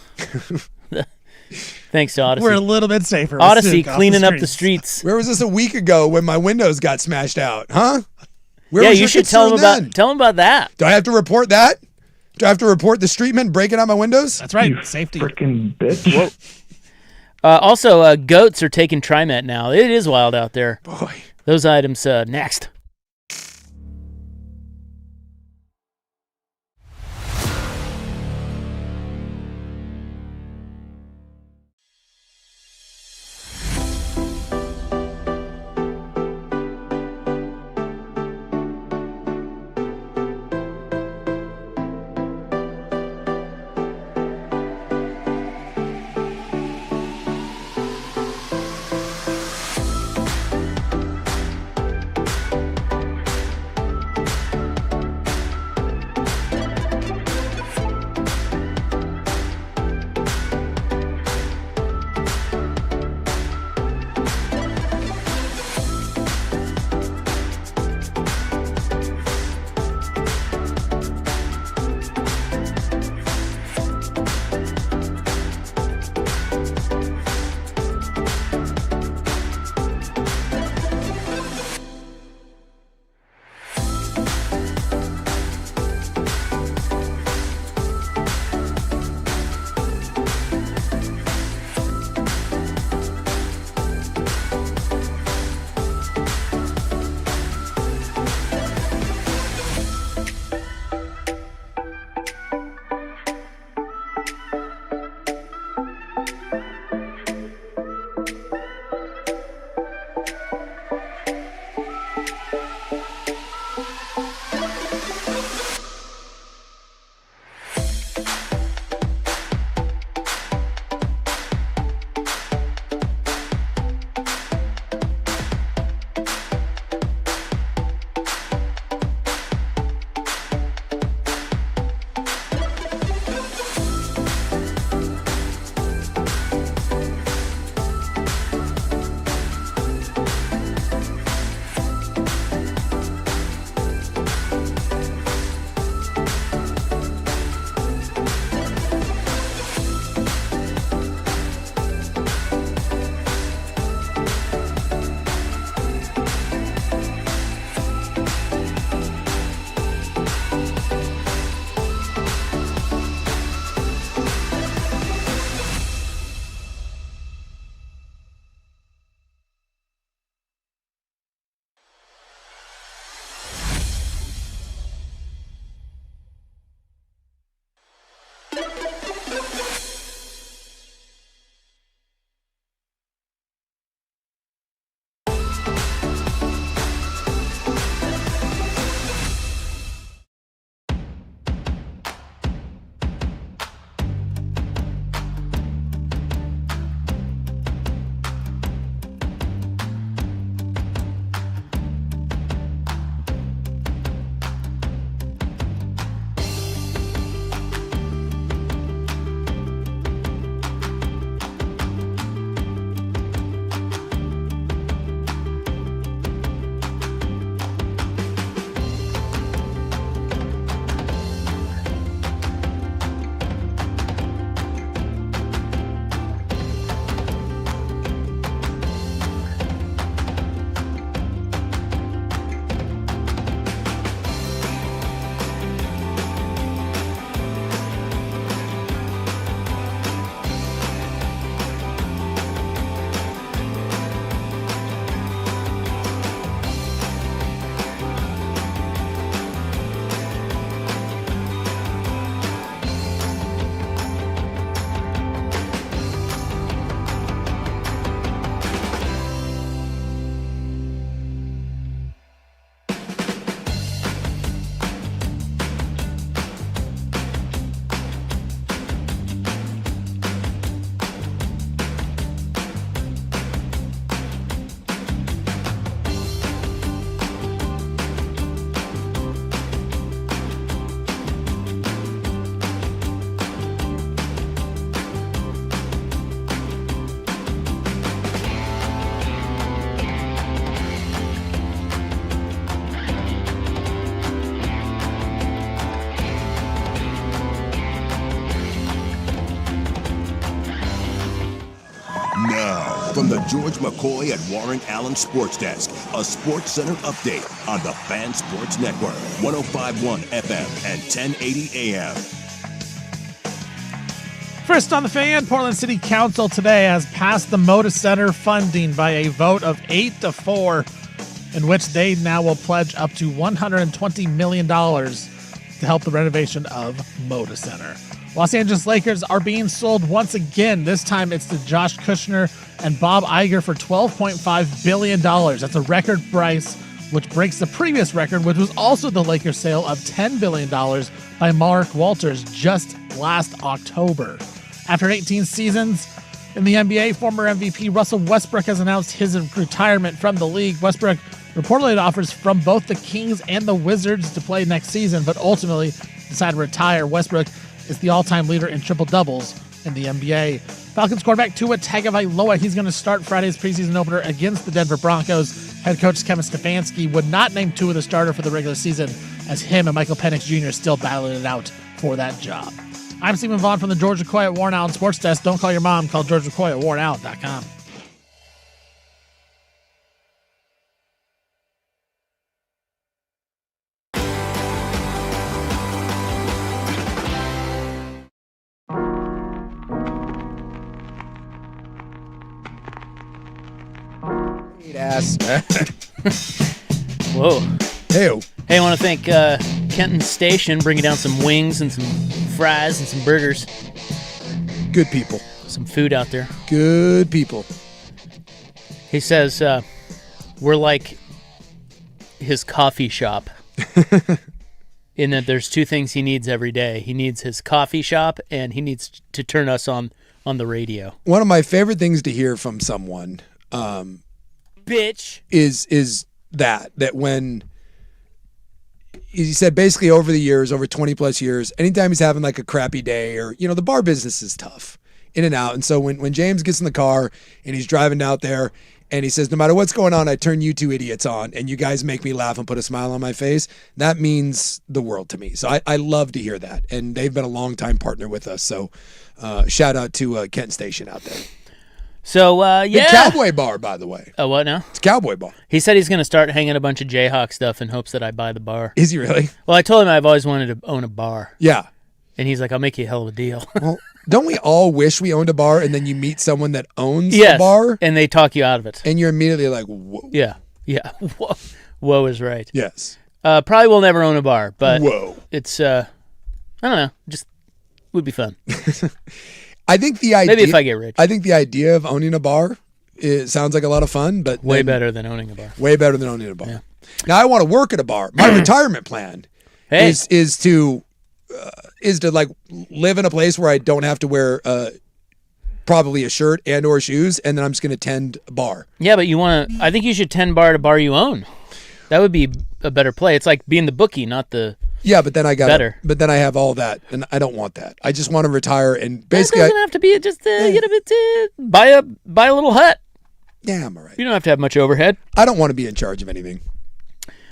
Thanks to Odyssey. We're a little bit safer. with Odyssey Sook off cleaning up the streets. Where was this a week ago when my windows got smashed out? Huh? Where Yeah, was you your should tell concern them then? about that. Do I have to report that? Do I have to report the streetmen breaking out my windows? That's right. Safety. Freaking bitch. Also, goats are taking TriMet now. It is wild out there. Boy. Those items next. Now, from the George McCoy at Warren Allen Sports Desk, a Sports Center update on the Fan Sports Network, 105.1 FM and 1080 AM. First on the Fan, Portland City Council today has passed the Moda Center funding by a vote of 8-4, in which they now will pledge up to $120 million to help the renovation of Moda Center. Los Angeles Lakers are being sold once again. This time it's to Josh Kushner and Bob Iger for $12.5 billion. That's a record price, which breaks the previous record, which was also the Lakers sale of $10 billion by Mark Walters just last October. After 18 seasons in the NBA, former MVP Russell Westbrook has announced his retirement from the league. Westbrook reportedly had offers from both the Kings and the Wizards to play next season, but ultimately decided to retire. Westbrook is the all-time leader in triple-doubles in the NBA. Falcons quarterback Tua Tagovailoa, he's going to start Friday's preseason opener against the Denver Broncos. Head coach Kevin Stefanski would not name Tua the starter for the regular season, as him and Michael Penix Jr. still battling it out for that job. I'm Stephen Vaughn from the George McCoy at Warren Allen Sports Desk. Don't call your mom. Call George McCoy at warrenallen.com. Ass. Whoa. Hey, Hey, I want to thank Kenton Station bringing down some wings and some fries and some burgers. good people. Some food out there. Good people. He says we're like his coffee shop. In that there's two things he needs every day. He needs his coffee shop and he needs to turn us on the radio. One of my favorite things to hear from someone Bitch. is that when he said basically over the years, over 20 plus years, anytime he's having like a crappy day or, you know, the bar business is tough in and out. And so when James gets in the car and he's driving out there and he says, no matter what's going on, I turn you two idiots on and you guys make me laugh and put a smile on my face, that means the world to me. So I love to hear that. And they've been a long-time partner with us. So shout out to Kent Station out there. So, yeah. The Cowboy Bar, by the way. Oh, what now? It's Cowboy Bar. He said he's going to start hanging a bunch of Jayhawk stuff in hopes that I buy the bar. Is he really? Well, I told him I've always wanted to own a bar. Yeah. And he's like, I'll make you a hell of a deal. Well, don't we all wish we owned a bar and then you meet someone that owns Yes, a bar? and they talk you out of it. And you're immediately like, whoa. Yeah. Whoa is right. Yes. Probably will never own a bar, but Whoa. it's, I don't know, just would be fun. I think the idea. Maybe if I get rich. I think the idea of owning a bar, it sounds like a lot of fun, but Way then better than owning a bar. Way better than owning a bar. Yeah. Now I want to work at a bar. My retirement plan Hey. is to like live in a place where I don't have to wear probably a shirt and or shoes, and then I'm just going to tend a bar. Yeah, but I think you should tend bar to bar you own. That would be a better play. It's like being the bookie, not the... Yeah, but then I got better. But then I have all that, and I don't want that. I just want to retire and basically. It doesn't have to be just buy a little hut. Yeah, I'm all right. You don't have to have much overhead. I don't want to be in charge of anything.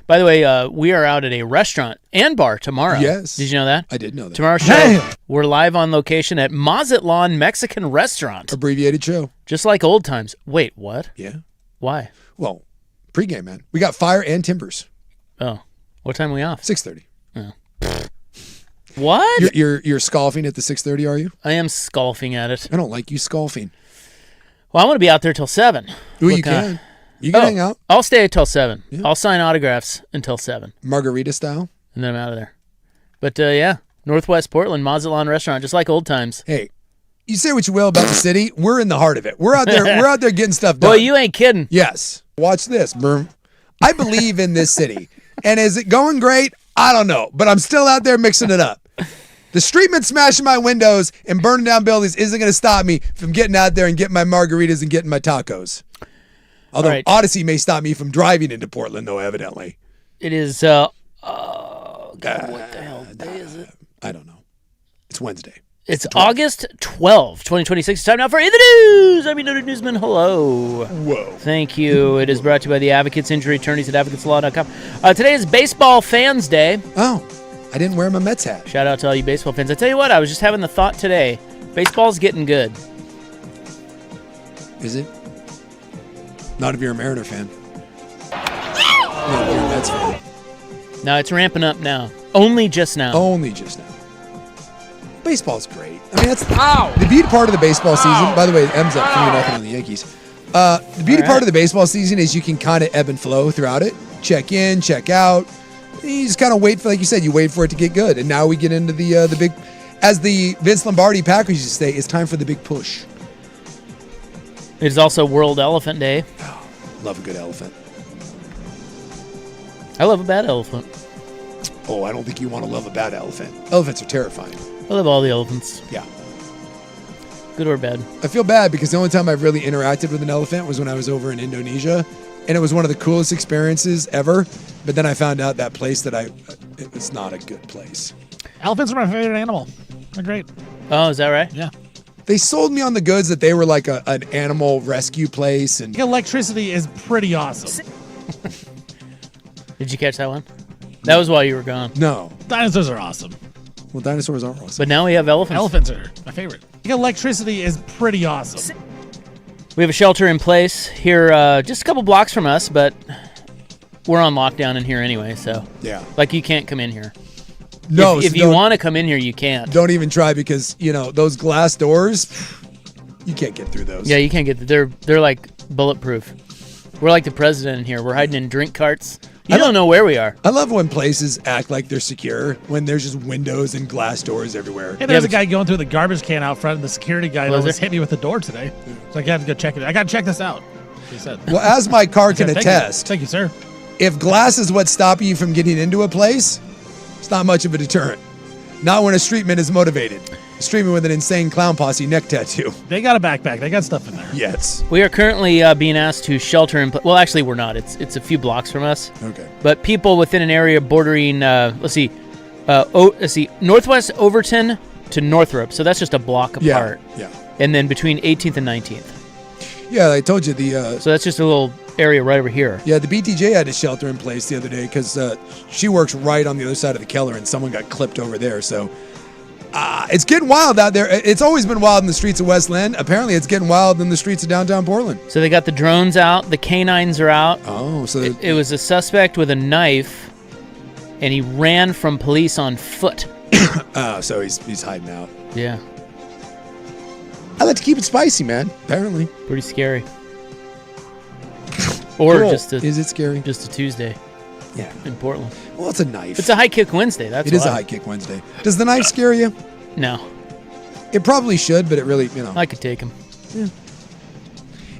By the way, we are out at a restaurant and bar tomorrow. Yes. Did you know that? I did know that. Tomorrow's show, we're live on location at Mazatlan Mexican Restaurant. Abbreviated show. Just like old times. Wait, what? Yeah. Why? Well, pregame, man. We got fire and timbers. Oh, what time are we off? 6:30. What? You're scoffing at the 6:30, are you? I am scoffing at it. I don't like you scoffing. Well, I want to be out there till 7. Ooh, you can. You can hang out. I'll stay till 7. Yeah. I'll sign autographs until 7. Margarita style. And then I'm out of there. But, yeah, Northwest Portland, Mazatlan Restaurant, just like old times. Hey, you say what you will about the city. We're in the heart of it. We're out there. We're out there getting stuff done. Boy, you ain't kidding. Yes. Watch this. I believe in this city. And is it going great? I don't know. But I'm still out there mixing it up. The streetmen smashing my windows and burning down buildings isn't going to stop me from getting out there and getting my margaritas and getting my tacos. Although right. Odyssey may stop me from driving into Portland, though, evidently. It is, God, what the hell day is it? I don't know. It's Wednesday. It's August 12, 2026. It's time now for In the News. I'm your noted newsman. Hello. Whoa. Thank you. It is brought to you by the Advocates, injury attorneys at advocateslaw.com. Today is Baseball Fans Day. Oh, I didn't wear my Mets hat. Shout out to all you baseball fans. I tell you what, I was just having the thought today. Baseball's getting good. Is it? Not if you're a Mariner fan. Not if you're a Mets fan. No, it's ramping up now. Only just now. Only just now. Baseball's great. I mean, that's the beauty part of the baseball season. By the way, M's up 3-0 on the Yankees. The beauty part of the baseball season is you can kind of ebb and flow throughout it. Check in, check out. You just kind of wait for, like you said, you wait for it to get good. And now we get into the big, as the Vince Lombardi Packers used to say, it's time for the big push. It is also World Elephant Day. Oh, love a good elephant. I love a bad elephant. Oh, I don't think you want to love a bad elephant. Elephants are terrifying. I love all the elephants. Yeah. Good or bad. I feel bad because the only time I've really interacted with an elephant was when I was over in Indonesia, and it was one of the coolest experiences ever. But then I found out that place that it was not a good place. Elephants are my favorite animal. They're great. Oh, is that right? Yeah. They sold me on the goods that they were like an animal rescue place, and Electricity is pretty awesome. Did you catch that one? That was while you were gone. no. Dinosaurs are awesome. Well, dinosaurs are awesome. But now we have elephants. Elephants are my favorite. Electricity is pretty awesome. We have a shelter in place here just a couple blocks from us, but we're on lockdown in here anyway, so. Yeah. Like, you can't come in here. No. If you want to come in here, you can't. Don't even try because, those glass doors, you can't get through those. Yeah, you can't get they're like bulletproof. We're like the president in here. We're hiding in drink carts. You don't know where we are. I love when places act like they're secure when there's just windows and glass doors everywhere. Hey, there's a guy going through the garbage can out front, and the security guy Was almost there? hit me with the door today. So I have to go check it. I got to check this out. He said. Well, as my car can Thank attest, you, sir. if glass is what's stopping you from getting into a place, it's not much of a deterrent. Not when a streetman is motivated. A streetman with an insane clown posse neck tattoo. They got a backpack. They got stuff in there. Yes. We are currently being asked to shelter in place. Well, actually, we're not. It's a few blocks from us. Okay. But people within an area bordering, Northwest Overton to Northrop. So that's just a block apart. Yeah. And then between 18th and 19th. Yeah, I told you the So that's just a little area right over here. the BTJ had a shelter in place the other day because she works right on the other side of the Keller, and someone got clipped over there. So it's getting wild out there. It's always been wild in the streets of West Lynn. Apparently, it's getting wild in the streets of downtown Portland. So they got the drones out. The canines are out. Oh, so It was a suspect with a knife, and he ran from police on foot. so he's hiding out. Yeah, I like to keep it spicy, man. Apparently, pretty scary. Or Cool. just Is it scary? a Tuesday Yeah. in Portland. Well, it's a knife. It's a high kick Wednesday. That's It is a why. high kick Wednesday. Does the knife scare you? No, It probably should, but it really, I could take him.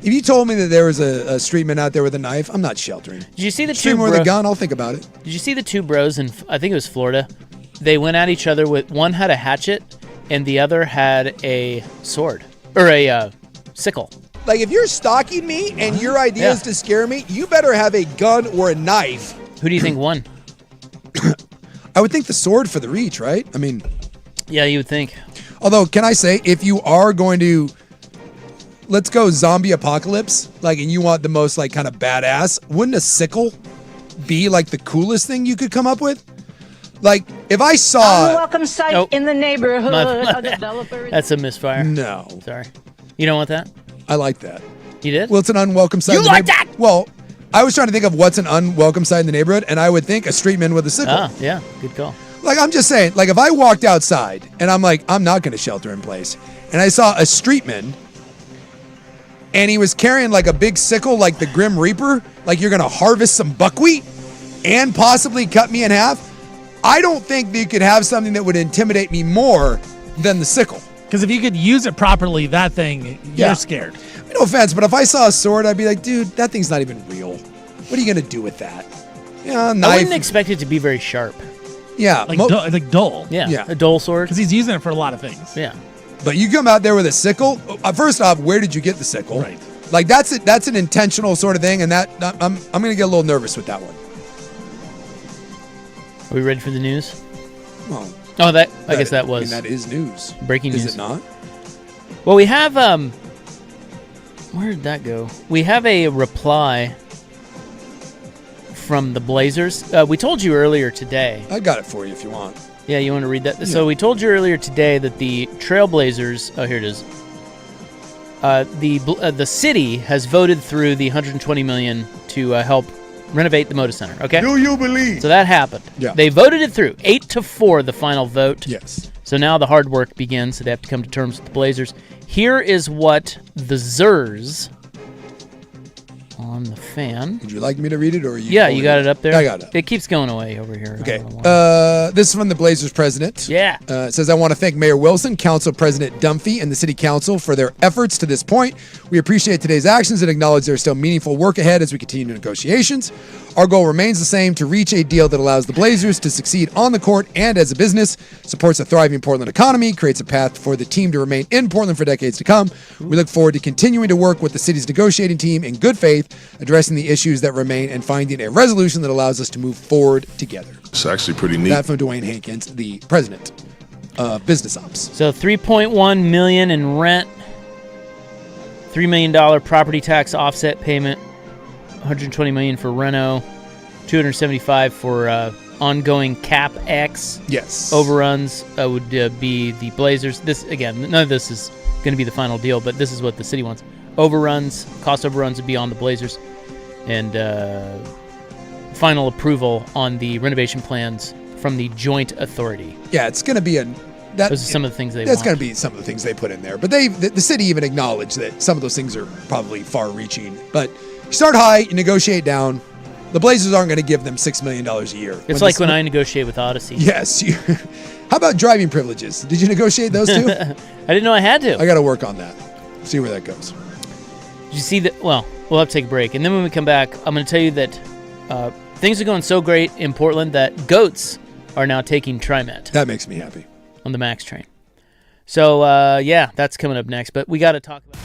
If you told me that there was a streetman out there with a knife, I'm not sheltering. Did you see the two? Streetman with a gun, I'll think about it. Did you see the two bros in? I think it was Florida. They went at each other with one had a hatchet, and the other had a sword or a sickle. Like, if you're stalking me and your idea Yeah. is to scare me, you better have a gun or a knife. Who do you think won? I would think the sword for the reach, right? I mean, Yeah, you would think. although, can I say, if you are going to, let's go zombie apocalypse, like, and you want the most, like, kind of badass, wouldn't a sickle be, like, the coolest thing you could come up with? Like, if I saw... Welcome sight Nope. in the neighborhood. My- A developer. That's a misfire. No. Sorry. You don't want that? I like that. You did? Well, it's an unwelcome sight. You in the like neighbor- that? Well, I was trying to think of what's an unwelcome sight in the neighborhood, and I would think a streetman with a sickle. Ah, yeah. Good call. Like, I'm just saying, like, if I walked outside and I'm like, I'm not going to shelter in place, and I saw a streetman and he was carrying like a big sickle, like the Grim Reaper, like you're going to harvest some buckwheat and possibly cut me in half, I don't think that you could have something that would intimidate me more than the sickle. Because if you could use it properly, that thing, Yeah. you're scared. No offense, but if I saw a sword, I'd be like, dude, that thing's not even real. What are you going to do with that? Yeah, I knife. wouldn't expect it to be very sharp. Yeah, Like, like dull. Yeah. Yeah. A dull sword. Because he's using it for a lot of things. Yeah. but you come out there with a sickle. First off, where did you get the sickle? Right. Like that's it. That's an intentional sort of thing, and that I'm going to get a little nervous with that one. Are we ready for the news? Well, Oh, I guess that was I mean, that is news. breaking news. Is it not? Well, we have where did that go? We have a reply from the Blazers. We told you earlier today. I got it for you if you want. Yeah, you want to read that? So we told you earlier today that the Trailblazers. Oh, here it is. the city has voted through the $120 million to help renovate the Moda Center. Okay. Do you believe? So that happened. Yeah. They voted it through 8-4, the final vote. Yes. So now the hard work begins. So they have to come to terms with the Blazers. Here is what the Zers on the Fan. Would you like me to read it, or you? Yeah, you got it up there. I got it. It keeps going away over here. Okay. I don't know why. This is from the Blazers president. Yeah. It says, I want to thank Mayor Wilson, Council President Dunphy, and the City Council for their efforts to this point. We appreciate today's actions and acknowledge there is still meaningful work ahead as we continue negotiations. Our goal remains the same, to reach a deal that allows the Blazers to succeed on the court and as a business, supports a thriving Portland economy, creates a path for the team to remain in Portland for decades to come. We look forward to continuing to work with the city's negotiating team in good faith, addressing the issues that remain and finding a resolution that allows us to move forward together. It's actually pretty neat. That from Dwayne Hankins, the president of Business Ops. So $3.1 million in rent, $3 million property tax offset payment, $120 million for reno, $275 for ongoing CapEx. Yes. Overruns would be the Blazers. This again, none of this is going to be the final deal, but this is what the city wants. Overruns, cost overruns would be on the Blazers, and final approval on the renovation plans from the joint authority. Yeah, it's going to be Those are some of the things they That's want. going to be some of the things they put in there. But the city even acknowledged that some of those things are probably far-reaching. But you start high, you negotiate down. The Blazers aren't going to give them $6 million a year. It's like when I negotiate with Odyssey. Yes. How about driving privileges? Did you negotiate those too? I didn't know I had to. I got to work on that. See where that goes. Did you see that? Well, we'll have to take a break. And then when we come back, I'm going to tell you that things are going so great in Portland that goats are now taking TriMet That makes me happy. on the MAX train. So, yeah, that's coming up next. But we got to talk about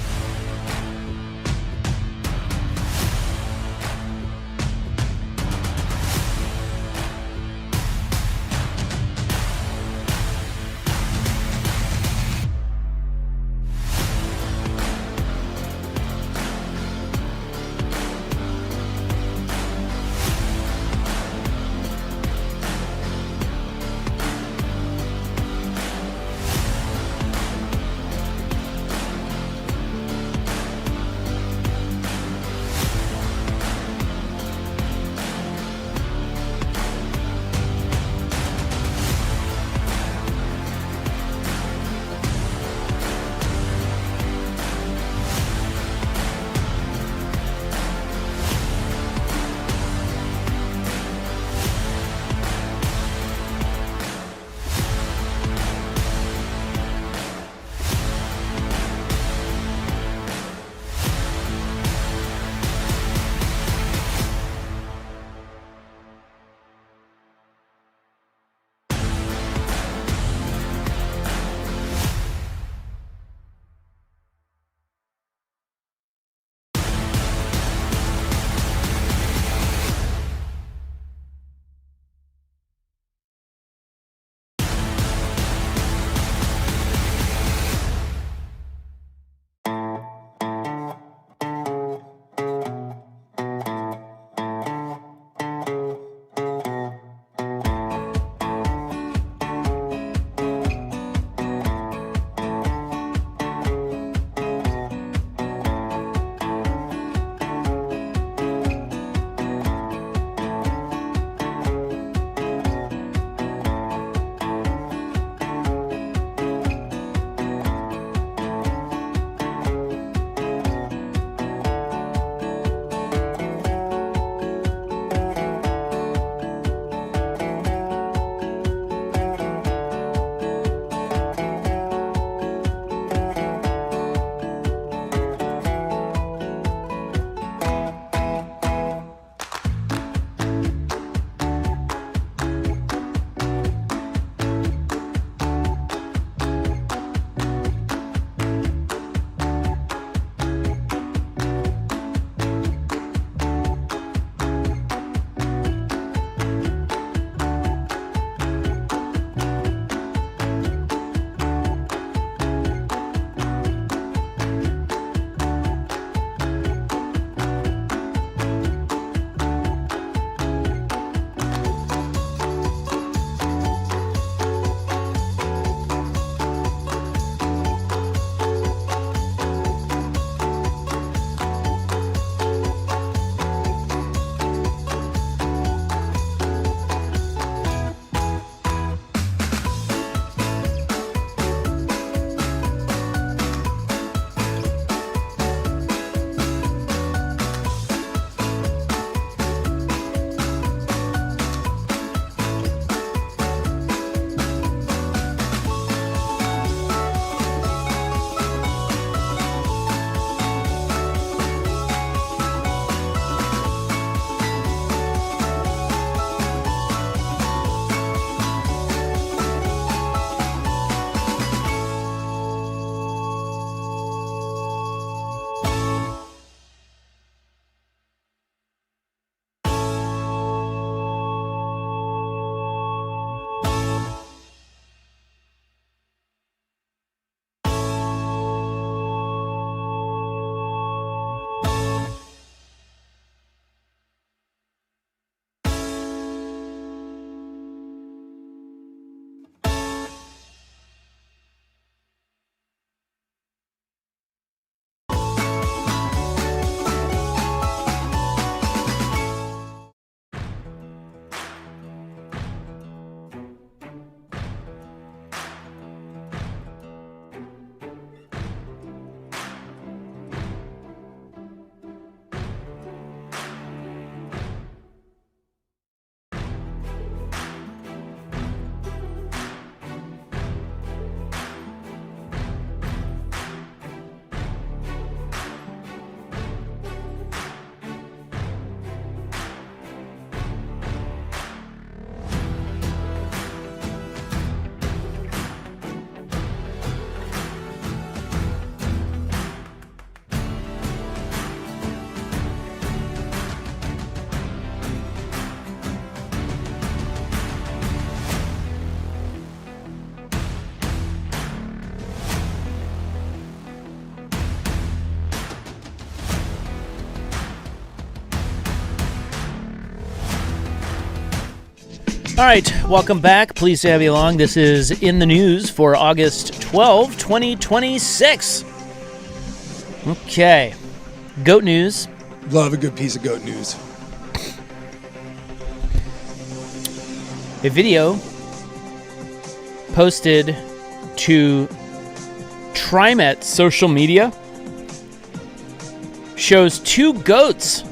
All right, welcome back. Pleased to have you along. This is In the News for August 12, 2026. Okay. Goat news. Love a good piece of goat news. A video posted to TriMet social media shows two goats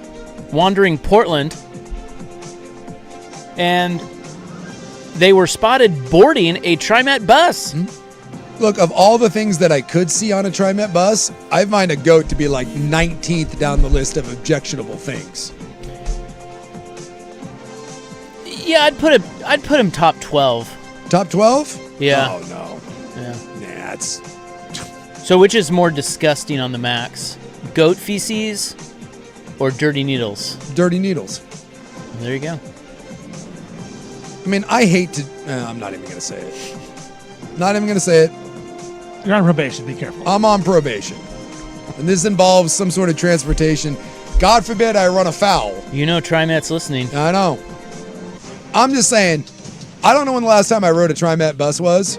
wandering Portland, and they were spotted boarding a TriMet bus. Look, of all the things that I could see on a TriMet bus, I find a goat to be like 19th down the list of objectionable things. Yeah, I'd put him top 12. Top 12? Yeah. Oh, no. Yeah. Nah, it's... So which is more disgusting on the max? Goat feces or dirty needles? Dirty needles. There you go. I mean, I hate to... I'm not even going to say it. Not even going to say it. You're on probation. Be careful. I'm on probation. And this involves some sort of transportation. God forbid I run afoul. You know TriMet's listening. I know. I'm just saying, I don't know when the last time I rode a TriMet bus was,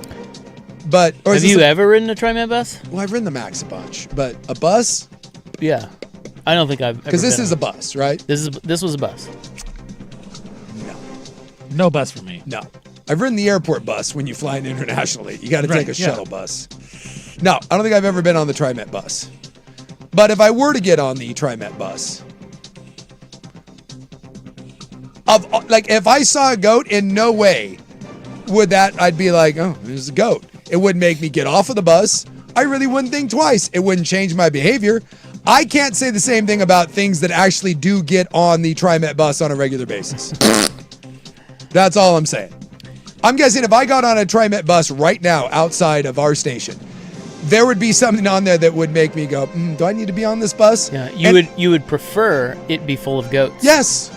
but... Or Have you ever ridden a TriMet bus? Well, I've ridden the Max a bunch, but a bus? Yeah. I don't think I've ever Because this been is a bus, right? This was a bus. No. No bus for me. No. I've ridden the airport bus when you fly in internationally. You got to take a shuttle bus. No, I don't think I've ever been on the TriMet bus. But if I were to get on the TriMet bus, if I saw a goat, in no way would that, I'd be like, oh, there's a goat. It wouldn't make me get off of the bus. I really wouldn't think twice. It wouldn't change my behavior. I can't say the same thing about things that actually do get on the TriMet bus on a regular basis. That's all I'm saying. I'm guessing if I got on a TriMet bus right now outside of our station, there would be something on there that would make me go, do I need to be on this bus? Yeah, you would prefer it be full of goats. Yes.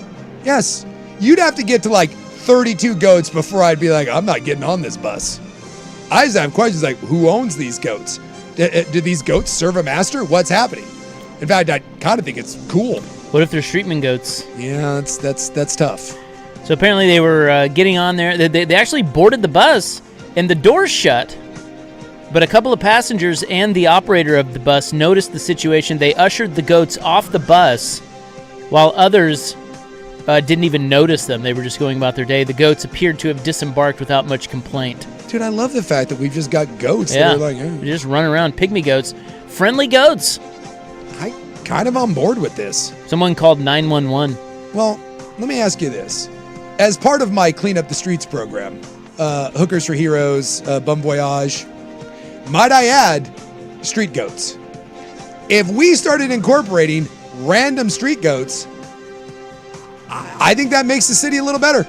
Yes. You'd have to get to like 32 goats before I'd be like, I'm not getting on this bus. I just have questions like, who owns these goats? Do these goats serve a master? What's happening? In fact, I kind of think it's cool. What if they're streetman goats? Yeah, that's tough. So apparently they were getting on there. They actually boarded the bus, and the doors shut. But a couple of passengers and the operator of the bus noticed the situation. They ushered the goats off the bus, while others didn't even notice them. They were just going about their day. The goats appeared to have disembarked without much complaint. Dude, I love the fact that we've just got goats Yeah, that are like, they just run around, pygmy goats, friendly goats. I kind of on board with this. Someone called 911. Well, let me ask you this. As part of my Clean Up the Streets program, Hookers for Heroes, Bon Voyage, might I add, street goats. If we started incorporating random street goats, I think that makes the city a little better.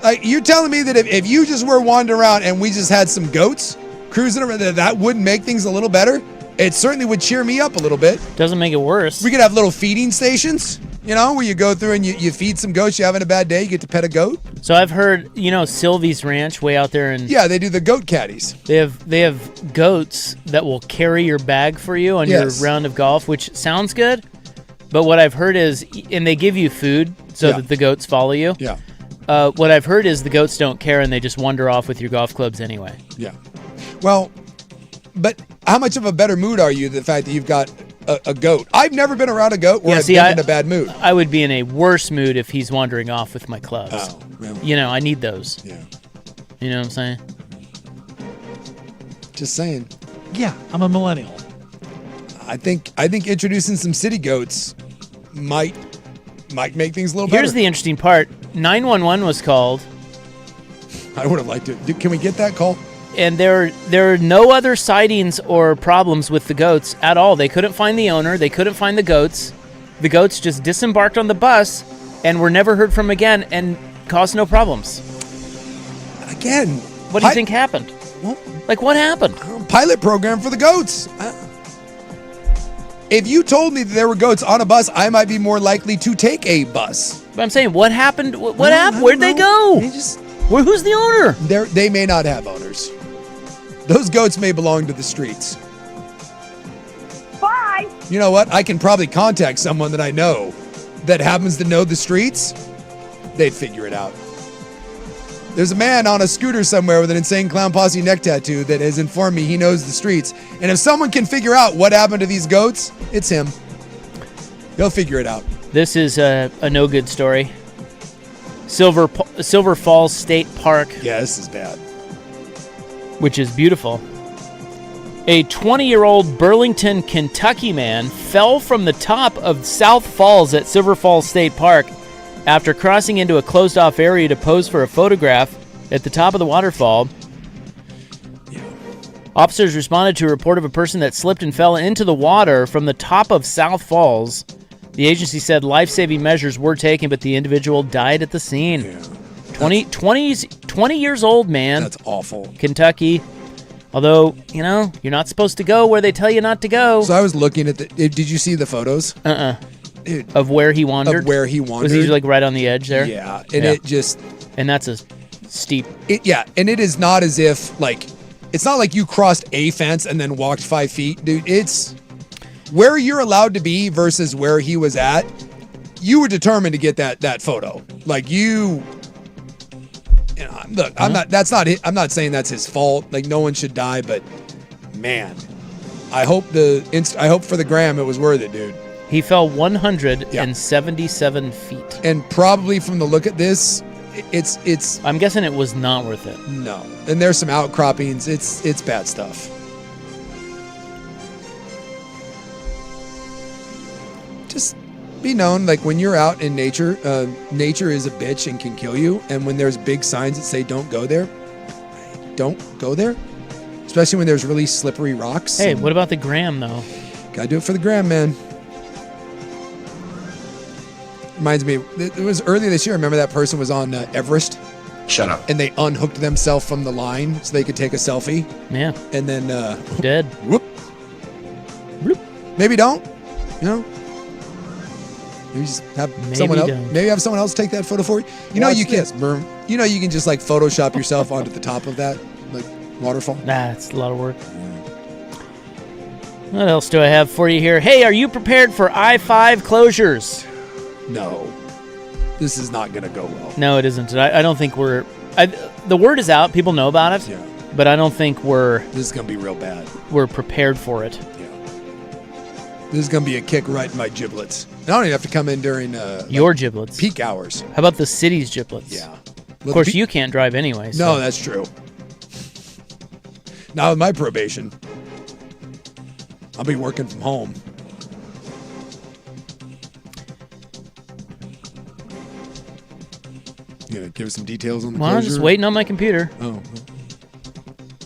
Like, you're telling me that if you just were wandering around and we just had some goats cruising around, that wouldn't make things a little better? It certainly would cheer me up a little bit. Doesn't make it worse. We could have little feeding stations, where you go through and you feed some goats. You're having a bad day, you get to pet a goat. So I've heard, Sylvie's Ranch way out there, and yeah, they do the goat caddies. They have goats that will carry your bag for you on your round of golf, which sounds good. But what I've heard is, and they give you food so that the goats follow you. Yeah. What I've heard is the goats don't care and they just wander off with your golf clubs anyway. Yeah. Well, but how much of a better mood are you the fact that you've got a goat? I've never been around a goat where I've been in a bad mood. I would be in a worse mood if he's wandering off with my clubs. Oh, really? I need those. Yeah. You know what I'm saying? Just saying. Yeah, I'm a millennial. I think introducing some city goats might make things a little better. Here's the interesting part. 911 was called. I would have liked to. Can we get that call? And there are no other sightings or problems with the goats at all. They couldn't find the owner. They couldn't find the goats. The goats just disembarked on the bus and were never heard from again and caused no problems. Again. What do you think happened? Well, what happened? Pilot program for the goats. If you told me that there were goats on a bus, I might be more likely to take a bus. But I'm saying, what happened? What happened? Where'd they go? Who's the owner? They may not have owners. Those goats may belong to the streets. Bye. You know what? I can probably contact someone that I know that happens to know the streets. They'd figure it out. There's a man on a scooter somewhere with an Insane Clown Posse neck tattoo that has informed me he knows the streets. And if someone can figure out what happened to these goats, it's him. He'll figure it out. This is a no good story. Silver Falls State Park, Yeah, this is bad. which is beautiful. A 20-year-old Burlington, Kentucky man fell from the top of South Falls at Silver Falls State Park after crossing into a closed-off area to pose for a photograph at the top of the waterfall. Officers responded to a report of a person that slipped and fell into the water from the top of South Falls. The agency said life-saving measures were taken, but the individual died at the scene. Yeah. 20 years old, man. That's awful. Kentucky. Although, you're not supposed to go where they tell you not to go. So I was looking at did you see the photos? Dude, Of where he wandered? of where he wandered. Was he like right on the edge there? Yeah, and Yeah. it just... And that's a steep... and it is not as if, like... It's not like you crossed a fence and then walked 5 feet. Dude, it's... Where you're allowed to be versus where he was at, you were determined to get that photo. Like, you... Look, I'm not saying that's his fault. Like, no one should die, but man, I hope for the gram it was worth it, dude. He fell 177 feet. And probably from the look at this, it's I'm guessing it was not worth it. no. And there's some outcroppings. It's bad stuff. Just be known, like when you're out in nature, nature is a bitch and can kill you. And when there's big signs that say don't go there, don't go there. Especially when there's really slippery rocks. Hey, what about the gram, though? Gotta do it for the gram, man. Reminds me, it was earlier this year. Remember that person was on Everest? Shut up. And they unhooked themselves from the line so they could take a selfie. Yeah, And then, dead. whoop. Maybe don't. Maybe just have someone else. don't. Maybe have someone else take that photo for you. You know Watch you can. this, Berm. You know you can just like Photoshop yourself onto the top of that like waterfall. Nah, it's a lot of work. What else do I have for you here? Hey, are you prepared for I-5 closures? No, this is not gonna go well. No, it isn't. I don't think we're... the word is out. People know about it. Yeah, But I don't think we're this is gonna be real bad. prepared for it. Yeah, this is gonna be a kick right in my giblets. And I don't even have to come in during Your giblets. peak hours. How about the city's giblets? Yeah, Of course, you can't drive anyway. So. No, that's true. Not with my probation. I'll be working from home. You gonna give us some details on the Well, I'm closure? just waiting on my computer. Oh,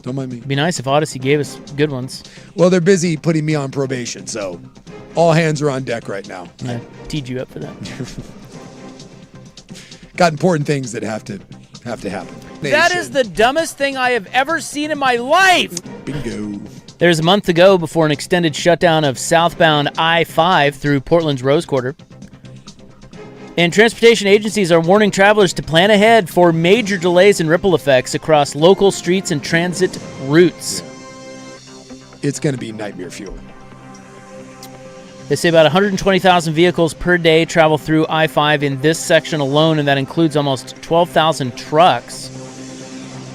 don't mind me. It'd be nice if Odyssey gave us good ones. Well, they're busy putting me on probation, so all hands are on deck right now. I teed you up for that. Got important things that have to happen. That is the dumbest thing I have ever seen in my life. bingo. There's a month to go before an extended shutdown of southbound I-5 through Portland's Rose Quarter. And transportation agencies are warning travelers to plan ahead for major delays and ripple effects across local streets and transit routes. It's going to be nightmare fuel. They say about 120,000 vehicles per day travel through I-5 in this section alone, and that includes almost 12,000 trucks.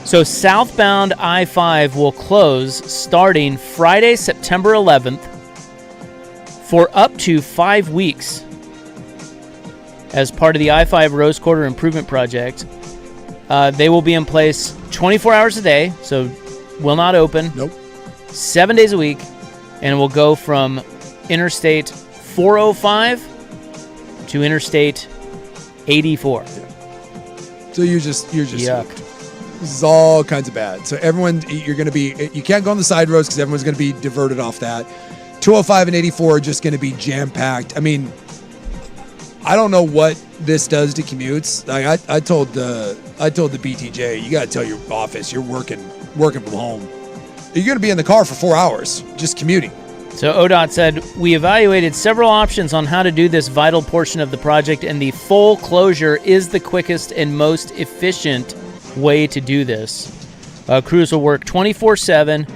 So southbound I-5 will close starting Friday, September 11th for up to 5 weeks as part of the I-5 Rose Quarter Improvement Project. They will be in place 24 hours a day, so will not open. Nope. 7 days a week, and it will go from Interstate 405 to Interstate 84. So you're just Yuck. This is all kinds of bad. So you can't go on the side roads because everyone's going to be diverted off that. 205 and 84 are just going to be jam-packed. I mean, I don't know what this does to commutes. Like I told the BTJ, you got to tell your office you're working from home. You're going to be in the car for 4 hours just commuting. So ODOT said, we evaluated several options on how to do this vital portion of the project, and the full closure is the quickest and most efficient way to do this. Crews will work 24/7,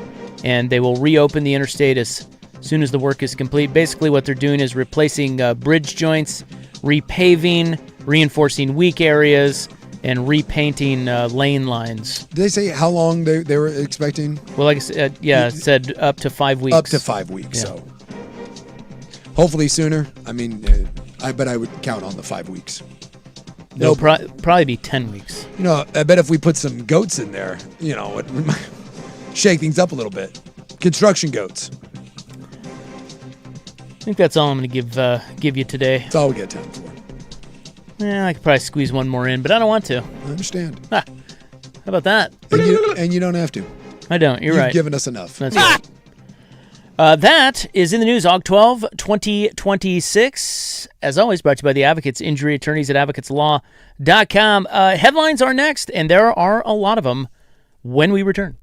and they will reopen the interstate as soon as the work is complete. Basically, what they're doing is replacing bridge joints, repaving, reinforcing weak areas, and repainting lane lines. Did they say how long they were expecting? Well, like I said, it said up to 5 weeks. Up to 5 weeks, Yeah. so hopefully sooner. I mean, I bet I would count on the 5 weeks. It'll probably be 10 weeks. You know, I bet if we put some goats in there, you know, it might shake things up a little bit. Construction goats. I think that's all I'm going to give you today. That's all we get time for. Yeah, I could probably squeeze one more in, but I don't want to. I understand. How about that? And you don't have to. I don't. You're You've right. given us enough. That's right. That is in the news, Aug 12, 2026. As always, brought to you by the Advocates, injury attorneys at advocateslaw.com. Headlines are next, and there are a lot of them when we return.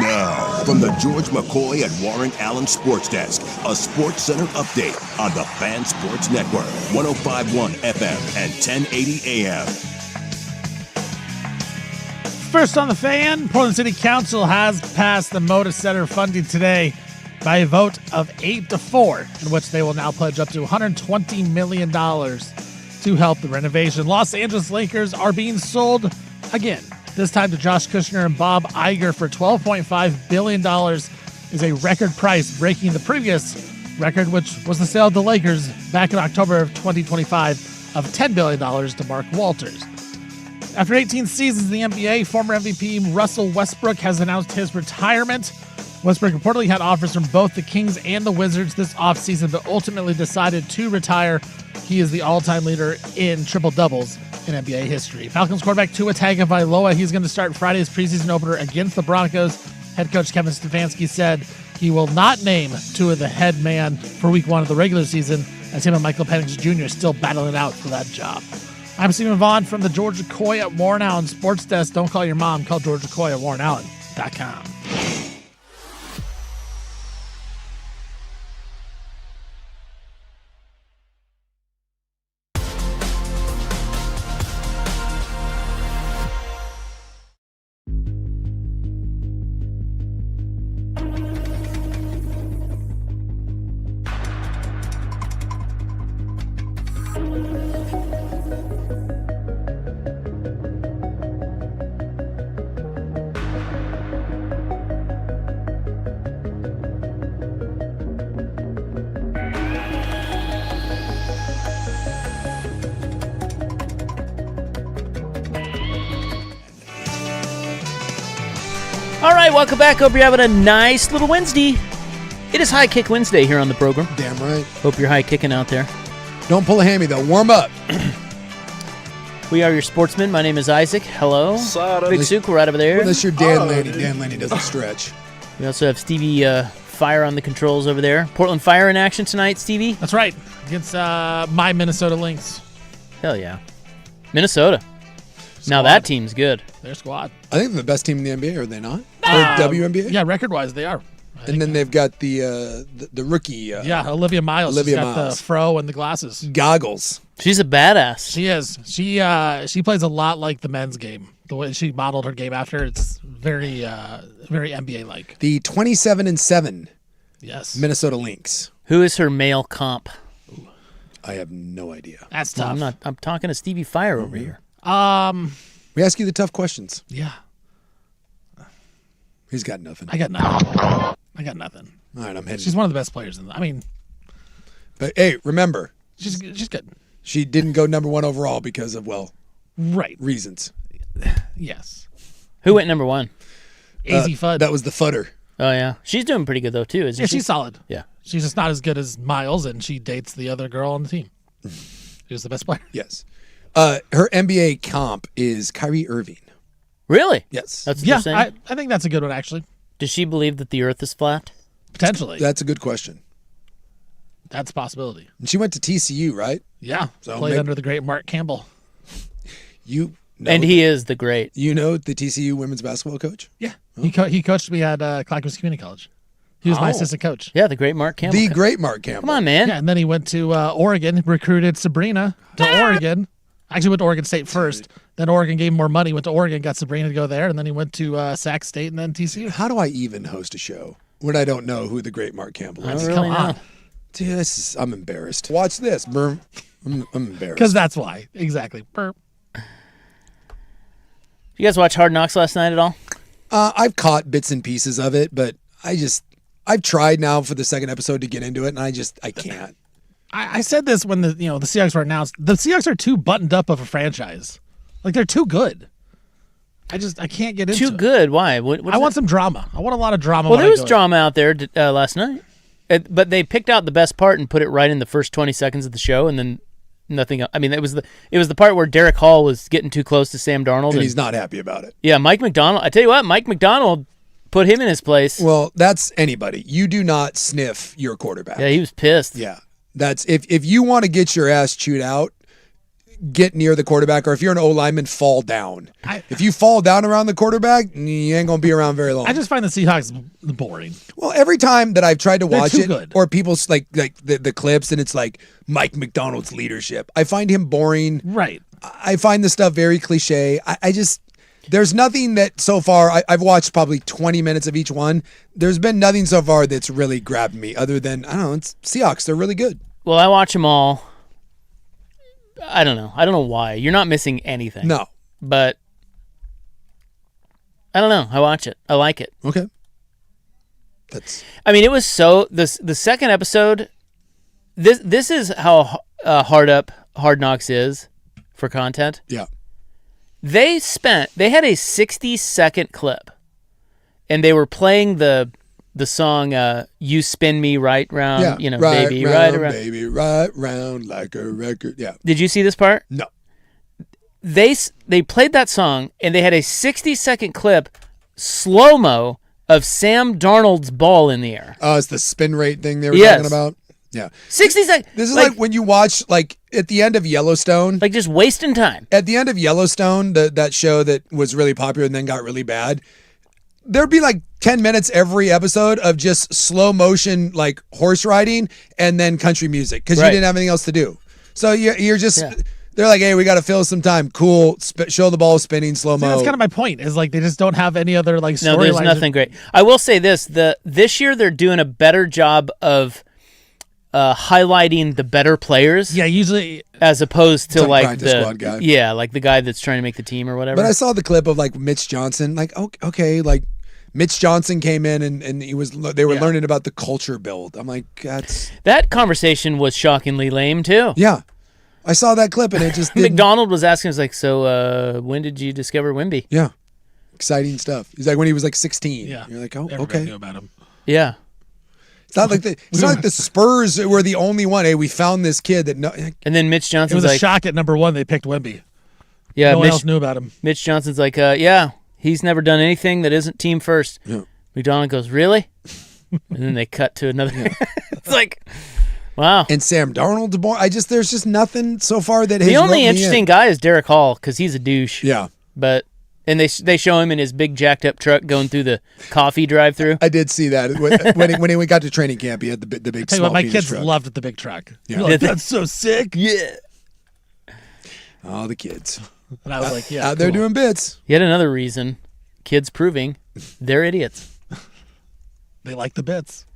Now, From the George McCoy and Warren Allen Sports Desk, a Sports Center update on the Fan Sports Network, 105.1 FM and 1080 AM. First on the Fan, Portland City Council has passed the Moda Center funding today by a vote of 8-4, in which they will now pledge up to $120 million to help the renovation. Los Angeles Lakers are being sold again, this time to Josh Kushner and Bob Iger for $12.5 billion, is a record price, breaking the previous record, which was the sale of the Lakers back in October of 2025 of $10 billion to Mark Walters. After 18 seasons in the NBA, former MVP Russell Westbrook has announced his retirement. Westbrook reportedly had offers from both the Kings and the Wizards this offseason, but ultimately decided to retire. He is the all-time leader in triple-doubles in NBA history. Falcons quarterback Tua Tagovailoa, he's going to start Friday's preseason opener against the Broncos. Head coach Kevin Stefanski said he will not name Tua the head man for week 1 of the regular season, as him and Michael Penix Jr. still battling it out for that job. I'm Stephen Vaughn from the Georgia Coy at Warren Allen Sports Desk. Don't call your mom, call Georgia Coy at WarrenAllen.com. All right, welcome back. Hope you're having a nice little Wednesday. It is High Kick Wednesday here on the program. Damn right. Hope you're high kicking out there. Don't pull a hammy, though. Warm up. We are your sportsmen. My name is Isaac. Hello. Big Sook, right over there. Unless you're Dan Laney. Dan Laney doesn't stretch. We also have Stevie Fire on the controls over there. Portland Fire in action tonight, Stevie. That's right, against my Minnesota Lynx. Hell yeah. Minnesota. Now that team's good. Their squad. I think they're the best team in the NBA, are they not? Or WNBA? Yeah, record-wise, they are. And then they've got the rookie. Olivia Miles. Olivia She's got Miles. the fro and the glasses. Goggles. She's a badass. She is. She plays a lot like the men's game. The way she modeled her game after, it's very NBA-like. The 27-7 Yes. Minnesota Lynx. Who is her male comp? I have no idea. That's tough. I'm talking to Stevie Fire over here. We ask you the tough questions. Yeah. He's got nothing. I got nothing. All right, I'm heading. She's one of the best players in the. But hey, remember, she's good. she didn't go number 1 overall because of, Right. reasons. Yes. Who went number 1? AZ Fudd. That was the fudder. Oh, yeah. She's doing pretty good, though, too, isn't Yeah, she? she's solid. Yeah. She's just not as good as Miles, and she dates the other girl on the team. She was the best player. Yes. Her NBA comp is Kyrie Irving. Really? Yes. That's what Yeah, they're saying? I think that's a good one, actually. Does she believe that the earth is flat? Potentially. That's a good question. That's a possibility. And she went to TCU, right? Yeah. So Played maybe- under the great Mark Campbell. You know, And he is the great. You know the TCU women's basketball coach? Yeah. He coached me at Clackamas Community College. He was my assistant coach. Yeah, the great Mark Campbell. The great Mark Campbell. Come on, man. Yeah, and then he went to Oregon, recruited Sabrina to Oregon. Actually went to Oregon State first. Then Oregon gave him more money, went to Oregon, got Sabrina to go there, and then he went to Sac State and then TCU. How do I even host a show when I don't know who the great Mark Campbell I is? don't really Come on. know. Dude, I'm embarrassed. Watch this. I'm embarrassed. Because that's why. Exactly. Burp. You guys watch Hard Knocks last night at all? I've caught bits and pieces of it, but I've tried now for the second episode to get into it, and I can't. I said this when the Seahawks were announced. The Seahawks are too buttoned up of a franchise. Like, they're too good. I can't get into Too it. good. Why? What I want some drama. I want a lot of drama. Well, when there I was go in. drama out there last night. But they picked out the best part and put it right in the first 20 seconds of the show, and then nothing else. I mean, it was the part where Derek Hall was getting too close to Sam Darnold. And he's not happy about it. Yeah, Mike McDonald. I tell you what, Mike McDonald put him in his place. Well, that's anybody. You do not sniff your quarterback. Yeah, he was pissed. Yeah. That's if you want to get your ass chewed out, get near the quarterback, or if you're an O lineman, fall down. If you fall down around the quarterback, you ain't gonna be around very long. I just find the Seahawks boring. Well, every time that I've tried to watch too it, good. or people's like the clips, and it's like Mike McDonald's leadership, I find him boring. Right. I find the stuff very cliche. I just, there's nothing that so far, I've watched probably 20 minutes of each one. There's been nothing so far that's really grabbed me other than, I don't know, it's Seahawks. They're really good. Well, I watch them all. I don't know why. You're not missing anything. No. But I don't know. I watch it. I like it. Okay. I mean, it was so the second episode. This is how Hard Knocks is for content. Yeah. They had a 60-second clip, and they were playing the song "You Spin Me Right Round," right baby, round, right around, baby, right round like a record. Yeah. Did you see this part? No. They played that song, and they had a 60-second clip, slow-mo, of Sam Darnold's ball in the air. Oh, it's the spin rate thing they were Yes. talking about. Yeah. 60 seconds. This is like when you watch, like, at the end of Yellowstone. Like just wasting time. At the end of Yellowstone, that show that was really popular and then got really bad, there'd be like 10 minutes every episode of just slow motion, like horse riding and then country music because you didn't have anything else to do. So you're just, they're like, hey, we got to fill some time. Cool. Show the ball spinning slow mo. That's kind of my point. Is like they just don't have any other like No, there's nothing great. I will say this: this year they're doing a better job of highlighting the better players. Yeah, usually as opposed to like practice squad guy. like the guy that's trying to make the team or whatever. But I saw the clip of like Mitch Johnson. Like, okay, like Mitch Johnson came in and they were learning about the culture build. I'm like, that conversation was shockingly lame too. Yeah. I saw that clip and it just didn't. McDonald was asking us like, so when did you discover Wimby? Yeah. Exciting stuff. He's like when he was like 16. Yeah. You're like, oh, everybody okay. knew about him. Yeah. It's not like the Spurs were the only one. Hey, we found this kid that And then Mitch It Johnson's was a like, shock at number one they picked Wemby. yeah, No one else knew about him. Mitch Johnson's like, yeah, he's never done anything that isn't team first. Yeah. McDonald goes, really? And then they cut to another. It's like, wow. And Sam Darnold, there's just nothing so far that has The roped only me interesting in. guy is Derek Hall because he's a douche. Yeah. But and they show him in his big jacked up truck going through the coffee drive through. I did see that when he got to training camp. He had the big. Tell you small what, my penis kids truck. loved the big truck. Yeah. They're like, that's so sick. Yeah. Oh, the kids And I was like, yeah, out there cool. doing bits. Yet another reason, kids proving they're idiots. They like the bits.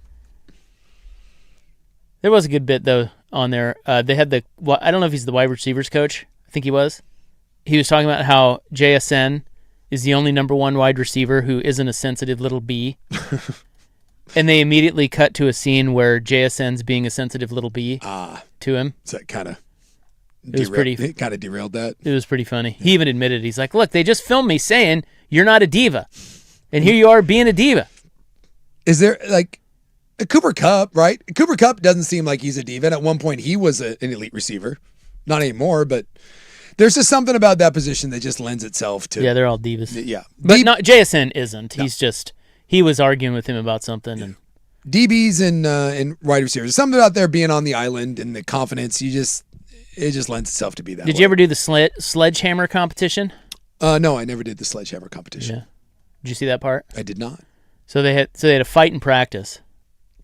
There was a good bit though on there. They had I don't know if he's the wide receivers coach. I think he was. He was talking about how JSN is the only number one wide receiver who isn't a sensitive little bee. And they immediately cut to a scene where JSN's being a sensitive little bee to him. So it kind of derailed that. It was pretty funny. He even admitted, he's like, look, they just filmed me saying you're not a diva. And here you are being a diva. Is there like a Cooper Kupp, right? Cooper Kupp doesn't seem like he's a diva. And at one point he was an elite receiver. Not anymore, but there's just something about that position that just lends itself to. Yeah, they're all divas. Yeah. But not JSN isn't. No. He was arguing with him about something. And DBs and wide receivers. Something about there being on the island and the confidence. It just lends itself to be that way. Did you ever do the sledgehammer competition? No, I never did the sledgehammer competition. Yeah. Did you see that part? I did not. So they had a fight in practice,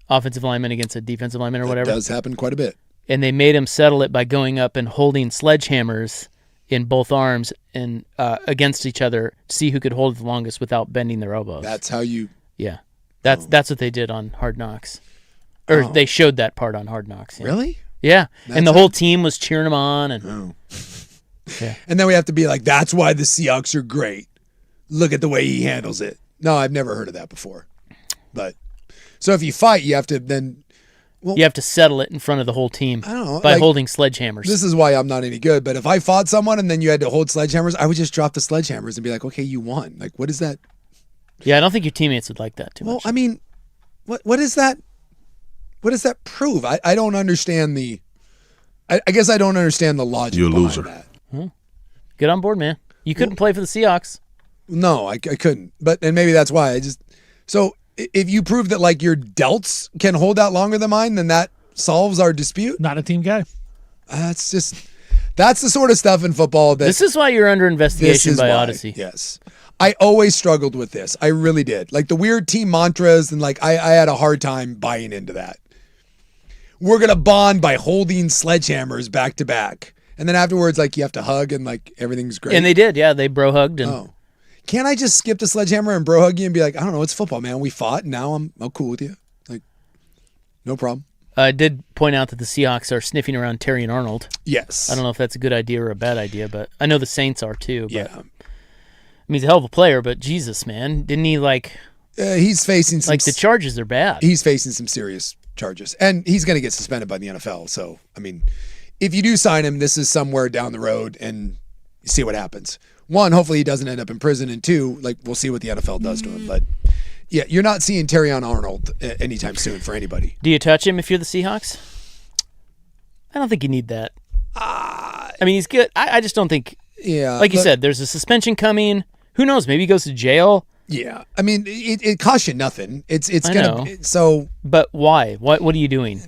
offensive lineman against a defensive lineman or whatever. That does happen quite a bit. And they made him settle it by going up and holding sledgehammers in both arms and against each other to see who could hold it the longest without bending their elbows. That's how you. Yeah, that's what they did on Hard Knocks, or they showed that part on Hard Knocks. Yeah. Really? Yeah, and the whole team was cheering him on, and yeah. And then we have to be like, that's why the Seahawks are great. Look at the way he handles it. No, I've never heard of that before. But so if you fight, you have to then. Well, you have to settle it in front of the whole team by holding sledgehammers. This is why I'm not any good. But if I fought someone and then you had to hold sledgehammers, I would just drop the sledgehammers and be like, okay, you won. Like, what is that? Yeah, I don't think your teammates would like that too much. Well, I mean, what is that? What does that prove? I don't understand the. I guess I don't understand the logic. You're a behind loser. That. Get on board, man. You couldn't play for the Seahawks. No, I couldn't. And maybe that's why so if you prove that like your delts can hold out longer than mine, then that solves our dispute. Not a team guy. That's just That's the sort of stuff in football that This is why you're under this investigation is by why. Odyssey. Yes. I always struggled with this. I really did. Like the weird team mantras and like I had a hard time buying into that. We're going to bond by holding sledgehammers back to back. And then afterwards, like you have to hug and like everything's great. And they did, yeah. They bro hugged and Oh. Can't I just skip the sledgehammer and bro hug you and be like, I don't know, it's football, man. We fought and now I'm cool with you. Like, no problem. I did point out that the Seahawks are sniffing around Terry and Arnold. Yes. I don't know if that's a good idea or a bad idea, but I know the Saints are too. But, Yeah. I mean, he's a hell of a player, but Jesus, man. Didn't he He's facing some the charges are bad. He's facing some serious charges. And he's going to get suspended by the NFL. So, I mean, if you do sign him, this is somewhere down the road and see what happens. One, hopefully he doesn't end up in prison. And two, like we'll see what the NFL does to him. But yeah, you're not seeing Terry on Arnold anytime soon for anybody. Do you touch him if you're the Seahawks? I don't think you need that. I mean, he's good. I just don't think, Yeah. like you said, there's a suspension coming. Who knows? Maybe he goes to jail. Yeah. I mean, it costs you nothing. It's I going know. to, so But why? What are you doing?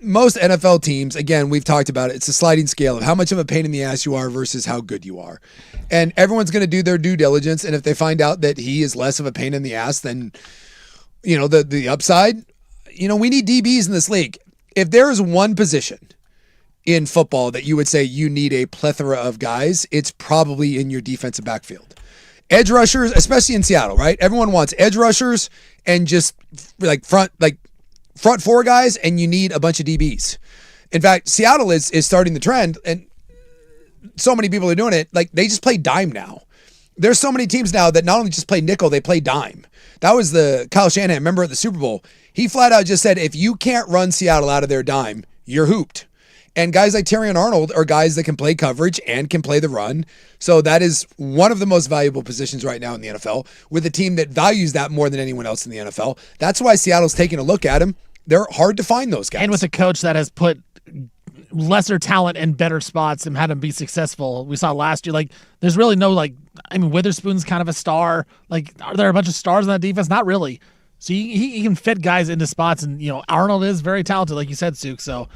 most NFL teams, again, we've talked about it. It's a sliding scale of how much of a pain in the ass you are versus how good you are. And everyone's going to do their due diligence. And if they find out that he is less of a pain in the ass than, the upside, we need DBs in this league. If there is one position in football that you would say you need a plethora of guys, it's probably in your defensive backfield. Edge rushers, especially in Seattle, right? Everyone wants edge rushers and just front four guys, and you need a bunch of DBs. In fact, Seattle is starting the trend, and so many people are doing it. Like they just play dime now. There's so many teams now that not only just play nickel, they play dime. That was the Kyle Shanahan, remember at the Super Bowl. He flat out just said, if you can't run Seattle out of their dime, you're hooped. And guys like Terry and Arnold are guys that can play coverage and can play the run. So that is one of the most valuable positions right now in the NFL with a team that values that more than anyone else in the NFL. That's why Seattle's taking a look at him. They're hard to find those guys. And with a coach that has put lesser talent in better spots and had them be successful. We saw last year, there's really no, Witherspoon's kind of a star. Are there a bunch of stars on that defense? Not really. So he can fit guys into spots, and, Arnold is very talented, like you said, Suk. So,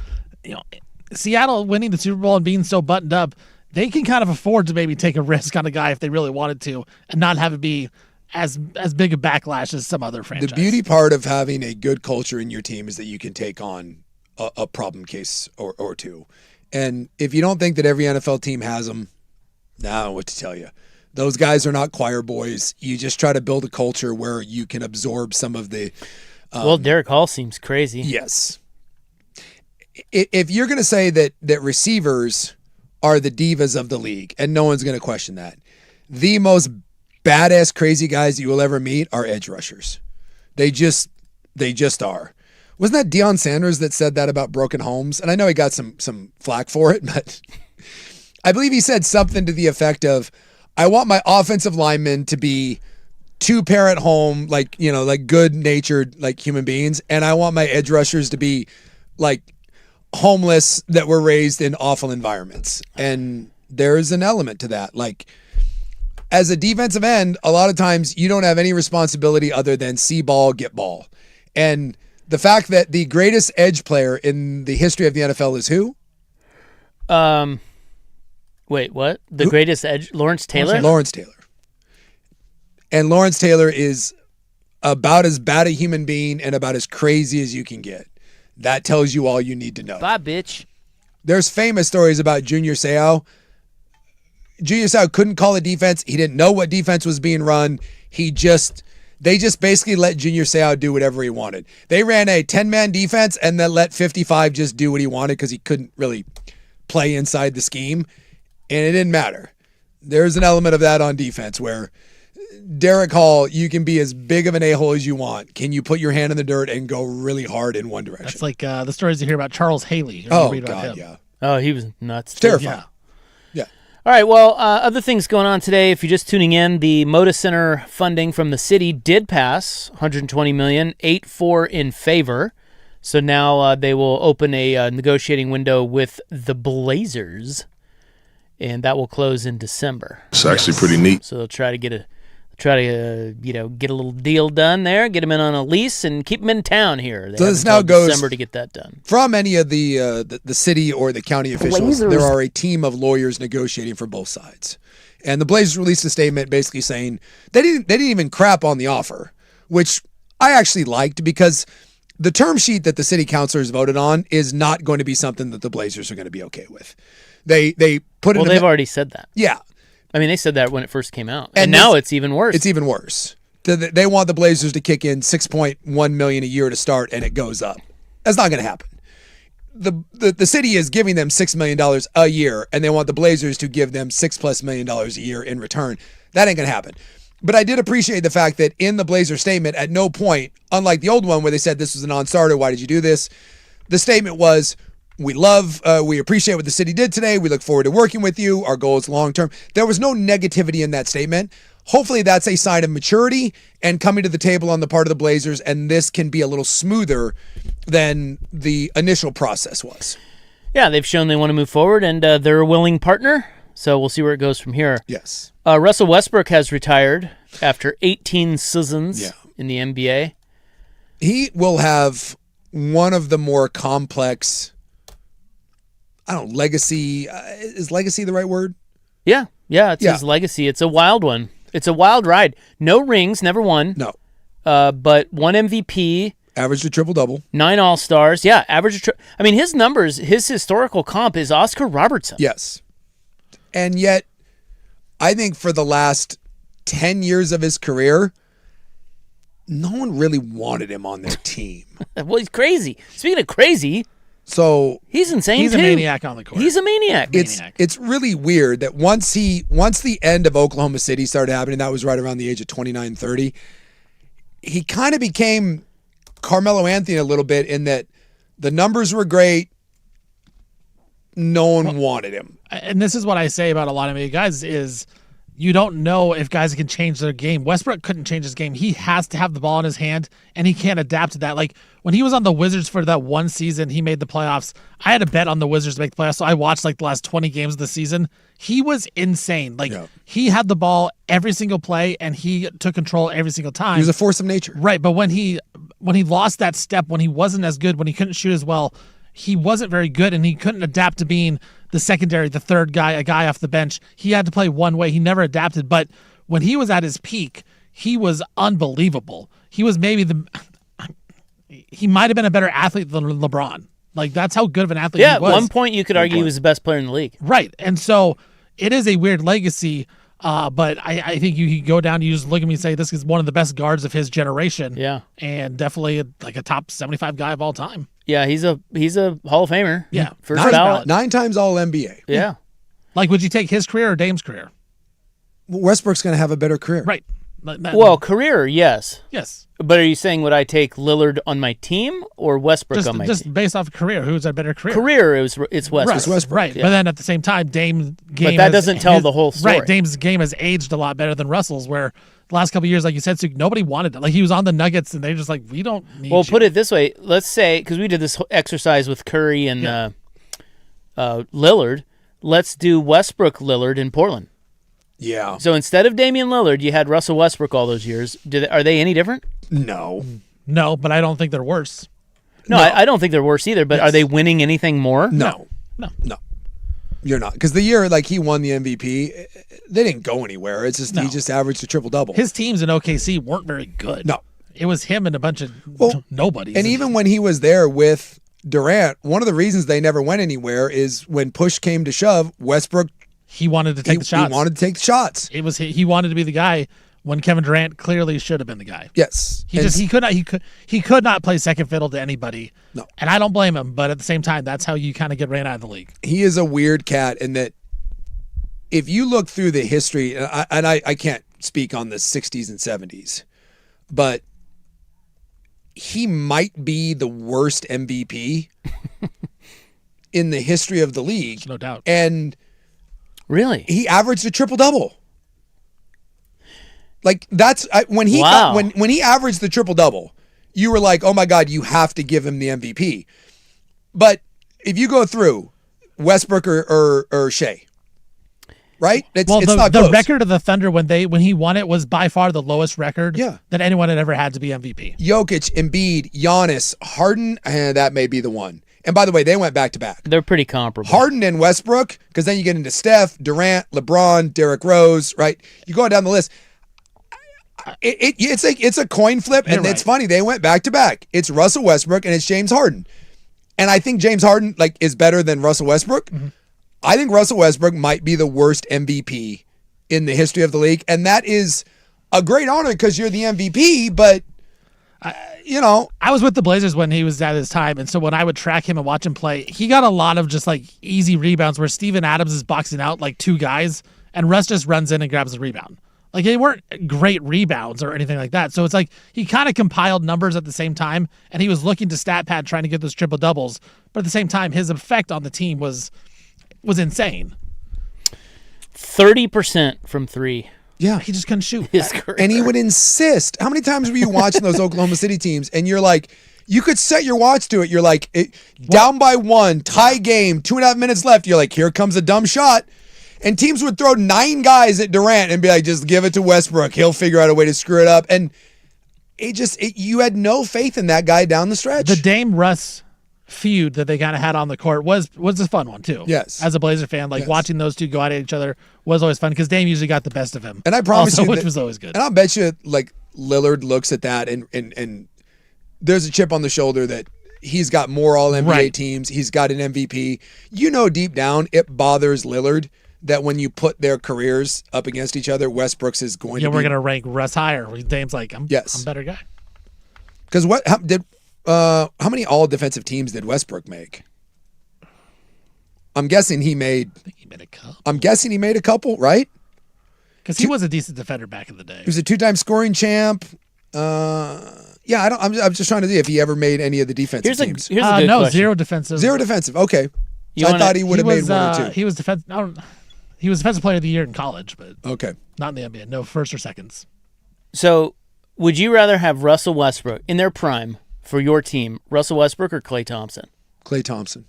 Seattle winning the Super Bowl and being so buttoned up, they can kind of afford to maybe take a risk on a guy if they really wanted to and not have it be as big a backlash as some other franchise. The beauty part of having a good culture in your team is that you can take on a problem case or two. And if you don't think that every NFL team has them, I don't know what to tell you. Those guys are not choir boys. You just try to build a culture where you can absorb some of the... well, Derek Hall seems crazy. Yes. If you're going to say that receivers are the divas of the league, and no one's going to question that, the most badass crazy guys you will ever meet are edge rushers. They just are. Wasn't that Deion Sanders that said that about broken homes? And I know he got some flack for it, but I believe he said something to the effect of, I want my offensive linemen to be two-parent home, good-natured, human beings, and I want my edge rushers to be, homeless that were raised in awful environments. And there's an element to that. As a defensive end, a lot of times you don't have any responsibility other than see ball, get ball. And the fact that the greatest edge player in the history of the NFL is who? Wait, what? The greatest edge? Lawrence Taylor? Lawrence Taylor. And Lawrence Taylor is about as bad a human being and about as crazy as you can get. That tells you all you need to know. Bye, bitch. There's famous stories about Junior Seau. Junior Seau couldn't call a defense. He didn't know what defense was being run. They just basically let Junior Seau do whatever he wanted. They ran a 10-man defense and then let 55 just do what he wanted because he couldn't really play inside the scheme. And it didn't matter. There's an element of that on defense where Derek Hall, you can be as big of an a-hole as you want. Can you put your hand in the dirt and go really hard in one direction? That's like the stories you hear about Charles Haley. Oh, God, yeah. Oh, he was nuts. It's terrifying. Yeah. All right, well, other things going on today. If you're just tuning in, the Moda Center funding from the city did pass $120 million, 8-4 in favor. So now they will open a negotiating window with the Blazers, and that will close in December. It's actually pretty neat. So they'll try to get try to get a little deal done there, get him in on a lease, and keep him in town here. They So have this now until goes December to get that done. From any of the city or the county officials, there are a team of lawyers negotiating for both sides. And the Blazers released a statement basically saying they didn't even crap on the offer, which I actually liked because the term sheet that the city councilors voted on is not going to be something that the Blazers are going to be okay with. They put it. Well, they've already said that. Yeah. I mean, they said that when it first came out, and now it's even worse. It's even worse. They want the Blazers to kick in $6.1 million a year to start, and it goes up. That's not going to happen. The city is giving them $6 million a year, and they want the Blazers to give them $6+ million a year in return. That ain't going to happen. But I did appreciate the fact that in the Blazer statement, at no point, unlike the old one where they said this was a non-starter, why did you do this? The statement was, we appreciate what the city did today. We look forward to working with you. Our goal is long-term. There was no negativity in that statement. Hopefully that's a sign of maturity and coming to the table on the part of the Blazers, and this can be a little smoother than the initial process was. Yeah, they've shown they want to move forward, and they're a willing partner, so we'll see where it goes from here. Yes. Russell Westbrook has retired after 18 seasons in the NBA. He will have one of the more complex, legacy. Is legacy the right word? Yeah, it's his legacy. It's a wild one. It's a wild ride. No rings, never won. No. But one MVP. Averaged a triple-double. 9 All-Stars. Yeah, his numbers, his historical comp is Oscar Robertson. Yes. And yet, I think for the last 10 years of his career, no one really wanted him on their team. Well, he's crazy. Speaking of crazy, so he's insane He's too. a maniac on the court. He's a maniac. It's really weird that once the end of Oklahoma City started happening, that was right around the age of 29, 30, he kind of became Carmelo Anthony a little bit in that the numbers were great. No one wanted him. And this is what I say about a lot of NBA guys is you don't know if guys can change their game. Westbrook couldn't change his game. He has to have the ball in his hand, and he can't adapt to that. Like, when he was on the Wizards for that one season, he made the playoffs. I had a bet on the Wizards to make the playoffs, so I watched, the last 20 games of the season. He was insane. He had the ball every single play, and he took control every single time. He was a force of nature. Right, but when he lost that step, when he wasn't as good, when he couldn't shoot as well, he wasn't very good, and he couldn't adapt to being the secondary, the third guy, a guy off the bench. He had to play one way. He never adapted. But when he was at his peak, he was unbelievable. He was he might have been a better athlete than LeBron. That's how good of an athlete he was. Yeah, at one point you could argue he was the best player in the league. Right. And so it is a weird legacy, but I think you go down, you just look at me and say this is one of the best guards of his generation. Yeah. And definitely a top 75 guy of all time. Yeah, he's a Hall of Famer. Yeah. First ballot. 9 times All NBA. Yeah. Would you take his career or Dame's career? Westbrook's going to have a better career. Right. Well, career, yes. Yes. But are you saying would I take Lillard on my team or Westbrook on my team? Just based off of career, who's a better career? Career, it's Westbrook. Right. Westbrook. Right. Yeah. But then at the same time, Dame's game. But that doesn't tell the whole story. Right. Dame's game has aged a lot better than Russell's, where the last couple of years, like you said, Suk, nobody wanted it. He was on the Nuggets, and they're just like, we don't need Well, you. put it this way. Let's say, because we did this exercise with Curry and Lillard, let's do Westbrook-Lillard in Portland. Yeah. So instead of Damian Lillard, you had Russell Westbrook all those years. Are they any different? No. No, but I don't think they're worse. No. I don't think they're worse either, but are they winning anything more? No. You're not. Because the year he won the MVP, they didn't go anywhere. It's just he just averaged a triple-double. His teams in OKC weren't very good. No. It was him and a bunch of nobodies. And even when he was there with Durant, one of the reasons they never went anywhere is when push came to shove, Westbrook he wanted to take the shots. He wanted to take the shots. He wanted to be the guy when Kevin Durant clearly should have been the guy. Yes. He could not play second fiddle to anybody. No. And I don't blame him, but at the same time, that's how you kind of get ran out of the league. He is a weird cat in that if you look through the history, and I can't speak on the 60s and 70s, but he might be the worst MVP in the history of the league. No doubt. And really, he averaged a triple-double. That's when he when he averaged the triple-double, you were like, "Oh my God, you have to give him the MVP." But if you go through Westbrook or Shea, right? It's Well, not the close. record of the Thunder when he won it was by far the lowest record Yeah. that anyone had ever had to be MVP. Jokic, Embiid, Giannis, Harden, and that may be the one. And by the way, they went back to back. They're pretty comparable. Harden and Westbrook, because then you get into Steph, Durant, LeBron, Derrick Rose, right? You go down the list. It's a coin flip, and You're it's right. funny. They went back to back. It's Russell Westbrook and it's James Harden. And I think James Harden is better than Russell Westbrook. Mm-hmm. I think Russell Westbrook might be the worst MVP in the history of the league, and that is a great honor because you're the MVP. But I was with the Blazers when he was at his time, and so when I would track him and watch him play, he got a lot of just easy rebounds where Steven Adams is boxing out two guys, and Russ just runs in and grabs the rebound. They weren't great rebounds or anything like that. So it's he kind of compiled numbers at the same time, and he was looking to stat pad trying to get those triple doubles. But at the same time, his effect on the team was insane. 30% from three. yeah, He just couldn't shoot. His career. and he would insist. How many times were you watching those Oklahoma City teams, and you're like, you could set your watch to it. You're like, down by one, tie game, 2.5 minutes left. You're like, here comes a dumb shot. And teams would throw 9 guys at Durant and be like, just give it to Westbrook. He'll figure out a way to screw it up. And you had no faith in that guy down the stretch. The Dame Russ feud that they kind of had on the court was a fun one too. Yes. As a Blazer fan, Yes. watching those two go at each other was always fun because Dame usually got the best of him. And I promise also, you, which was always good. And I'll bet you, Lillard looks at that and there's a chip on the shoulder that he's got more All NBA Right. teams. He's got an MVP. Deep down, it bothers Lillard that when you put their careers up against each other, Westbrook's is going to be. We're gonna rank Russ higher. Dame's I'm a better guy. Because how many all defensive teams did Westbrook make? I'm guessing he made. I think he made a couple I'm guessing he made a couple, right? because he was a decent defender back in the day. He was a 2-time scoring champ. Yeah, I'm just trying to see if he ever made any of the defensive teams. Here's a good no, question. zero defensive. Zero defensive. Okay. You So I wanna- thought he would have made one or two. He was He was defensive player of the year in college, but Okay. not in the NBA. No first or seconds. So, would you rather have Russell Westbrook in their prime for your team, Russell Westbrook or Klay Thompson? Klay Thompson.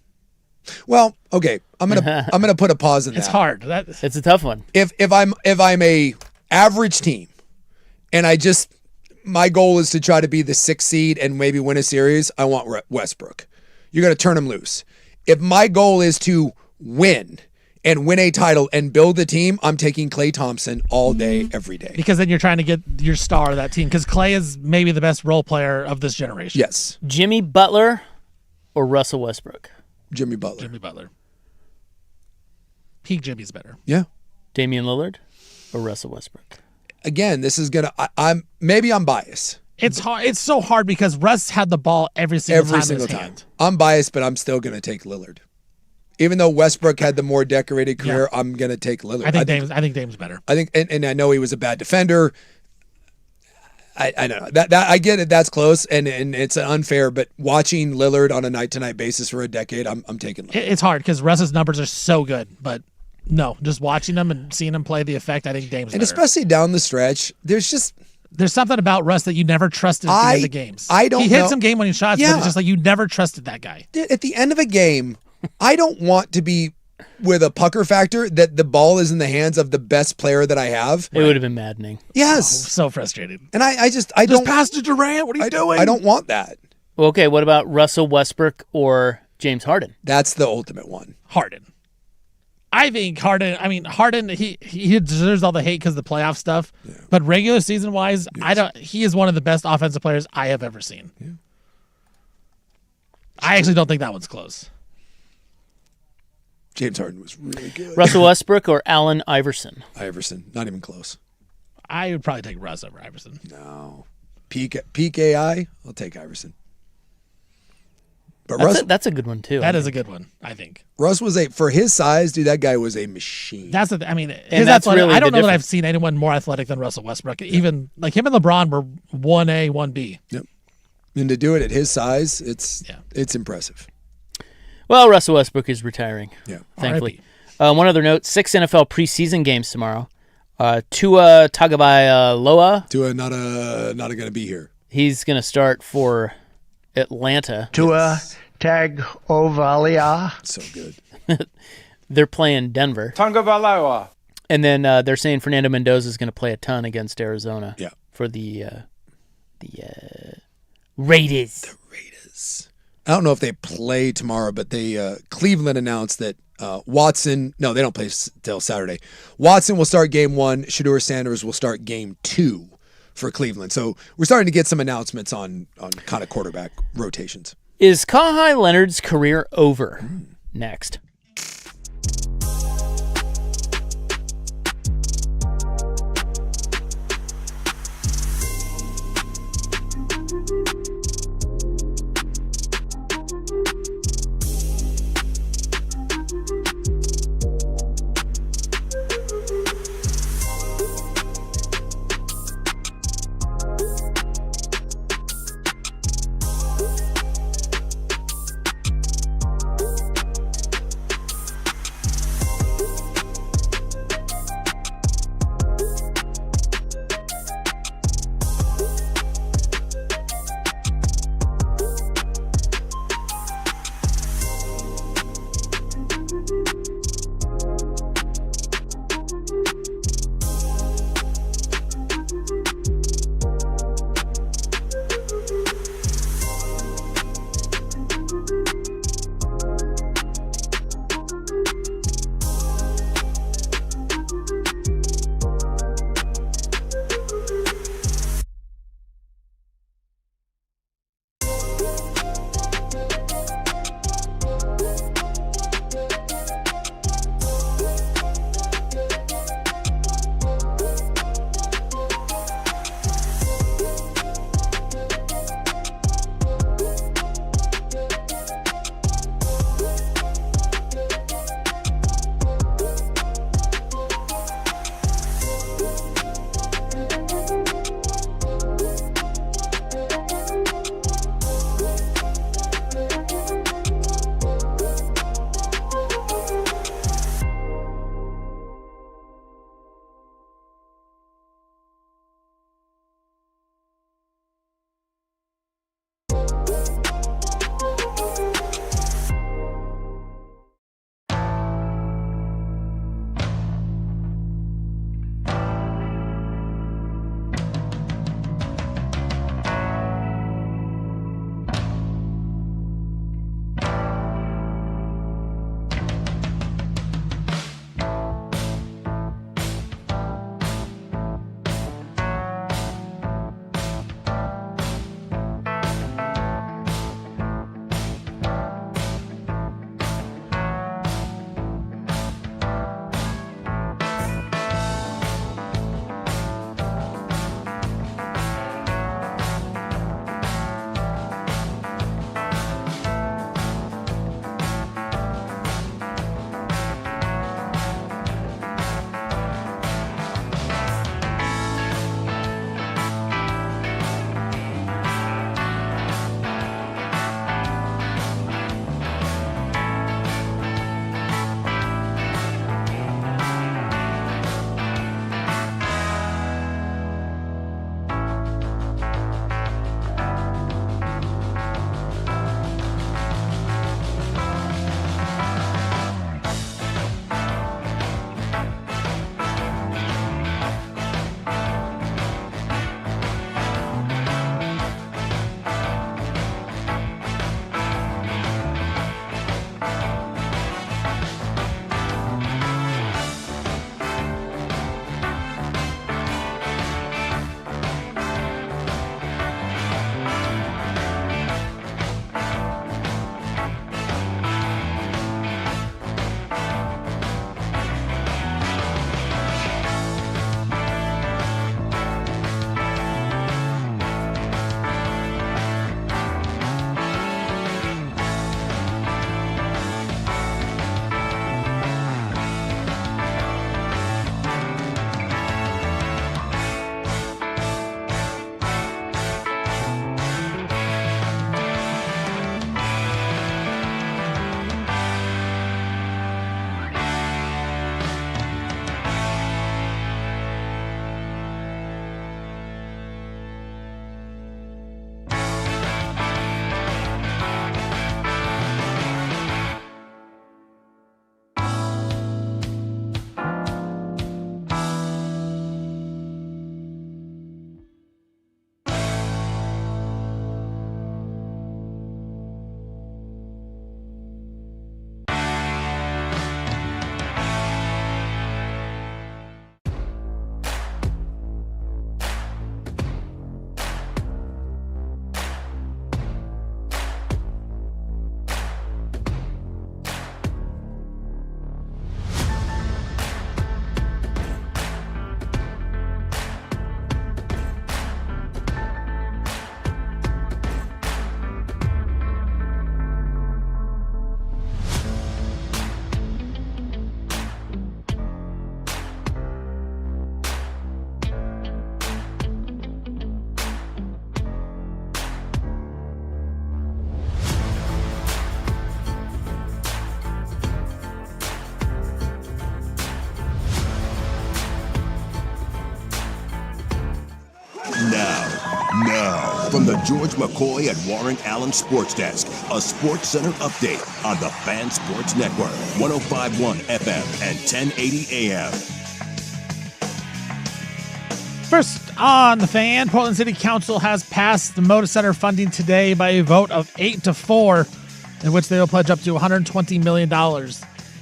Well, okay. I'm gonna put a pause in that. It's hard. It's a tough one. If I'm a average team, and my goal is to try to be the 6th seed and maybe win a series, I want Westbrook. You're gonna turn him loose. If my goal is to win and win a title and build a team, I'm taking Klay Thompson all day, every day. because then you're trying to get your star of that team. Because Clay is maybe the best role player of this generation. Yes, Jimmy Butler or Russell Westbrook? Jimmy Butler. Jimmy Butler. Peak Jimmy's better. Yeah. Damian Lillard or Russell Westbrook? Again, this is gonna. I'm biased. It's hard. It's so hard because Russ had the ball every single time. Every in single his time. hand. I'm biased, but I'm still gonna take Lillard. Even though Westbrook had the more decorated career, I'm gonna take Lillard. I think Dame's better. I think, and I know he was a bad defender. I don't know that I get it. That's close, and it's unfair. But watching Lillard on a night-to-night basis for a decade, I'm taking Lillard. It's hard because Russ's numbers are so good, but no, just watching him and seeing him play the effect, I think Dame's And better. especially down the stretch, there's something about Russ that you never trusted at the end of the games. I don't He hit know. some game-winning shots, Yeah. but it's just you never trusted that guy. at the end of a game, I don't want to be with a pucker factor that the ball is in the hands of the best player that I have. It would have been maddening. Yes, So frustrated. and I Just don't pass to Durant. What are you doing? I don't want that. Well, okay, what about Russell Westbrook or James Harden? That's the ultimate one. Harden. I think Harden. I mean, Harden. He deserves all the hate because of the playoff stuff. Yeah. But regular season wise, he is one of the best offensive players I have ever seen. Yeah. I actually don't think that one's close. James Harden was really good. Russell Westbrook or Allen Iverson? Iverson, not even close. I would probably take Russ over Iverson. No, peak AI. I'll take Iverson. But That's a good one too. That is a good one, I think. Russ was for his size, dude. That guy was a machine. That's his that's athletic. really I don't the know that difference. I've seen anyone more athletic than Russell Westbrook. Even him and LeBron were 1A, 1B. Yep. And to do it at his size, it's impressive. Well, Russell Westbrook is retiring. Yeah. Thankfully. One other note: 6 NFL preseason games tomorrow. Tua Tagovailoa. Tua not going to be here. He's going to start for Atlanta. Tua Tagovailoa. So good. They're playing Denver. Tagovailoa. And then they're saying Fernando Mendoza is going to play a ton against Arizona. Yeah. For the Raiders. I don't know if they play tomorrow, but they Cleveland announced that Watson. No, they don't play till Saturday. Watson will start game 1. Shedeur Sanders will start game 2 for Cleveland. So we're starting to get some announcements on kind of quarterback rotations. Is Kawhi Leonard's career over? Next. Now, from the George McCoy and Warren Allen Sports Desk, a Sports Center update on the Fan Sports Network, 105.1 FM and 1080 AM. First on the Fan, Portland City Council has passed the Moda Center funding today by a vote of 8-4, in which they will pledge up to $120 million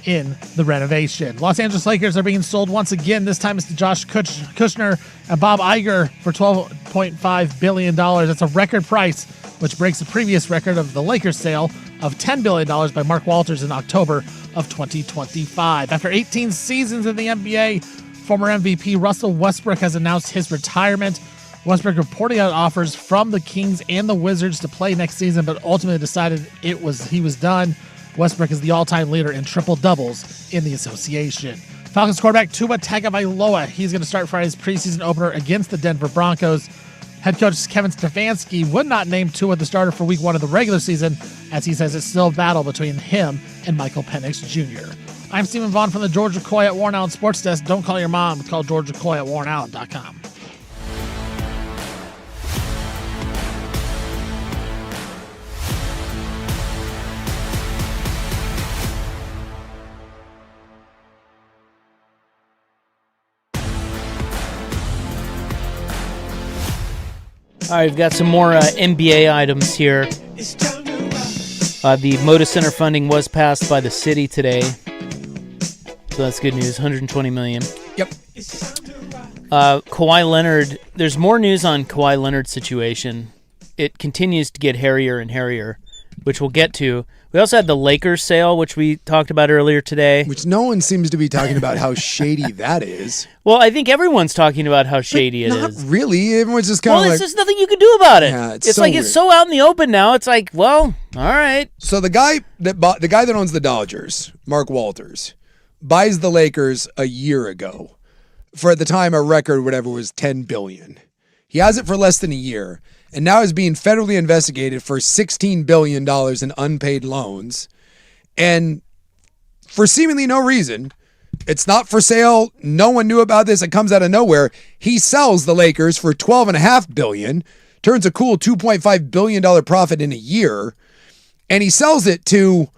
in the renovation. Los Angeles Lakers are being sold once again. This time it's to Josh Kushner and Bob Iger for $12.5 billion. That's a record price, which breaks the previous record of the Lakers sale of $10 billion by Mark Walters in October of 2025. After 18 seasons in the NBA, former MVP Russell Westbrook has announced his retirement. Westbrook reported out offers from the Kings and the Wizards to play next season, but ultimately decided he was done. Westbrook is the all-time leader in triple-doubles in the association. Falcons quarterback Tua Tagovailoa, he's going to start Friday's preseason opener against the Denver Broncos. Head coach Kevin Stefanski would not name Tua the starter for week 1 of the regular season, as he says it's still a battle between him and Michael Penix Jr. I'm Stephen Vaughn from the George McCoy at Warren Allen Sports Desk. Don't call your mom. Call George McCoy at warrenallen.com. All right, we've got some more NBA items here. The Moda Center funding was passed by the city today, so that's good news. $120 million. Yep. Kawhi Leonard. There's more news on Kawhi Leonard's situation. It continues to get hairier and hairier, which we'll get to. We also had the Lakers sale, which we talked about earlier today. Which no one seems to be talking about how shady that is. Well, I think everyone's talking about how shady it Not is. really. Everyone's just kind of Well, there's like... just nothing you can do about it. Yeah, it's it's so like weird. it's so out in the open now. It's like, well, all right. So the guy that owns the Dodgers, Mark Walters, buys the Lakers a year ago for, at the time, a record whatever was $10 billion. He has it for less than a year, and now is being federally investigated for $16 billion in unpaid loans, and for seemingly no reason. It's not for sale. No one knew about this. It comes out of nowhere. He sells the Lakers for $12.5 billion, turns a cool $2.5 billion profit in a year, and he sells it to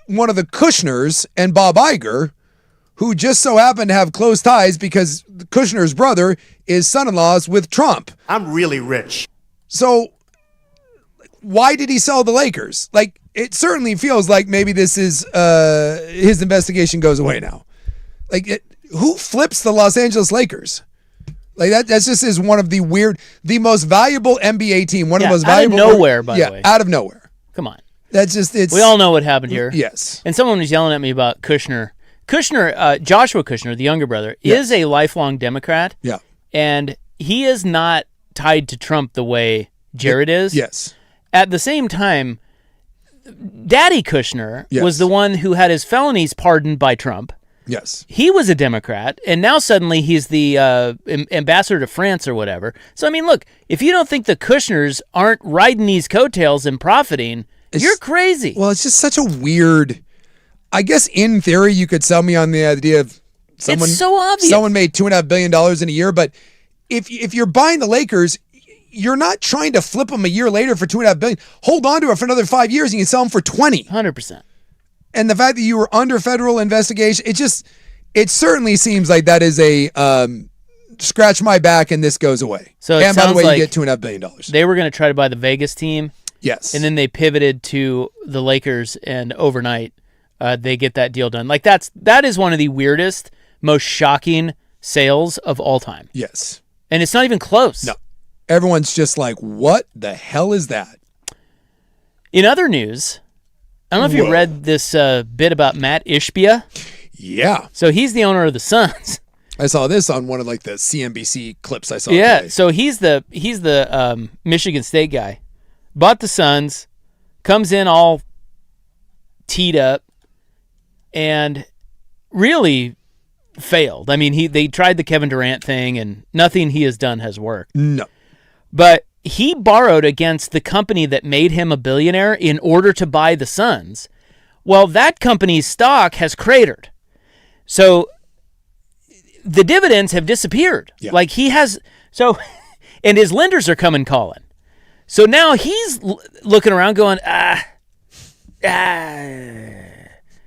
one of the Kushners and Bob Iger, who just so happen to have close ties because Kushner's brother is son-in-laws with Trump. I'm really rich. So why did he sell the Lakers? Like, it certainly feels like maybe this is his investigation goes away now. Like, who flips the Los Angeles Lakers? Like that's just is one of the most valuable NBA team, one of the most valuable. Out of nowhere, by the way. Out of nowhere. Come on. That's just We all know what happened here. Yes. And someone was yelling at me about Kushner. Joshua Kushner, the younger brother, is a lifelong Democrat. Yeah. And he is not tied to Trump the way Jared is. Yes. At the same time, Daddy Kushner was the one who had his felonies pardoned by Trump. Yes. He was a Democrat, and now suddenly he's the ambassador to France or whatever. So, I mean, look, if you don't think the Kushners aren't riding these coattails and profiting, you're crazy. Well, it's just such a weird... I guess in theory you could sell me on the idea of someone... It's so obvious. Someone made $2.5 billion in a year, but if you're buying the Lakers... You're not trying to flip them a year later for $2.5 billion. Hold on to it for another 5 years and you sell them for 20. 100%. And the fact that you were under federal investigation, it certainly seems like that is a scratch my back and this goes away. So and by the way, you get $2.5 billion. They were going to try to buy the Vegas team. Yes. And then they pivoted to the Lakers, and overnight they get that deal done. Like that is one of the weirdest, most shocking sales of all time. Yes. And it's not even close. No. Everyone's just like, what the hell is that? In other news, I don't know if you read this bit about Matt Ishbia. Yeah. So he's the owner of the Suns. I saw this on one of like the CNBC clips I saw Yeah, today. so he's the Michigan State guy. Bought the Suns, comes in all teed up, and really failed. I mean, they tried the Kevin Durant thing, and nothing he has done has worked. No. But he borrowed against the company that made him a billionaire in order to buy the Suns. Well, that company's stock has cratered. So the dividends have disappeared. Yeah. Like he has So, and his lenders are coming calling. So now he's looking around going, I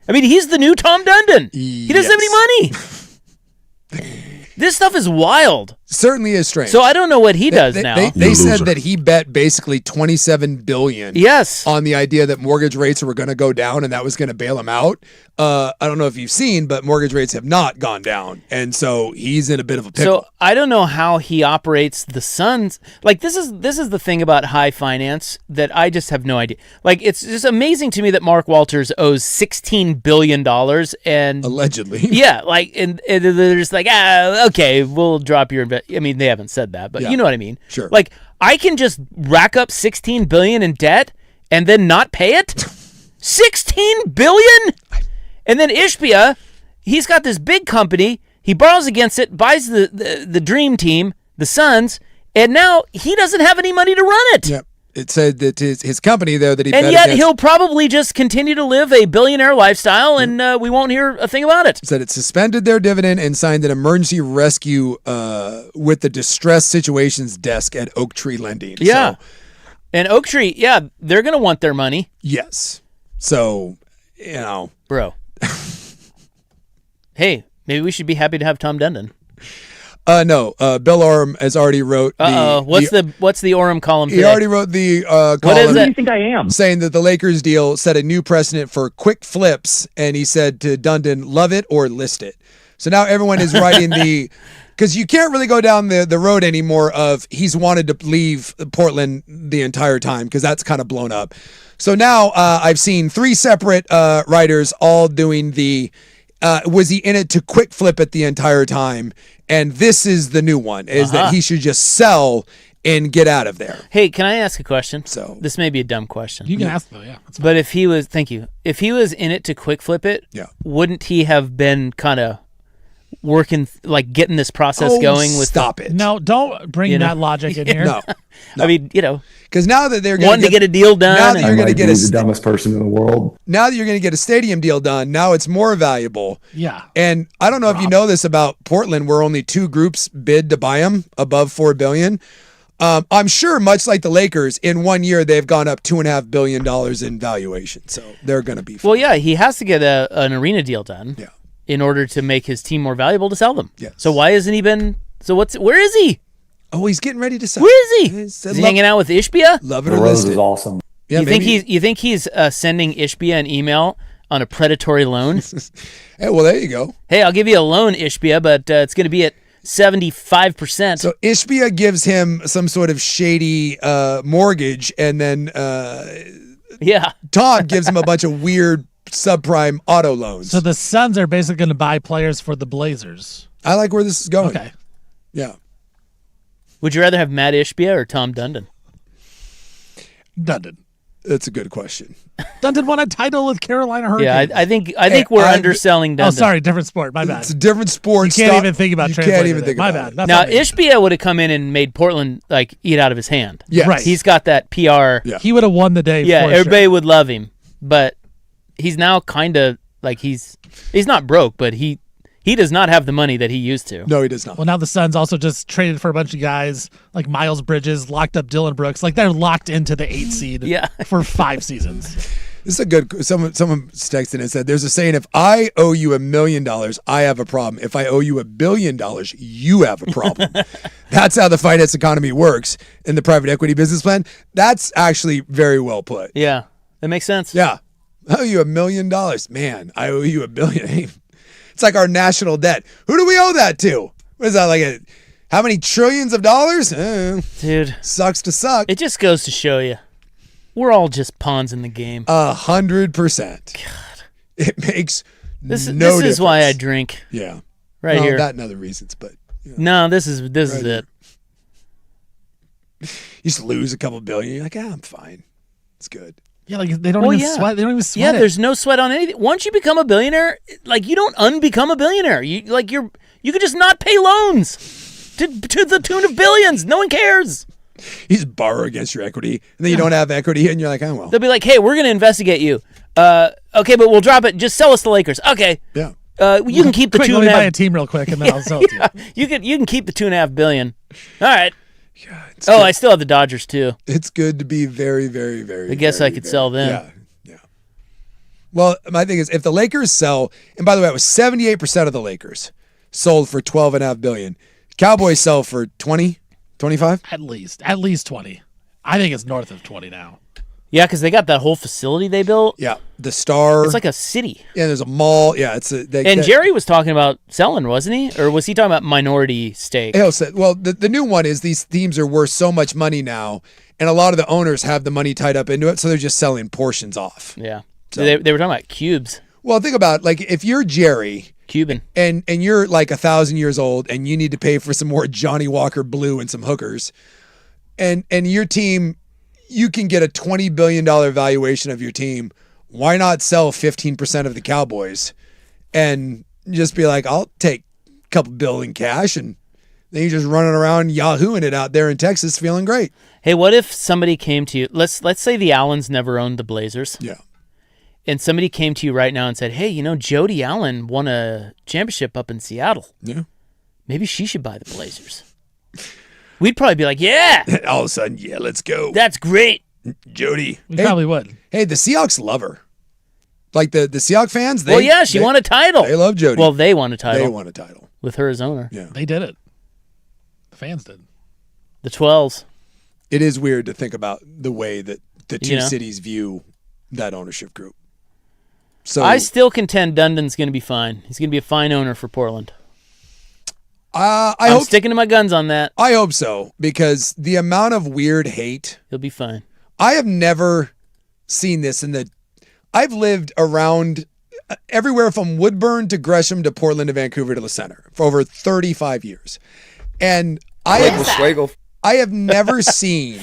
mean, he's the new Tom Dundon. He doesn't have any money. This stuff is wild. Certainly is strange. So I don't know what he does now. They said that he bet basically $27 billion Yes. on the idea that mortgage rates were going to go down and that was going to bail him out. I don't know if you've seen, but mortgage rates have not gone down. And so he's in a bit of a pickle. So I don't know how he operates the Suns. Like this is the thing about high finance that I just have no idea. Like it's just amazing to me that Mark Walters owes $16 billion and Allegedly. Yeah, like and they're just like, okay, we'll drop your I mean, they haven't said that, but Yeah. you know what I mean. Sure. Like I can just rack up $16 billion in debt and then not pay it? $16 billion? And then Ishbia, he's got this big company. He borrows against it, buys the dream team, the Suns, and now he doesn't have any money to run it. Yep. It said that his company there that he And bet yet against, he'll probably just continue to live a billionaire lifestyle, and we won't hear a thing about it. said it suspended their dividend and signed an emergency rescue with the distress situations desk at Oak Tree Lending. Yeah. So, And Oak Tree, yeah, they're going to want their money. yes. So, you know. Bro. Hey, maybe we should be happy to have Tom Dundon. No. Bill Oram has already wrote What's the Oram column today? He already wrote the column. What is Who do it? you think I am? Saying that the Lakers deal set a new precedent for quick flips, and he said to Dundon, love it or list it. So now everyone is writing because you can't really go down the road anymore of he's wanted to leave Portland the entire time because that's kind of blown up. So now I've seen 3 separate writers all doing was he in it to quick flip it the entire time? And this is the new one, is that he should just sell and get out of there. Hey, can I ask a question? So- this may be a dumb question. You can ask though, yeah. That's fine. But if he was, thank you. If he was in it to quick flip it, Yeah. wouldn't he have been kind of working, like getting this process going with? Stop it. No, don't bring You know? that logic in here. No. I mean, Because now that they're going wanting to get a deal done. Now that and- you're going to get the dumbest person in the world. now that you're going to get a stadium deal done, now it's more valuable. Yeah. And I don't know if you know this about Portland, where only 2 groups bid to buy them above $4 billion. I'm sure, much like the Lakers, in 1 year they've gone up $2.5 billion in valuation. So they're going to be. well, yeah, he has to get an arena deal done. Yeah. In order to make his team more valuable to sell them. Yes. So why hasn't he been? So where is he? Oh, he's getting ready to sell. Where is he? He Is said he love- hanging out with Ishbia? Love it The or Rose list is it. awesome. Yeah, you maybe. think he's sending Ishbia an email on a predatory loan? Hey, well, there you go. Hey, I'll give you a loan, Ishbia, but it's going to be at 75%. So Ishbia gives him some sort of shady mortgage, and then yeah. Tom gives him a bunch of weird subprime auto loans. So the Suns are basically going to buy players for the Blazers. I like where this is going. Okay. Yeah. Would you rather have Matt Ishbia or Tom Dundon? Dundon. That's a good question. Dundon won a title with Carolina Hurricanes. Yeah, I think we're underselling Dundon. Oh, sorry, different sport. My bad. It's a different sport. You can't even think about You translating can't even it. think My about bad. it. That's Now, on me. Ishbia would have come in and made Portland like eat out of his hand. Yes. Right. He's got that PR. Yeah. He would have won the day. Yeah, for everybody sure. would love him, but he's now kind of like he's not broke, but he does not have the money that he used to. No, he does not. Well, now the Suns also just traded for a bunch of guys like Miles Bridges, locked up Dylan Brooks. Like they're locked into the 8th seed Yeah. for 5 seasons. This is a good. Someone texted and said, "There's a saying: if I owe you $1 million, I have a problem. If I owe you $1 billion, you have a problem." That's how the finance economy works in the private equity business plan. That's actually very well put. Yeah, that makes sense. Yeah, I owe you $1 million, man. I owe you $1 billion. It's like our national debt. Who do we owe that to? What is that like? How many trillions of dollars? Dude, Sucks to suck. it just goes to show you, we're all just pawns in the game. 100%. God, it makes This no is difference. why I drink Yeah, right well, here. That and other reasons, but No, this is Right it. here. you just lose a couple billion. You're like, I'm fine. It's good. Yeah, like they don't Well, even yeah. sweat. They don't even sweat Yeah, it. there's no sweat on anything. Once you become a billionaire, like you don't unbecome a billionaire. You could just not pay loans to the tune of billions. No one cares. You just borrow against your equity, and then you don't have equity, and you're like, oh well. They'll be like, "Hey, we're going to investigate you. Okay, but we'll drop it. Just sell us the Lakers. Okay. Yeah. You can keep the Quick, two let and me a buy a half. team real quick, and then I'll sell it to you. You can keep the $2.5 billion. All right. It's Oh, good. I still have the Dodgers too. It's good to be very, very, very. I guess very, I could very- sell them. Yeah. Well, my thing is, if the Lakers sell, and by the way, it was 78% of the Lakers sold for $12.5 billion. Cowboys sell for 20, 25. At least 20. I think it's north of 20 now. Yeah, because they got that whole facility they built. Yeah, the Star. It's like a city. Yeah, there's a mall. Yeah, it's a. And Jerry was talking about selling, wasn't he? Or was he talking about minority stake? Hale said, well, the new one is these teams are worth so much money now, and a lot of the owners have the money tied up into it, so they're just selling portions off. Yeah. So they were talking about cubes. Well, think about, like, if you're Jerry Cuban. and you're like 1,000 years old and you need to pay for some more Johnny Walker Blue and some hookers, and your team, you can get a $20 billion valuation of your team. Why not sell 15% of the Cowboys and just be like, I'll take a couple bill in cash, and then you're just running around yahooing it out there in Texas feeling great. Hey, what if somebody came to you? Let's say the Allens never owned the Blazers. Yeah. And somebody came to you right now and said, hey, Jody Allen won a championship up in Seattle. Yeah. Maybe she should buy the Blazers. We'd probably be like, yeah, All of a sudden, yeah, let's go. that's great. Jody. We probably would. Hey, the Seahawks love her. Like the Seahawks fans, Well, yeah, she won a title. They love Jody. Well, they won a title They won a title. with her as owner. Yeah. They did it. The fans did. The 12s. It is weird to think about the way that the two You know? cities view that ownership group. So I still contend Dundon's going to be fine. He's going to be a fine owner for Portland. I'm I'm sticking to my guns on that. I hope so, because the amount of weird hate, He'll be fine. I have never seen this I've lived around everywhere from Woodburn to Gresham to Portland to Vancouver to the center for over 35 years. And I have never seen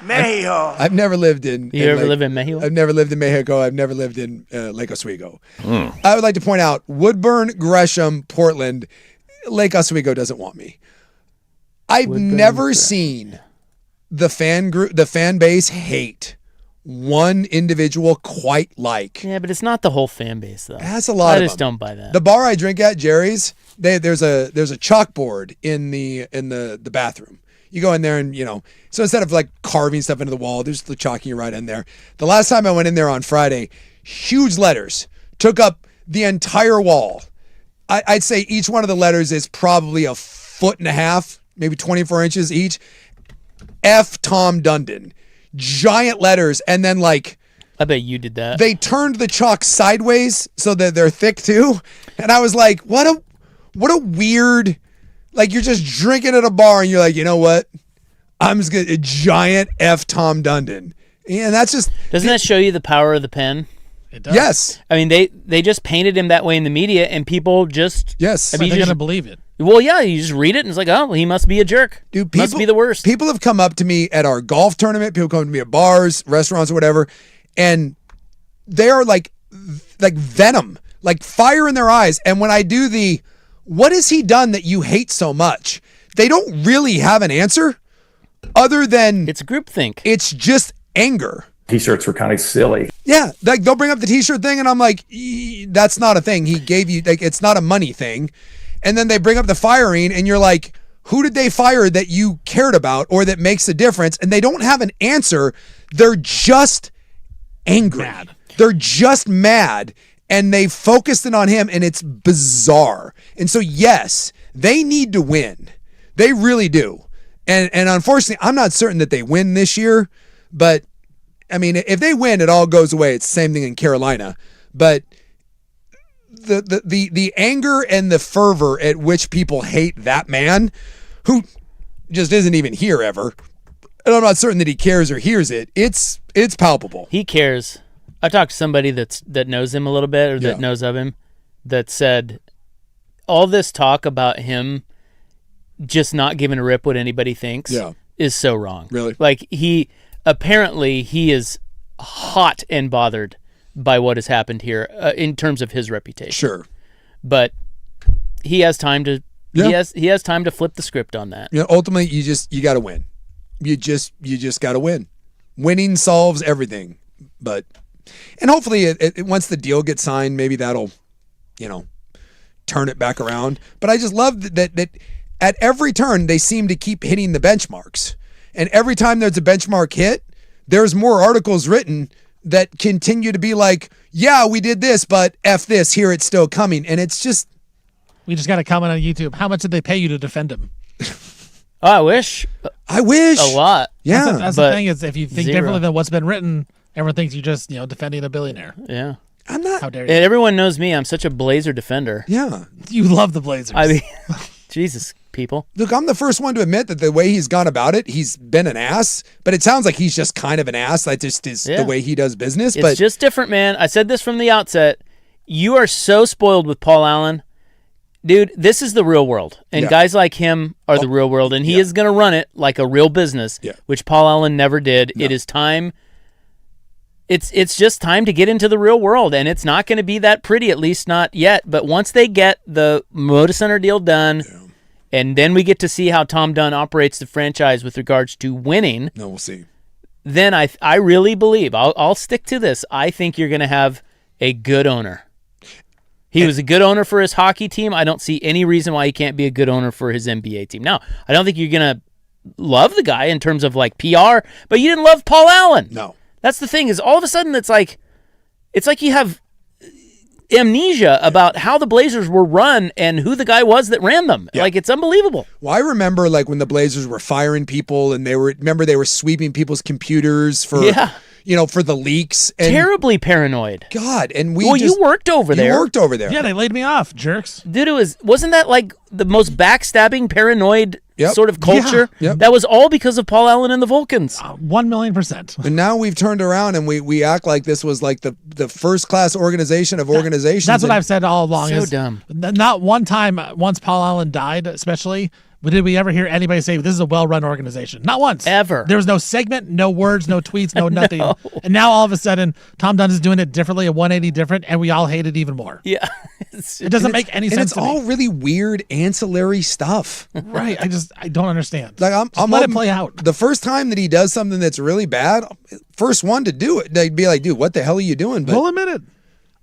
Mexico. I've never lived in. You ever live in Mexico? I've never lived in Mexico. I've never lived in Lake Oswego. I would like to point out Woodburn, Gresham, Portland. Lake Oswego doesn't want me. I've never seen the fan base hate one individual quite like. Yeah, but it's not the whole fan base, though. That's a lot I of just them. don't buy that. The bar I drink at, Jerry's, there's a chalkboard in the bathroom. You go in there and, so instead of like carving stuff into the wall, there's the chalking right in there. The last time I went in there on Friday, huge letters took up the entire wall. I'd say each one of the letters is probably 1.5 feet, maybe 24 inches each. F. Tom Dundon. Giant letters. And then like, I bet you did that. they turned the chalk sideways so that they're thick too. And I was like, what a weird, like you're just drinking at a bar and you're like, you know what? I'm just going to, a giant F. Tom Dundon. And that's just. Doesn't that show you the power of the pen? It does. Yes. I mean, they just painted him that way in the media, and people just. Yes. I But mean, they're you going to just, believe it. well, yeah, you just read it, and it's like, oh, well, he must be a jerk. Dude, must be the worst. People have come up to me at our golf tournament. People come to me at bars, restaurants, or whatever, and they are like venom, like fire in their eyes. And when I do what has he done that you hate so much? They don't really have an answer other than It's groupthink. it's just anger. T-shirts were kind of silly. Yeah, like they'll bring up the T-shirt thing, and I'm like, that's not a thing. He gave you, like, it's not a money thing. And then they bring up the firing, and you're like, who did they fire that you cared about or that makes a difference? And they don't have an answer. They're just angry. Mad. They're just mad, and they focused it on him, and it's bizarre. And so, yes, they need to win. They really do. And unfortunately, I'm not certain that they win this year, but I mean, if they win, it all goes away. It's the same thing in Carolina. But the anger and the fervor at which people hate that man, who just isn't even here ever, and I'm not certain that he cares or hears it, it's palpable. He cares. I talked to somebody that knows him a little bit, or that knows of him, that said all this talk about him just not giving a rip what anybody thinks is so wrong. Really? Like apparently he is hot and bothered by what has happened here in terms of his reputation. Sure. But he has time to he has time to flip the script on that. Ultimately, you got to win. You just got to win. Winning solves everything. And hopefully, it once the deal gets signed, maybe that'll, turn it back around. But I just love that. at every turn, they seem to keep hitting the benchmarks. And every time there's a benchmark hit, there's more articles written that continue to be like, yeah, we did this, but F this, here it's still coming. And it's just... We just got a comment on YouTube. How much did they pay you to defend him? Oh, I wish. I wish. A lot. Yeah. That's the thing is, if you think zero. differently than what's been written, everyone thinks you're just, defending a billionaire. Yeah. I'm not... How dare And you? everyone knows me. I'm such a Blazer defender. Yeah. You love the Blazers. I mean, Jesus, people. Look, I'm the first one to admit that the way he's gone about it, he's been an ass, but it sounds like he's just kind of an ass. That just is Yeah. the way he does business. It's But just different, man. I said this from the outset. You are so spoiled with Paul Allen. Dude, this is the real world. And Yeah. guys like him are the real world. And he is going to run it like a real business, Yeah. which Paul Allen never did. No. It is time. It's just time to get into the real world. And it's not going to be that pretty, at least not yet. But once they get the Moda Center deal done, and then we get to see how Tom Dunn operates the franchise with regards to winning, no, we'll see. then I really believe, I'll stick to this, I think you're going to have a good owner. He was a good owner for his hockey team. I don't see any reason why he can't be a good owner for his NBA team. Now, I don't think you're going to love the guy in terms of like PR, but you didn't love Paul Allen. No. That's the thing is all of a sudden it's like you have amnesia about how the Blazers were run and who the guy was that ran them. Yeah. Like, it's unbelievable. Well, I remember like when the Blazers were firing people and they were sweeping people's computers for for the leaks and Terribly paranoid. God, and we Well, you worked over there. You worked over there. Yeah, they laid me off, jerks. Dude, wasn't that like the most backstabbing, paranoid Yep. sort of culture? Yeah. Yep. That was all because of Paul Allen and the Vulcans. 1,000,000%. And now we've turned around and we act like this was like the first class organization of organizations. That's what and I've said all along. So is dumb. Not one time, once Paul Allen died, especially, did we ever hear anybody say this is a well-run organization? Not once. Ever. There was no segment, no words, no tweets, no nothing. And now all of a sudden, Tom Dunn is doing it differently, a 180 different, and we all hate it even more. Yeah. It doesn't make any and sense it's to all me. really weird ancillary stuff. Right. I don't understand. Like I'm let it play out. The first time that he does something that's really bad, first one to do it, they'd be like, "Dude, what the hell are you doing?" But We'll admit it.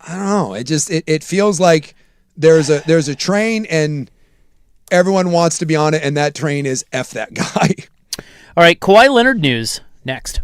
I don't know. It feels like there's a train and everyone wants to be on it, and that train is F that guy. All right, Kawhi Leonard news next.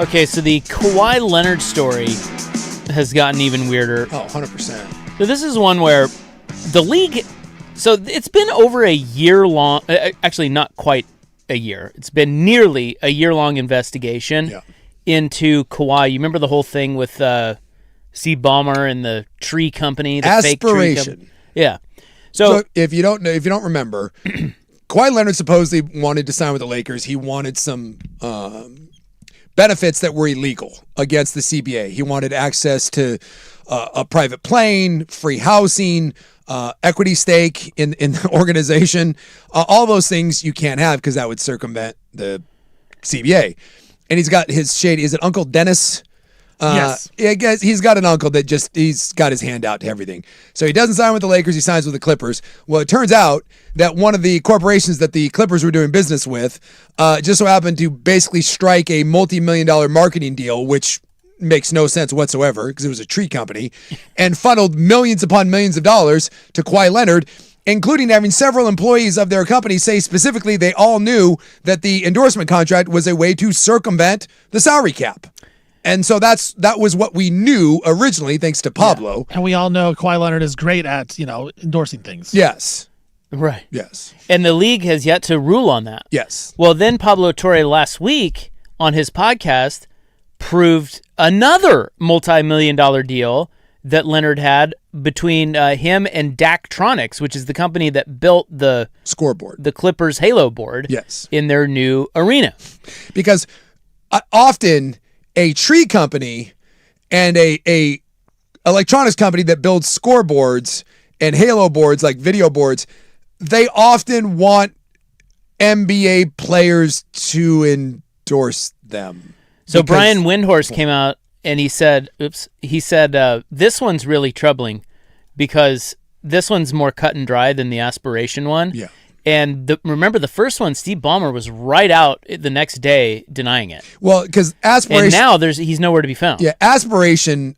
Okay, so the Kawhi Leonard story has gotten even weirder. Oh, 100%. So this is one where the league... So it's been over a year long... Actually, not quite a year. It's been nearly a year-long investigation into Kawhi. You remember the whole thing with Steve Ballmer and the tree company? The fake tree company? Yeah. So if you don't remember, Kawhi Leonard supposedly wanted to sign with the Lakers. He wanted some benefits that were illegal against the CBA. He wanted access to a private plane, free housing, equity stake in the organization. All those things you can't have because that would circumvent the CBA. And he's got his shady. Is it Uncle Dennis? Yes. I guess he's got an uncle that he's got his hand out to everything. So he doesn't sign with the Lakers, he signs with the Clippers. Well, it turns out that one of the corporations that the Clippers were doing business with just so happened to basically strike a multi-million-dollar marketing deal, which makes no sense whatsoever because it was a tree company, and funneled millions upon millions of dollars to Kawhi Leonard, including having several employees of their company say specifically they all knew that the endorsement contract was a way to circumvent the salary cap. And so that was what we knew originally, thanks to Pablo. And we all know Kawhi Leonard is great at, endorsing things. Yes. right. Yes. And the league has yet to rule on that. Yes. Well, then Pablo Torre last week on his podcast proved another multi-million-dollar deal that Leonard had between him and Daktronics, which is the company that built the scoreboard, the Clippers Halo board, yes, in their new arena. Because often a tree company and a electronics company that builds scoreboards and Halo boards, like video boards, they often want NBA players to endorse them. So Brian Windhorst came out and he said, this one's really troubling because this one's more cut and dry than the aspiration one. Yeah. And remember the first one, Steve Ballmer was right out the next day denying it. Well, because aspiration... And now he's nowhere to be found. Yeah, aspiration...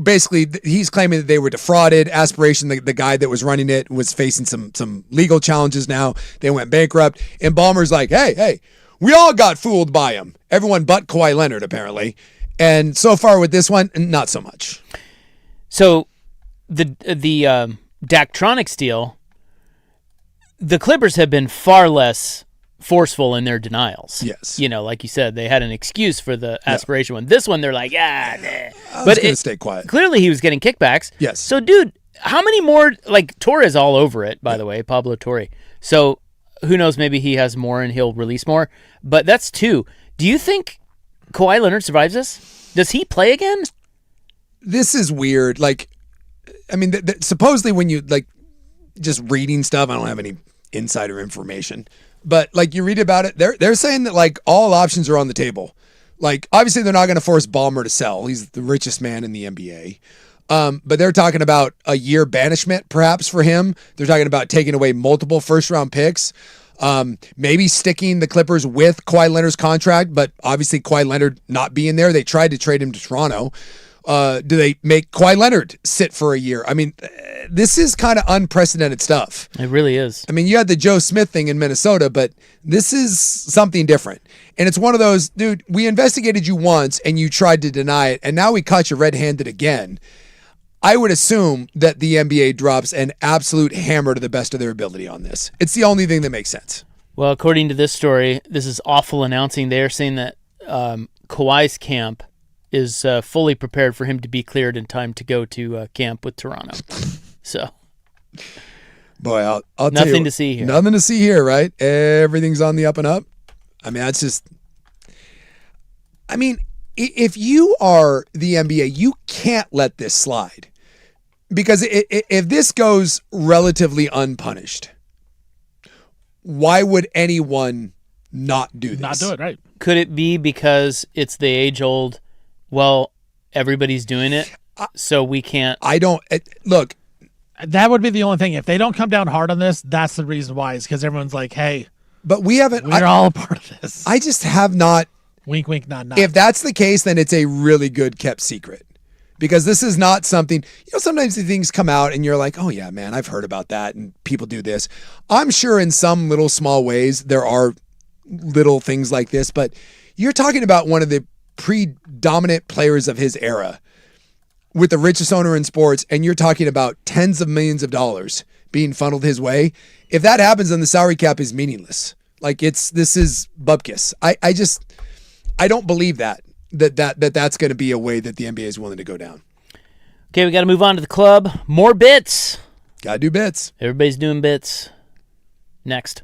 basically, he's claiming that they were defrauded. Aspiration, the guy that was running it, was facing some legal challenges now. They went bankrupt. And Ballmer's like, hey, we all got fooled by him. Everyone but Kawhi Leonard, apparently. And so far with this one, not so much. So the Daktronics deal, the Clippers have been far less forceful in their denials. Yes. Like you said, they had an excuse for the aspiration one. This one, they're like, nah. I was going to stay quiet. Clearly, he was getting kickbacks. Yes. So, dude, how many more, Torres all over it, by the way, Pablo Torre. So, who knows, maybe he has more and he'll release more. But that's two. Do you think Kawhi Leonard survives this? Does he play again? This is weird. Supposedly when you, just reading stuff, I don't have any insider information. But you read about it, they're saying that all options are on the table. Obviously they're not going to force Ballmer to sell. He's the richest man in the NBA. But they're talking about a year banishment perhaps for him. They're talking about taking away multiple first round picks. Maybe sticking the Clippers with Kawhi Leonard's contract, but obviously Kawhi Leonard not being there. They tried to trade him to Toronto. Do they make Kawhi Leonard sit for a year? This is kind of unprecedented stuff. It really is. You had the Joe Smith thing in Minnesota, but this is something different. And it's one of those, dude, we investigated you once and you tried to deny it, and now we caught you red-handed again. I would assume that the NBA drops an absolute hammer to the best of their ability on this. It's the only thing that makes sense. Well, according to this story, this is awful announcing. They are saying that Kawhi's camp is fully prepared for him to be cleared in time to go to camp with Toronto. So, boy, I'll nothing tell you, to see here. Nothing to see here, right? Everything's on the up and up. That's just. If you are the NBA, you can't let this slide, because if this goes relatively unpunished, why would anyone not do this? Not do it, right? Could it be because it's the age-old? Well, everybody's doing it, so we can't. Look. That would be the only thing. If they don't come down hard on this, that's the reason why. Is because everyone's like, hey, but we're all a part of this. I just have not. Wink, wink, nod, nod. If that's the case, then it's a really good kept secret, because this is not something, sometimes the things come out and you're like, oh yeah, man, I've heard about that and people do this. I'm sure in some little small ways there are little things like this, but You're talking about one of the predominant players of his era with the richest owner in sports, and you're talking about tens of millions of dollars being funneled his way. If that happens, then the salary cap is meaningless. Like this is bupkis. I don't believe that's going to be a way that the NBA is willing to go down. Okay, we got to move on to the club. More bits. Gotta do bits. Everybody's doing bits. Next.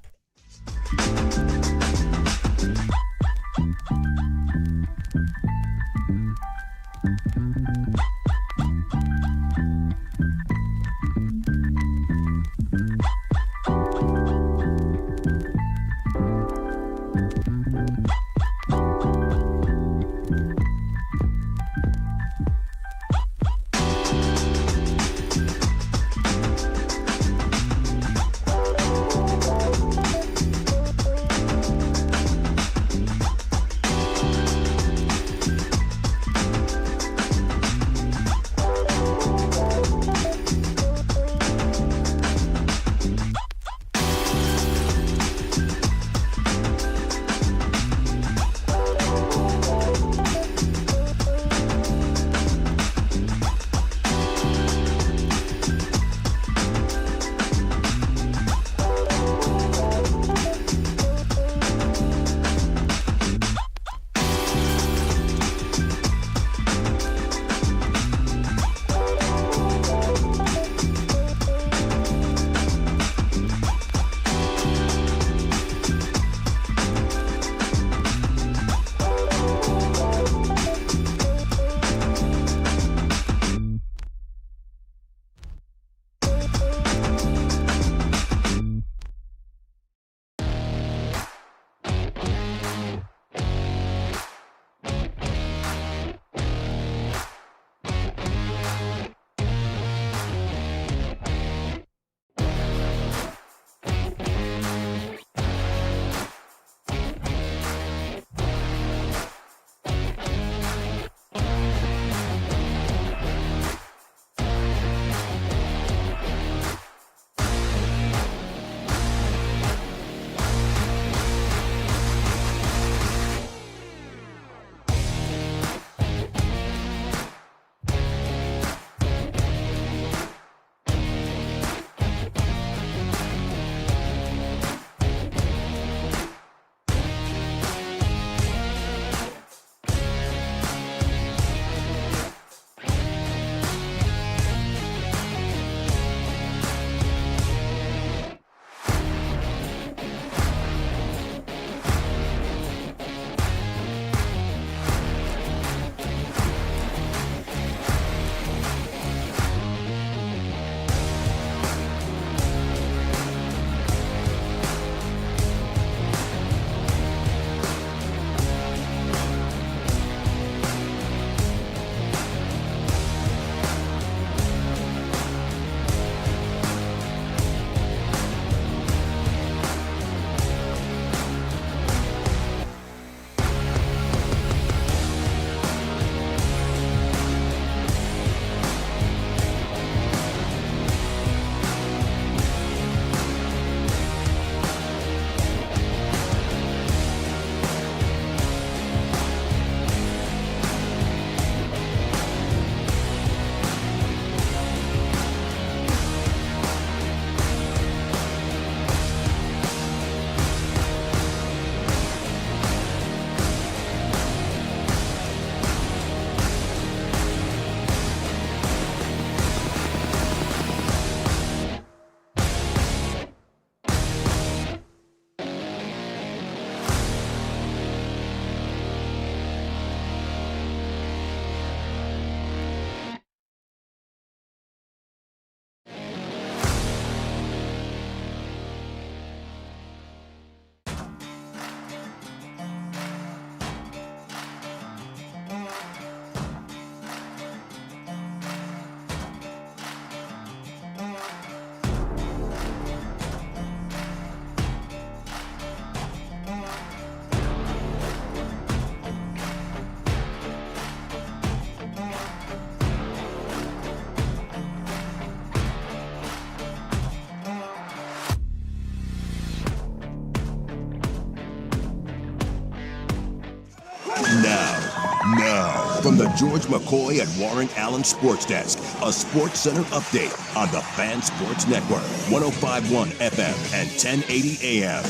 From the George McCoy and Warren Allen Sports Desk, a Sports Center update on the Fan Sports Network, 105.1 FM and 1080 AM.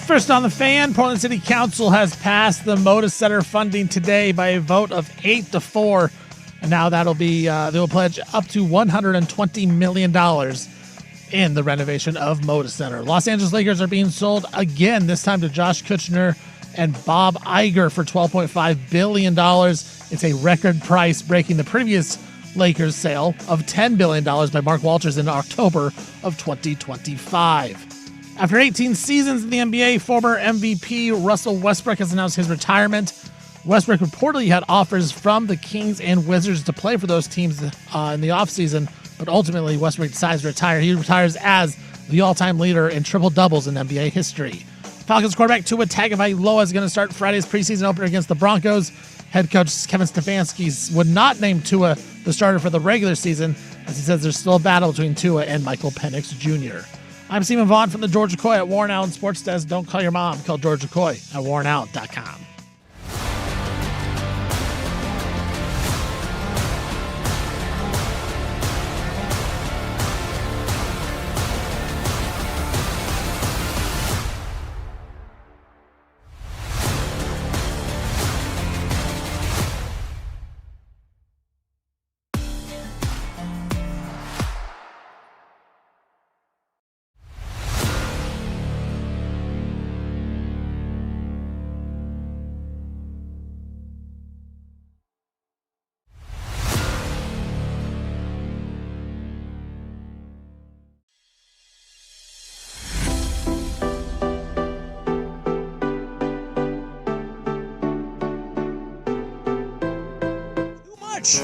First on the Fan, Portland City Council has passed the Moda Center funding today by a vote of 8-4. And now that'll be, they will pledge up to $120 million in the renovation of Moda Center. Los Angeles Lakers are being sold again, this time to Josh Kushner and Bob Iger for $12.5 billion. It's a record price, breaking the previous Lakers sale of $10 billion by Mark Walters in October of 2025. After 18 seasons in the NBA, former MVP Russell Westbrook has announced his retirement. Westbrook reportedly had offers from the Kings and Wizards to play for those teams in the offseason, but ultimately Westbrook decides to retire. He retires as the all-time leader in triple-doubles in NBA history. Falcons quarterback Tua Tagovailoa is going to start Friday's preseason opener against the Broncos. Head coach Kevin Stefanski would not name Tua the starter for the regular season, as he says there's still a battle between Tua and Michael Penix Jr. I'm Stephen Vaughn from the George McCoy at Warren Allen Sports Desk. Don't call your mom. Call George McCoy at warrenallen.com.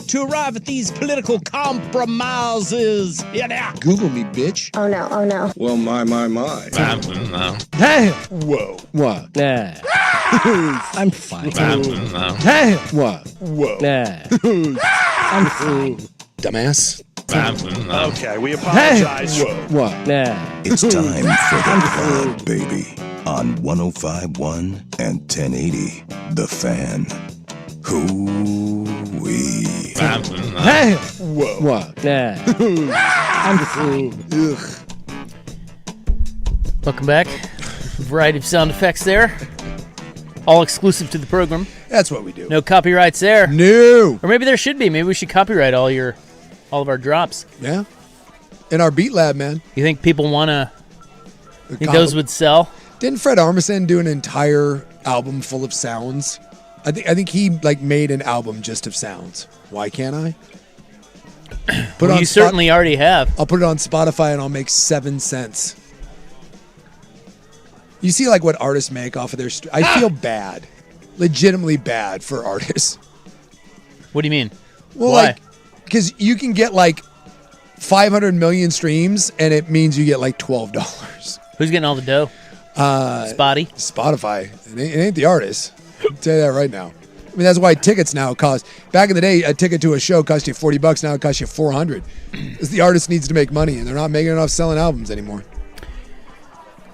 To arrive at these political compromises. Yeah. Google me, bitch. Oh no, oh no. Well, my. Hey! Whoa. What? Nah. I'm fine. Hey! What? Whoa. Nah. I'm fine. Dumbass. Okay, we apologize. Hey! Whoa. What? Nah. It's time for the club, baby, on 105.1 and 1080. The Fan. Hoo-wee. Hey! Whoa. What? Nah. I'm fine. Ugh. Welcome back. A variety of sound effects there. All exclusive to the program. That's what we do. No copyrights there. No. Or maybe there should be. Maybe we should copyright all of our drops. Yeah. In our Beat Lab, man. You think people want to... Think those would sell? Didn't Fred Armisen do an entire album full of sounds? I think he made an album just of sounds. Why can't I? You certainly already have. I'll put it on Spotify and I'll make 7 cents. You see what artists make off of their... I feel bad. Legitimately bad for artists. What do you mean? Well, Why? because you can get 500 million streams and it means you get $12. Who's getting all the dough? Spotify. It ain't the artist. I'll tell you that right now. I mean, that's why tickets now cost. Back in the day, a ticket to a show cost you $40. Now it costs you $400. Because the artist needs to make money, and they're not making enough selling albums anymore.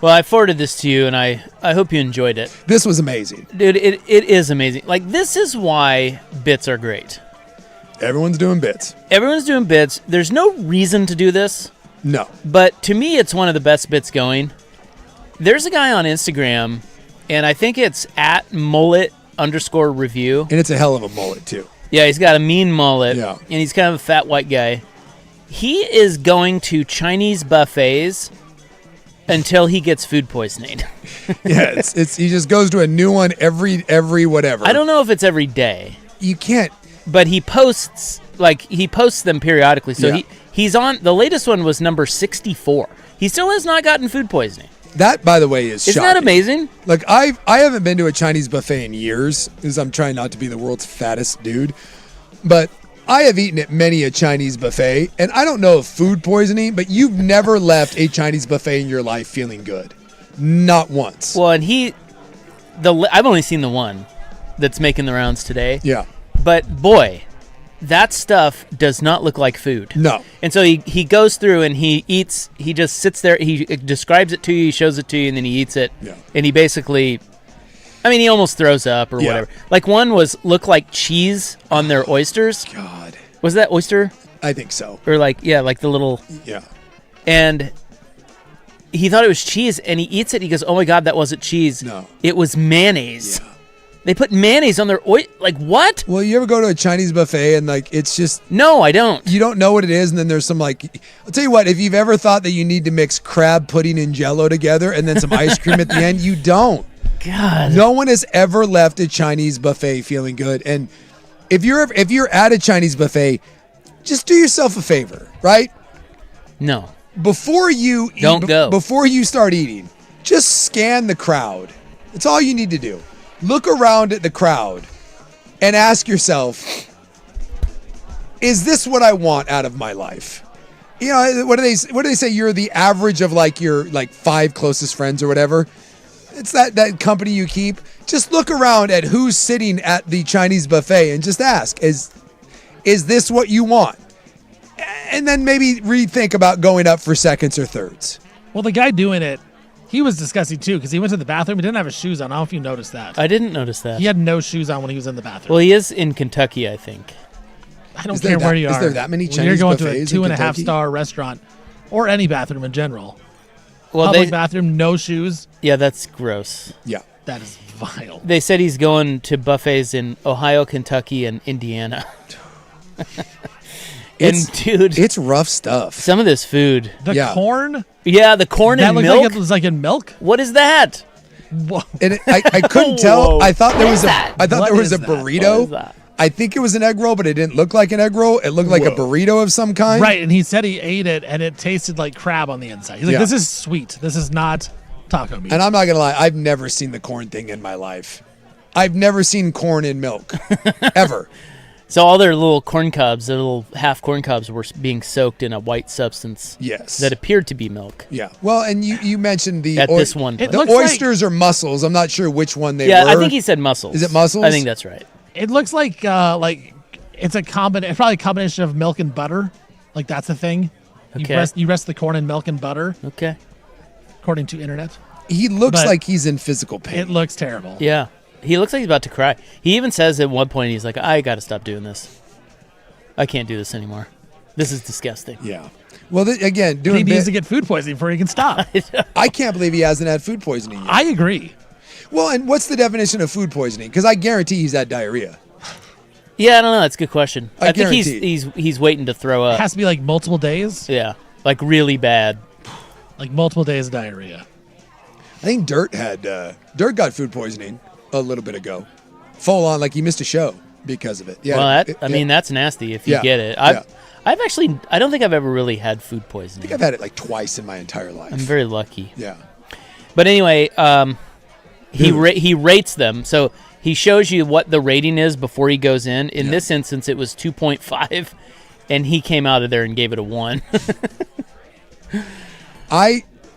Well, I forwarded this to you, and I hope you enjoyed it. This was amazing. Dude, it is amazing. This is why bits are great. Everyone's doing bits. Everyone's doing bits. There's no reason to do this. No. But to me, it's one of the best bits going. There's a guy on Instagram, and I think it's @mullet_review. And it's a hell of a mullet, too. Yeah, he's got a mean mullet. Yeah. And he's kind of a fat white guy. He is going to Chinese buffets until he gets food poisoning. Yeah, it's he just goes to a new one every whatever. I don't know if it's every day. You can't. But he posts them periodically. So Yeah. he's on, the latest one was number 64. He still has not gotten food poisoning. That, by the way, is Isn't shocking. that amazing? I haven't been to a Chinese buffet in years because I'm trying not to be the world's fattest dude. But I have eaten at many a Chinese buffet, and I don't know of food poisoning, but you've never left a Chinese buffet in your life feeling good. Not once. Well, and I've only seen the one that's making the rounds today. Yeah. But boy, that stuff does not look like food. No. And so he goes through and he eats, he just sits there, he describes it to you, he shows it to you, and then he eats it. Yeah. And he basically I mean, he almost throws up or Yeah. whatever. Like one looked like cheese on their oysters. God, Was that oyster I think so. or like like the little? Yeah. And he thought it was cheese, and he eats it. He goes, "Oh my God, that wasn't cheese. No. It was mayonnaise." Yeah. They put mayonnaise on their Like what? Well, you ever go to a Chinese buffet and like it's just No, I don't. you don't know what it is, and then there's some like I'll tell you what, if you've ever thought that you need to mix crab pudding and Jello together and then some ice cream at the end, you don't. God. No one has ever left a Chinese buffet feeling good. And if you're at a Chinese buffet, just do yourself a favor, right? No. Before you eat, Don't go. Before you start eating, just scan the crowd. That's all you need to do. Look around at the crowd and ask yourself, is this what I want out of my life? You know, what do they say? You're the average of like your like 5 closest friends or whatever. It's that company you keep. Just look around at who's sitting at the Chinese buffet and just ask, is this what you want? And then maybe rethink about going up for seconds or thirds. Well, the guy doing it, he was disgusting too because he went to the bathroom. He didn't have his shoes on. I don't know if you noticed that. I didn't notice that. He had no shoes on when he was in the bathroom. Well, he is in Kentucky, I think. I don't Is there care where that- you is are. there that many When you're Chinese going to a buffets in 2.5 Kentucky? star restaurant or any bathroom in general. Well, Public bathroom, no shoes. yeah, that's gross. Yeah. That is vile. They said he's going to buffets in Ohio, Kentucky, and Indiana. Dude, It's rough stuff. some of this food. The Yeah. corn Yeah, the corn that and looked milk. like it was like in milk. What is that? Whoa. And I couldn't tell. Whoa. I thought there was that? I thought What there was is a that? burrito. What is that? I think it was an egg roll, but it didn't look like an egg roll. It looked like a burrito of some kind. Right, and he said he ate it and it tasted like crab on the inside. He's like, Yeah. this is sweet. This is not taco meat. And I'm not gonna lie, I've never seen the corn thing in my life. I've never seen corn in milk, ever. So all their little corn cobs, their little half corn cobs, were being soaked in a white substance Yes. that appeared to be milk. Yeah. Well, and you mentioned the At this one It place. the looks like- oysters or mussels. I'm not sure which one they Yeah, were. I think he said mussels. Is it mussels? I think that's right. It looks like it's a combination. It's probably a combination of milk and butter. Like that's the thing. Okay. You rest the corn in milk and butter, Okay. according to internet. He looks but like he's in physical pain. It looks terrible. Yeah. He looks like he's about to cry. He even says at one point, he's like, I got to stop doing this. I can't do this anymore. This is disgusting. Yeah. Well, again, He doing needs to get food poisoning before he can stop. I can't believe he hasn't had food poisoning yet. I agree. Well, and what's the definition of food poisoning? Because I guarantee he's had diarrhea. Yeah, I don't know. That's a good question. I I think guarantee. he's waiting to throw It up. has to be like multiple days, Yeah. Like really bad. like multiple days of diarrhea. I think Dirt got food poisoning a little bit ago. Full on, like he missed a show because of it. Yeah. Well, I mean, that's nasty if you Yeah, get it. yeah. I've actually, I don't think I've ever really had food I poisoning. think I've had it like twice in my entire life. I'm very lucky. Yeah. But anyway, he rates them. So he shows you what the rating is before he goes in. In this instance, it was 2.5, and he came out of there and gave it a 1.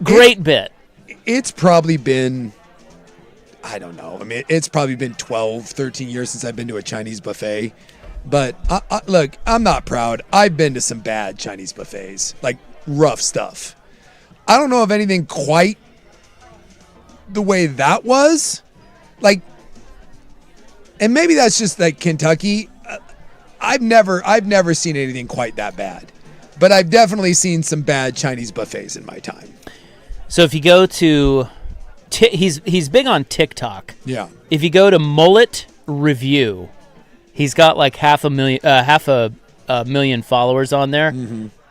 Great bit. It's probably been, I don't know. I mean, it's probably been 12, 13 years since I've been to a Chinese buffet. But look, I'm not proud. I've been to some bad Chinese buffets, like rough stuff. I don't know of anything quite the way that was. Like, and maybe that's just like Kentucky. I've never seen anything quite that bad. But I've definitely seen some bad Chinese buffets in my time. So if you go to, he's big on TikTok. Yeah. If you go to Mullet Review, he's got like half a million followers on there,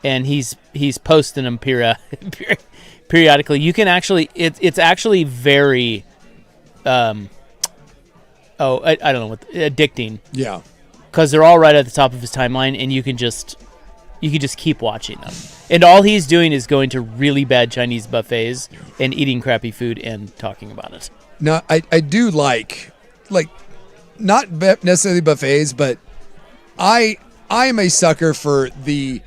and he's posting them periodically. You can actually, it's actually very, I don't know what, addicting, Yeah. because they're all right at the top of his timeline, and you can just keep watching them. And all he's doing is going to really bad Chinese buffets and eating crappy food and talking about it. Now, I do like not necessarily buffets, but I am a sucker for the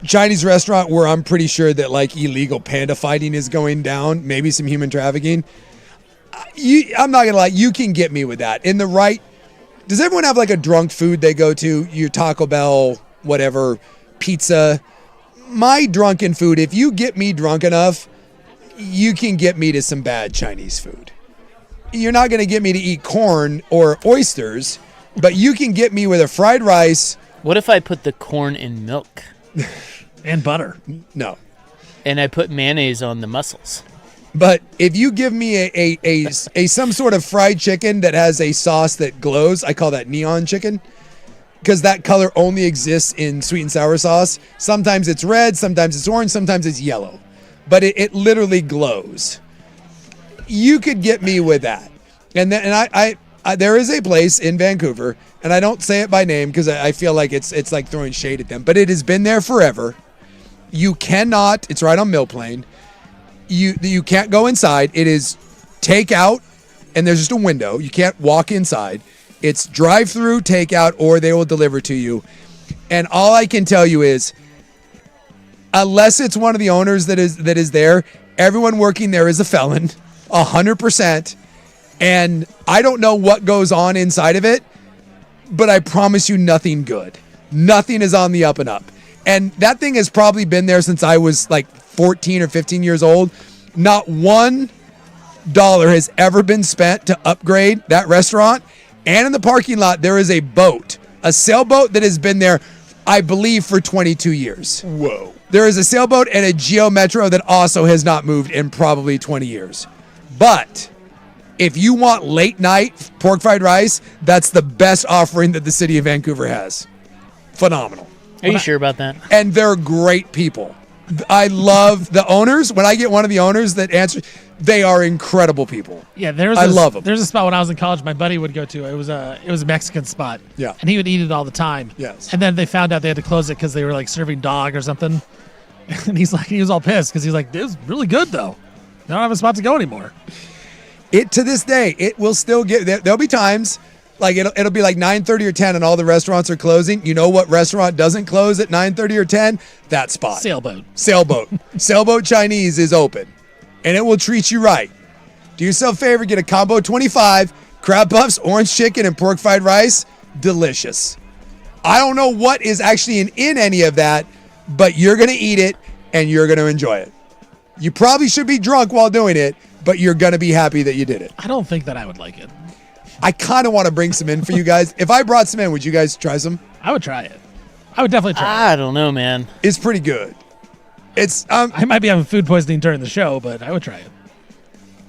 Chinese restaurant where I'm pretty sure that like illegal panda fighting is going down, maybe some human trafficking. I'm not gonna lie, you can get me with that. In the right, does everyone have like a drunk food they go to? Your Taco Bell, whatever, pizza. My drunken food, if you get me drunk enough, you can get me to some bad Chinese food. you're not going to get me to eat corn or oysters, but you can get me with a fried rice. What if I put the corn in milk And butter. No. and I put mayonnaise on the mussels? But if you give me a some sort of fried chicken that has a sauce that glows, I call that neon chicken, because that color only exists in sweet and sour sauce. Sometimes it's red, sometimes it's orange, sometimes it's yellow, but it literally glows. You could get me with that. And then I there is a place in Vancouver, and I don't say it by name because I feel like it's like throwing shade at them, but it has been there forever. You cannot, it's right on Mill Plain. You can't go inside. It is takeout, and there's just a window. You can't walk inside. It's drive-through, takeout, or they will deliver to you. And all I can tell you is, unless it's one of the owners that is there, everyone working there is a felon, 100%. And I don't know what goes on inside of it, but I promise you nothing good. Nothing is on the up and up. And that thing has probably been there since I was like 14 or 15 years old. Not $1 has ever been spent to upgrade that restaurant. And in the parking lot, there is a boat, a sailboat that has been there, I believe, for 22 years. Whoa. There is a sailboat and a Geo Metro that also has not moved in probably 20 years. But if you want late night pork fried rice, that's the best offering that the city of Vancouver has. Phenomenal. Are you sure about that? And they're great people. I love the owners. When I get one of the owners that answers, they are incredible people. Yeah, I love 'em. There's a spot when I was in college my buddy would go to. It was a Mexican spot. Yeah. And he would eat it all the time. Yes. And then they found out they had to close it because they were like serving dog or something. And he was all pissed because he's like, it was really good though. I don't have a spot to go anymore. It to this day, it will still get. There'll be times like it'll be like 9:30 or 10, and all the restaurants are closing. You know what restaurant doesn't close at 9:30 or 10? That spot. Sailboat. Sailboat Chinese is open, and it will treat you right. Do yourself a favor, get a combo 25, crab puffs, orange chicken, and pork fried rice. Delicious. I don't know what is actually in any of that, but you're gonna eat it and you're gonna enjoy it. You probably should be drunk while doing it, but you're gonna be happy that you did it. I don't think that I would like it. I kind of want to bring some in for you guys. If I brought some in, would you guys try some? I would try it. I would definitely try it. I don't know, man. It's pretty good. It's I might be having food poisoning during the show, but I would try it.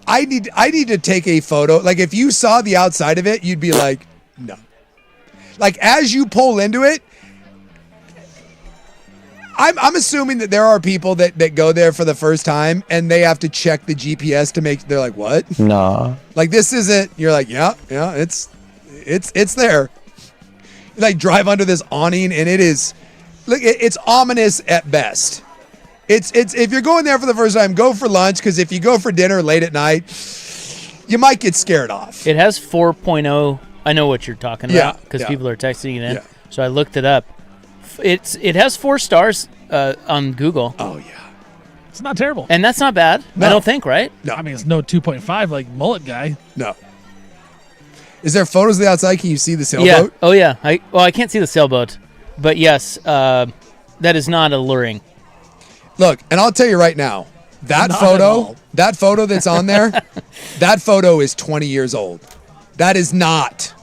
I need to take a photo. Like if you saw the outside of it, you'd be like, no. Like as you pull into it, I'm assuming that there are people that go there for the first time and they have to check the GPS to make. They're like, what? Nah. Like this isn't. You're like, yeah, it's there. You like drive under this awning and it is. Look, it's ominous at best. It's if you're going there for the first time, go for lunch, because if you go for dinner late at night, you might get scared off. It has 4.0. I know what you're talking Yeah, about because yeah. people are texting it in. Yeah. So I looked it up. It has 4 stars on Google, Oh yeah. It's not terrible. and that's not bad. No. I don't think, right? No. I mean, it's no 2.5 like mullet guy. No. Is there photos of the outside? Can you see the Yeah. sailboat? Oh yeah. I can't see the sailboat, but yes, that is not alluring. Look, and I'll tell you right now, that Not at all. photo that's on there, that photo is 20 years old. That is not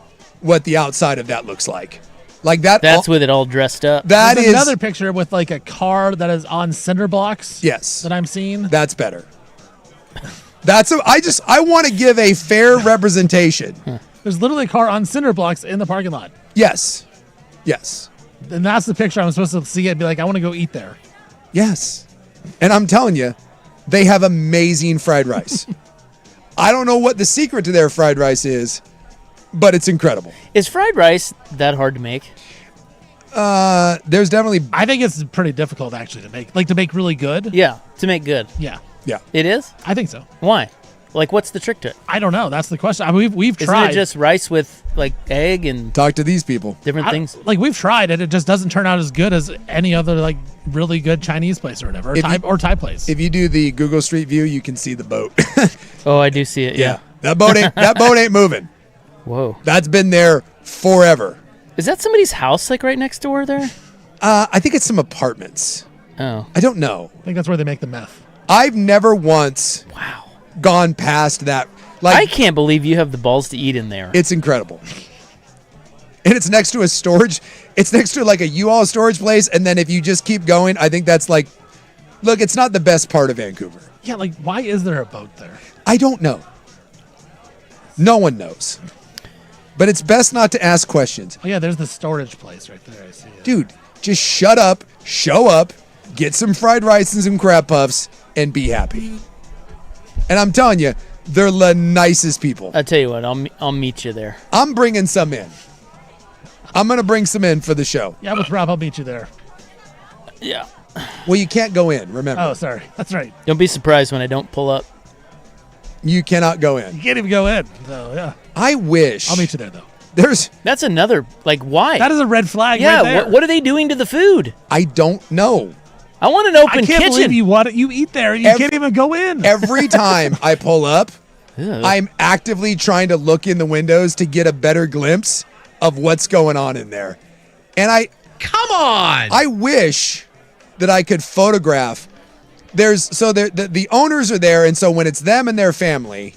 what the outside of that looks like. Like that. That's with it all dressed up. That There's is another picture with like a car that is on cinder blocks. Yes. That I'm seeing. That's better. I want to give a fair representation. There's literally a car on cinder blocks in the parking lot. Yes. Yes. And that's the picture I'm supposed to see and be like, I want to go eat there. Yes. And I'm telling you, they have amazing fried rice. I don't know what the secret to their fried rice is, but it's incredible. Is fried rice that hard to make? There's definitely, I think it's pretty difficult actually to make. Like to make really good. Yeah, to make good. Yeah. yeah. It is? I think so. Why? Like, what's the trick to it? I don't know. That's the question. I mean, we've Isn't tried. it just rice with, like, egg and Talk to these people. different things? Like we've tried it. It just doesn't turn out as good as any other like really good Chinese place or whatever. Or Thai place. If you do the Google Street View, you can see the boat. Oh, I do see it, yeah. That boat ain't moving. Whoa. That's been there forever. Is that somebody's house, like, right next door there? I think it's some apartments. Oh. I don't know. I think that's where they make the meth. I've never once Wow. gone past that. I can't believe you have the balls to eat in there. It's incredible. And it's next to a storage. It's next to like a U-Haul storage place. And then if you just keep going, I think that's like, look, it's not the best part of Vancouver. Yeah, like why is there a boat there? I don't know. No one knows. But it's best not to ask questions. Oh yeah, there's the storage place right there. I see it. Dude, just shut up, show up, get some fried rice and some crab puffs, and be happy. And I'm telling you, they're the nicest people. I'll tell you what, I'll meet you there. I'm bringing some in. I'm going to bring some in for the show. Yeah, with Rob, I'll meet you there. Yeah. Well, you can't go in, remember. Oh, sorry. That's right. Don't be surprised when I don't pull up. You cannot go in. You can't even go in. So, yeah. I wish. I'll meet you there, though. That's another, like, why? That is a red flag yeah, right there. what are they doing to the food? I don't know. I want an open I can't kitchen. believe you eat there. You can't even go in. Every time I pull up, Ew. I'm actively trying to look in the windows to get a better glimpse of what's going on in there. And Come on! I wish that I could photograph. The owners are there, and so when it's them and their family,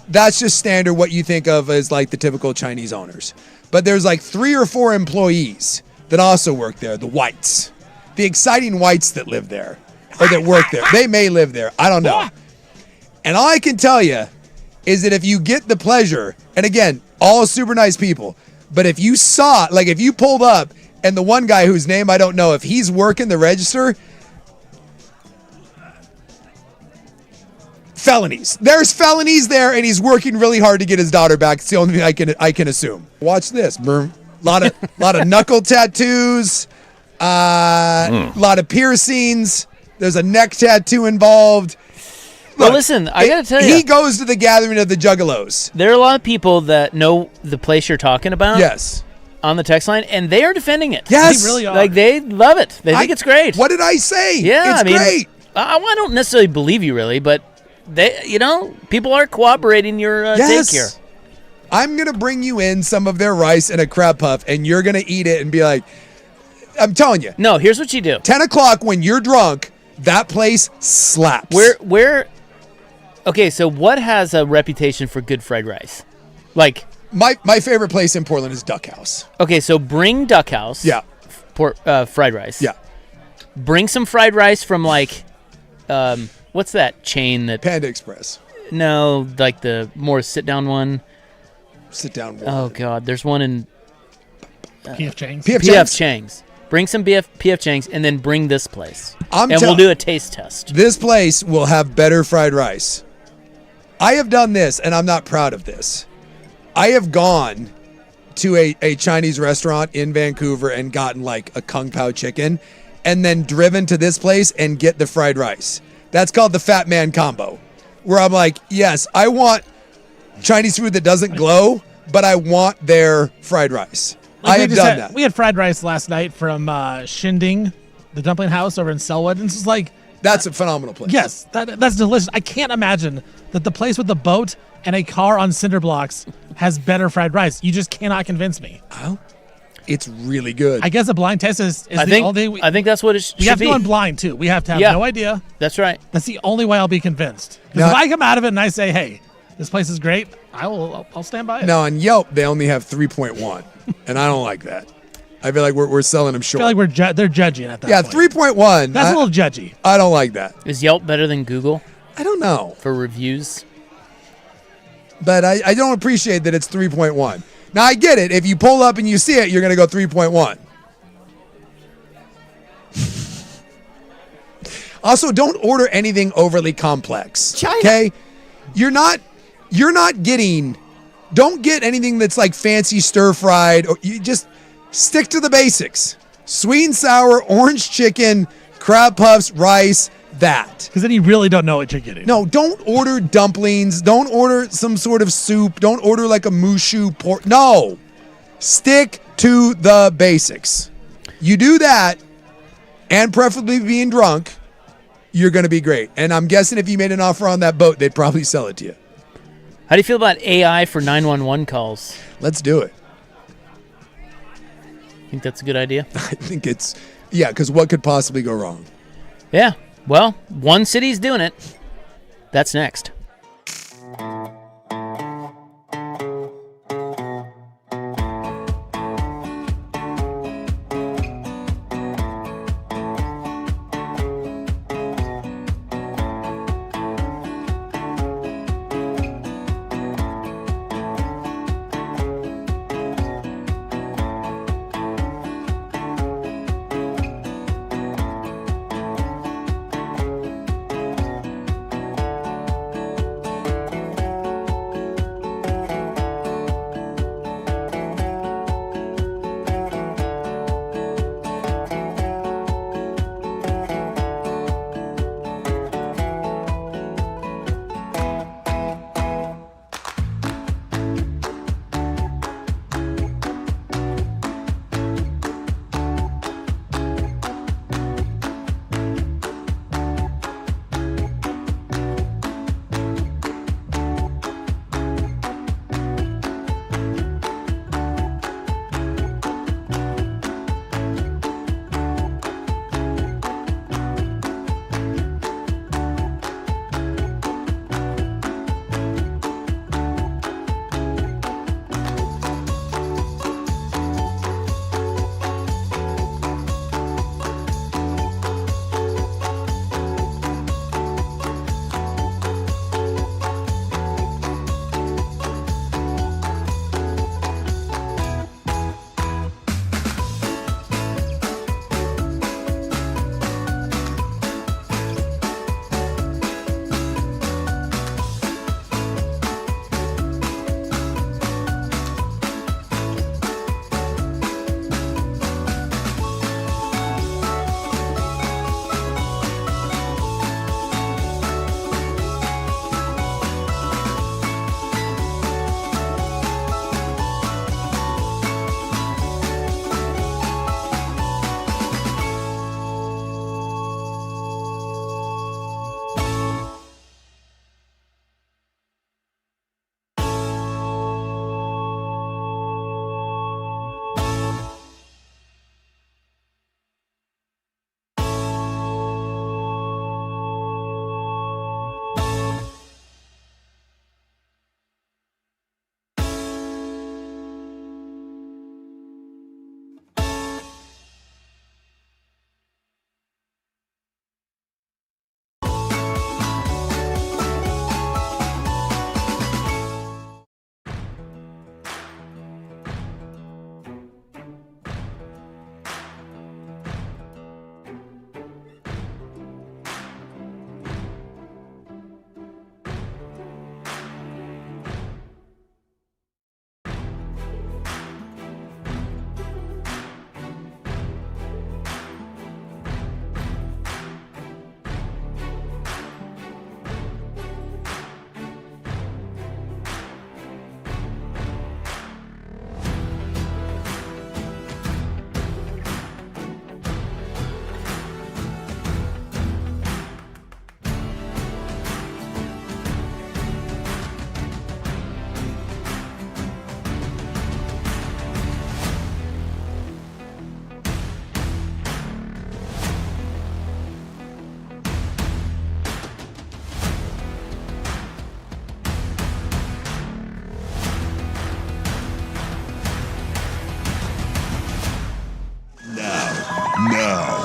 that's just standard what you think of as like the typical Chinese owners. But there's like 3 or 4 employees that also work there, the whites. The exciting whites that live there or that work there. They may live there. I don't know. And all I can tell you is that if you get the pleasure, and again, all super nice people, but if you saw, like if you pulled up and the one guy whose name I don't know, if he's working the register, felonies. There's felonies there, and he's working really hard to get his daughter back. It's the only thing I can assume. Watch this. Lot of knuckle tattoos, lot of piercings. There's a neck tattoo involved. Well, listen, I gotta tell you, he goes to the gathering of the Juggalos. there are a lot of people that know the place you're talking about. Yes. On the text line, and they are defending it. Yes. They really are. Like they love it. They think it's great. What did I say? Yeah, it's great. I don't necessarily believe you really, but people are cooperating your take here. I'm gonna bring you in some of their rice and a crab puff, and you're gonna eat it and be like, I'm telling you. No, here's what you do. 10 o'clock when you're drunk, that place slaps. Where? Okay, so what has a reputation for good fried rice? Like my favorite place in Portland is Duck House. Okay, so bring Duck House. Yeah. Fried rice. Yeah. Bring some fried rice from like, what's that chain that? Panda Express. No, like the more sit-down one. Sit down. Oh God, there's one in P.F. Chang's. P.F. Chang's. Bring some P.F. Chang's and then bring this place. We'll do a taste test. This place will have better fried rice. I have done this, and I'm not proud of this. I have gone to a Chinese restaurant in Vancouver and gotten like a Kung Pao chicken and then driven to this place and get the fried rice. That's called the Fat Man Combo, where I'm like, yes, I want Chinese food that doesn't glow, but I want their fried rice. I have done that. We had fried rice last night from Shinding, the dumpling house over in Selwood, and it's just like... That's a phenomenal place. Yes, that's delicious. I can't imagine that the place with the boat and a car on cinder blocks has better fried rice. You just cannot convince me. Oh, it's really good. I guess a blind test is I the only... I think that's what it should be. We have to go in blind, too. We have to have no idea. That's right. That's the only way I'll be convinced. Because if I come out of it and I say, hey, this place is great, I'll stand by it. Now, on Yelp, they only have 3.1, and I don't like that. I feel like we're selling them short. I feel like they're judging at that point. 3.1. That's a little judgy. I don't like that. Is Yelp better than Google I don't know. for reviews? But I don't appreciate that it's 3.1. Now, I get it. If you pull up and you see it, you're going to go 3.1. Also, don't order anything overly complex. China. Okay? You're not getting... Don't get anything that's like fancy stir-fried. Or you just stick to the basics. Sweet and sour, orange chicken, crab puffs, rice, that. Because then you really don't know what you're getting. No, don't order dumplings. Don't order some sort of soup. Don't order like a mushu pork. No. Stick to the basics. You do that, and preferably being drunk, you're going to be great. And I'm guessing if you made an offer on that boat, they'd probably sell it to you. How do you feel about AI for 911 calls? Let's do it. Think that's a good idea? I think it's, because what could possibly go wrong? Yeah. Well, one city's doing it. That's next.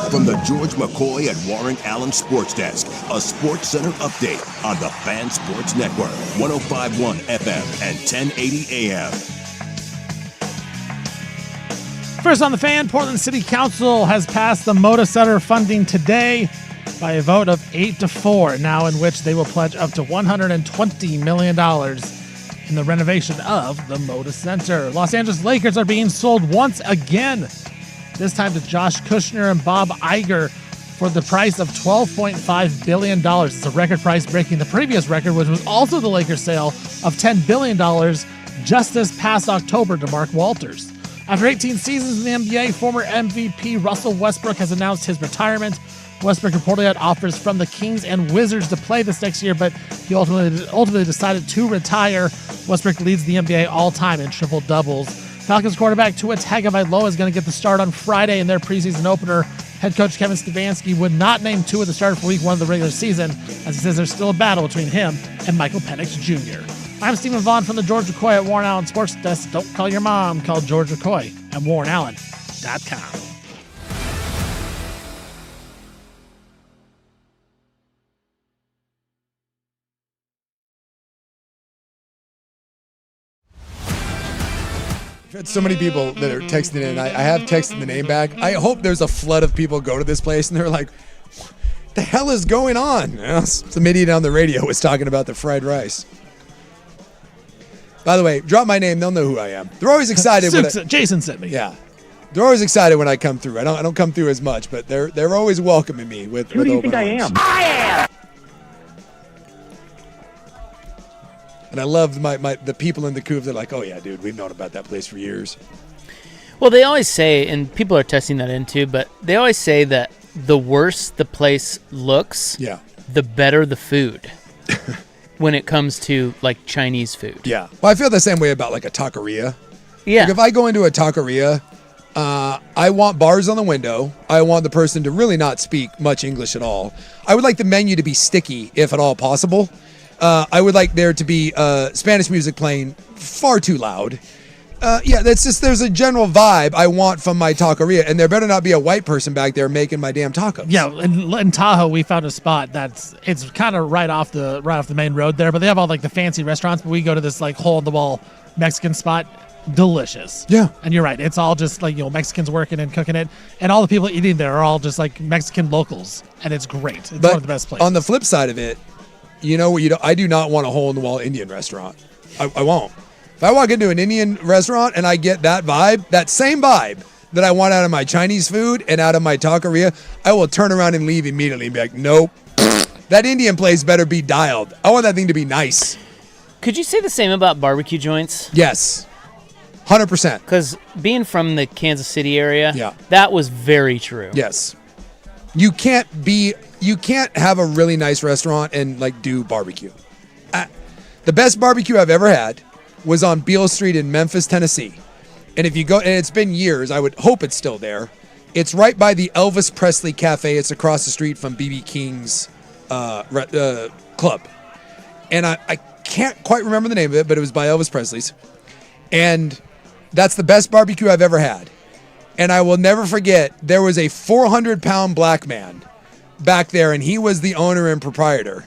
From the George McCoy and Warren Allen Sports Desk, a Sports Center update on the Fan Sports Network, 105.1 FM and 1080 AM. First on the Fan, Portland City Council has passed the Moda Center funding today by a vote of 8-4, now in which they will pledge up to $120 million in the renovation of the Moda Center. Los Angeles Lakers are being sold once again, this time to Josh Kushner and Bob Iger for the price of $12.5 billion. It's a record price, breaking the previous record, which was also the Lakers sale of $10 billion just this past October to Mark Walters. After 18 seasons in the NBA, former MVP Russell Westbrook has announced his retirement. Westbrook reportedly had offers from the Kings and Wizards to play this next year, but he ultimately decided to retire. Westbrook leads the NBA all-time in triple-doubles. Falcons quarterback Tua Tagovailoa is going to get the start on Friday in their preseason opener. Head coach Kevin Stefanski would not name Tua the starter for week 1 of the regular season, as he says there's still a battle between him and Michael Penix Jr. I'm Stephen Vaughn from the George McCoy at Warren Allen Sports Desk. Don't call your mom. Call George McCoy at WarrenAllen.com. I've had so many people that are texting in. I have texted the name back. I hope there's a flood of people go to this place and they're like, what the hell is going on? You know, some idiot on the radio was talking about the fried rice. By the way, drop my name, they'll know who I am. They're always excited when Jason sent me. Yeah. They're always excited when I come through. I don't come through as much, but they're always welcoming me with Who do you open think arms. I am? And I love the people in the coop. They're like, oh yeah, dude, we've known about that place for years. Well, they always say, and people are testing that into, but they always say that the worse the place looks, Yeah. the better the food when it comes to like Chinese food. Yeah. Well, I feel the same way about like a taqueria. Yeah. Like if I go into a taqueria, I want bars on the window. I want the person to really not speak much English at all. I would like the menu to be sticky, if at all possible. I would like there to be Spanish music playing far too loud. Yeah, that's just, there's a general vibe I want from my taqueria, and there better not be a white person back there making my damn tacos. Yeah, in Tahoe, we found a spot it's kind of right off the main road there, but they have all like the fancy restaurants. But we go to this like hole in the wall Mexican spot, delicious. Yeah, and you're right, it's all just like Mexicans working and cooking it, and all the people eating there are all just like Mexican locals, and it's great. It's one of the best places. On the flip side of it, I do not want a hole in the wall Indian restaurant. I won't. If I walk into an Indian restaurant and I get that vibe, that same vibe that I want out of my Chinese food and out of my taqueria, I will turn around and leave immediately and be like, nope. That Indian place better be dialed. I want that thing to be nice. Could you say the same about barbecue joints? Yes. 100%. Because being from the Kansas City area, Yeah. that was very true. Yes. You can't have a really nice restaurant and like do barbecue. The best barbecue I've ever had was on Beale Street in Memphis, Tennessee. And if you go, and it's been years, I would hope it's still there. It's right by the Elvis Presley Cafe. It's across the street from B.B. King's club. And I can't quite remember the name of it, but it was by Elvis Presley's. And that's the best barbecue I've ever had. And I will never forget, there was a 400-pound black man back there, and he was the owner and proprietor.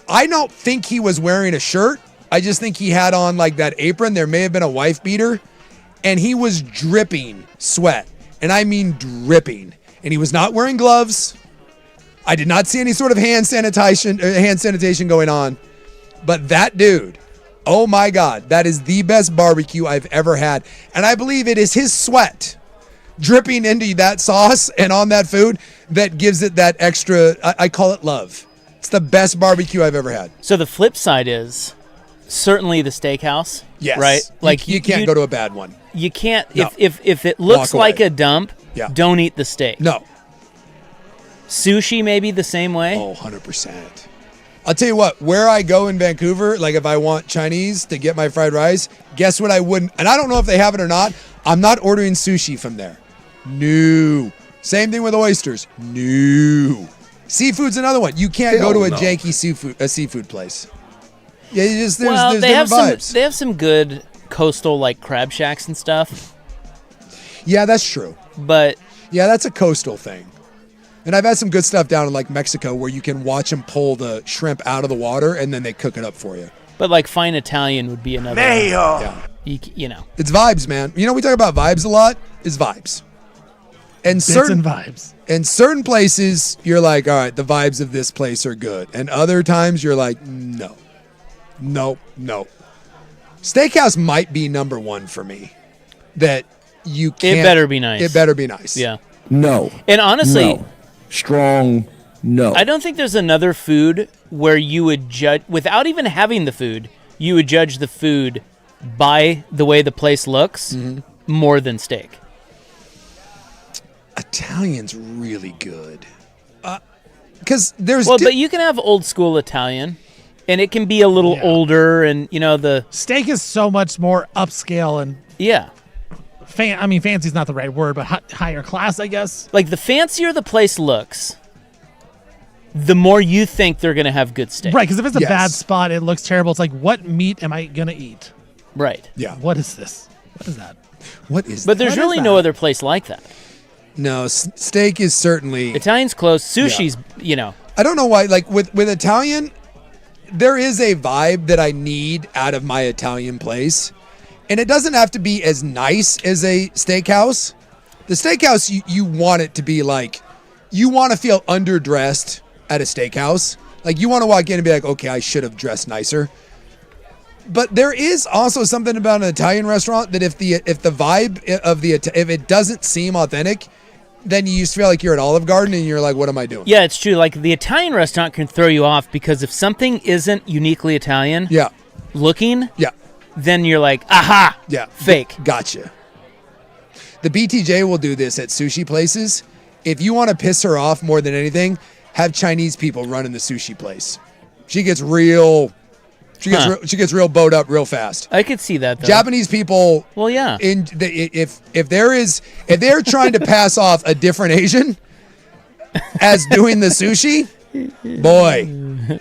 I don't think he was wearing a shirt. I just think he had on like that apron. There may have been a wife beater. And he was dripping sweat. And I mean dripping. And he was not wearing gloves. I did not see any sort of hand sanitation going on. But that dude, oh my God, that is the best barbecue I've ever had. And I believe it is his sweat dripping into that sauce and on that food that gives it that extra, I call it love. It's the best barbecue I've ever had. So the flip side is certainly the steakhouse. Yes. Right? Like you can't go to a bad one. You can't, No. if it looks Walk like away. a dump, Yeah. don't eat the steak. No. Sushi maybe the same way. Oh, 100%. I'll tell you what, where I go in Vancouver, like if I want Chinese to get my fried rice, guess what I wouldn't, and I don't know if they have it or not, I'm not ordering sushi from there. No. Same thing with oysters. No. Seafood's another one. You can't go to a janky seafood place. Yeah, there's they different have vibes. they have some good coastal like crab shacks and stuff. Yeah, that's true. But Yeah, that's a coastal thing. And I've had some good stuff down in like Mexico where you can watch them pull the shrimp out of the water and then they cook it up for you. But like fine Italian would be another. Yeah. You know. It's vibes, man. You know, we talk about vibes a lot. Is vibes. And Bits certain and vibes. in certain places, you're like, all right, the vibes of this place are good. And other times, you're like, no. Steakhouse might be number one for me. That you can't. It better be nice. It better be nice. Yeah. No. And honestly, No. Strong no. I don't think there's another food where you would judge, without even having the food, you would judge the food by the way the place looks more than steak. Italian's really good. Because there's. Well, but you can have old school Italian, and it can be a little older, and you know the Steak is so much more upscale and yeah. fancy's not the right word, but higher class, I guess. Like the fancier the place looks, the more you think they're gonna have good steak. Right, because if it's a Yes. bad spot, it looks terrible. It's like, what meat am I gonna eat? Right. Yeah. What is this? What is that? What is But there's What is really that? no other place like that. No, steak is certainly. Italian's close. Sushi's, you know. I don't know why. Like with Italian, there is a vibe that I need out of my Italian place. And it doesn't have to be as nice as a steakhouse. The steakhouse, you want it to be like, you want to feel underdressed at a steakhouse. Like you want to walk in and be like, okay, I should have dressed nicer. But there is also something about an Italian restaurant that if the vibe of if it doesn't seem authentic, then you just feel like you're at Olive Garden and you're like, what am I doing? Yeah, it's true. Like the Italian restaurant can throw you off because if something isn't uniquely Italian Yeah. looking, Yeah. then you're like, aha, Yeah. fake. Gotcha. The BTJ will do this at sushi places. If you want to piss her off more than anything, have Chinese people running the sushi place. She gets real real bowed up real fast. I could see that though. Japanese people, Well, yeah. if they're trying to pass off a different Asian as doing the sushi, boy,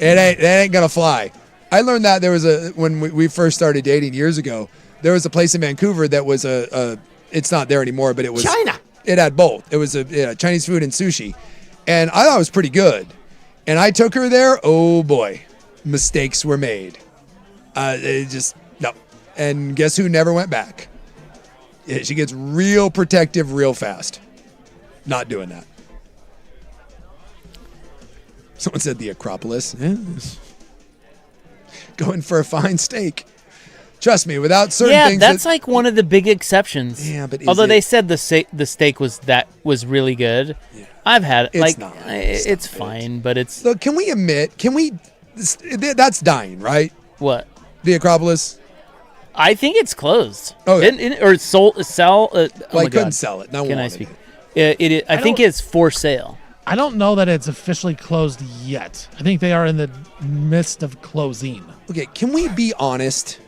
it ain't gonna fly. I learned that when we first started dating years ago, there was a place in Vancouver that was it's not there anymore, but it was China. It had both. It was Chinese food and sushi, and I thought it was pretty good. And I took her there. Oh boy, mistakes were made. It just no. And guess who never went back? She gets real protective real fast. Not doing that. Someone said the Acropolis. Yeah. Going for a fine steak. Trust me, without certain things. That's like one of the big exceptions. Yeah, but is although they it- said the steak was really good, Yeah. I've had it. It's Like not. it's fine, but it's Look, can we that's dying, right? what The Acropolis. I think it's closed. Okay. Or sell. Oh Well, my I couldn't God. sell it. No Can one I wanted speak? it. I think it's for sale. I don't know that it's officially closed yet. I think they are in the midst of closing. Okay, can we be honest?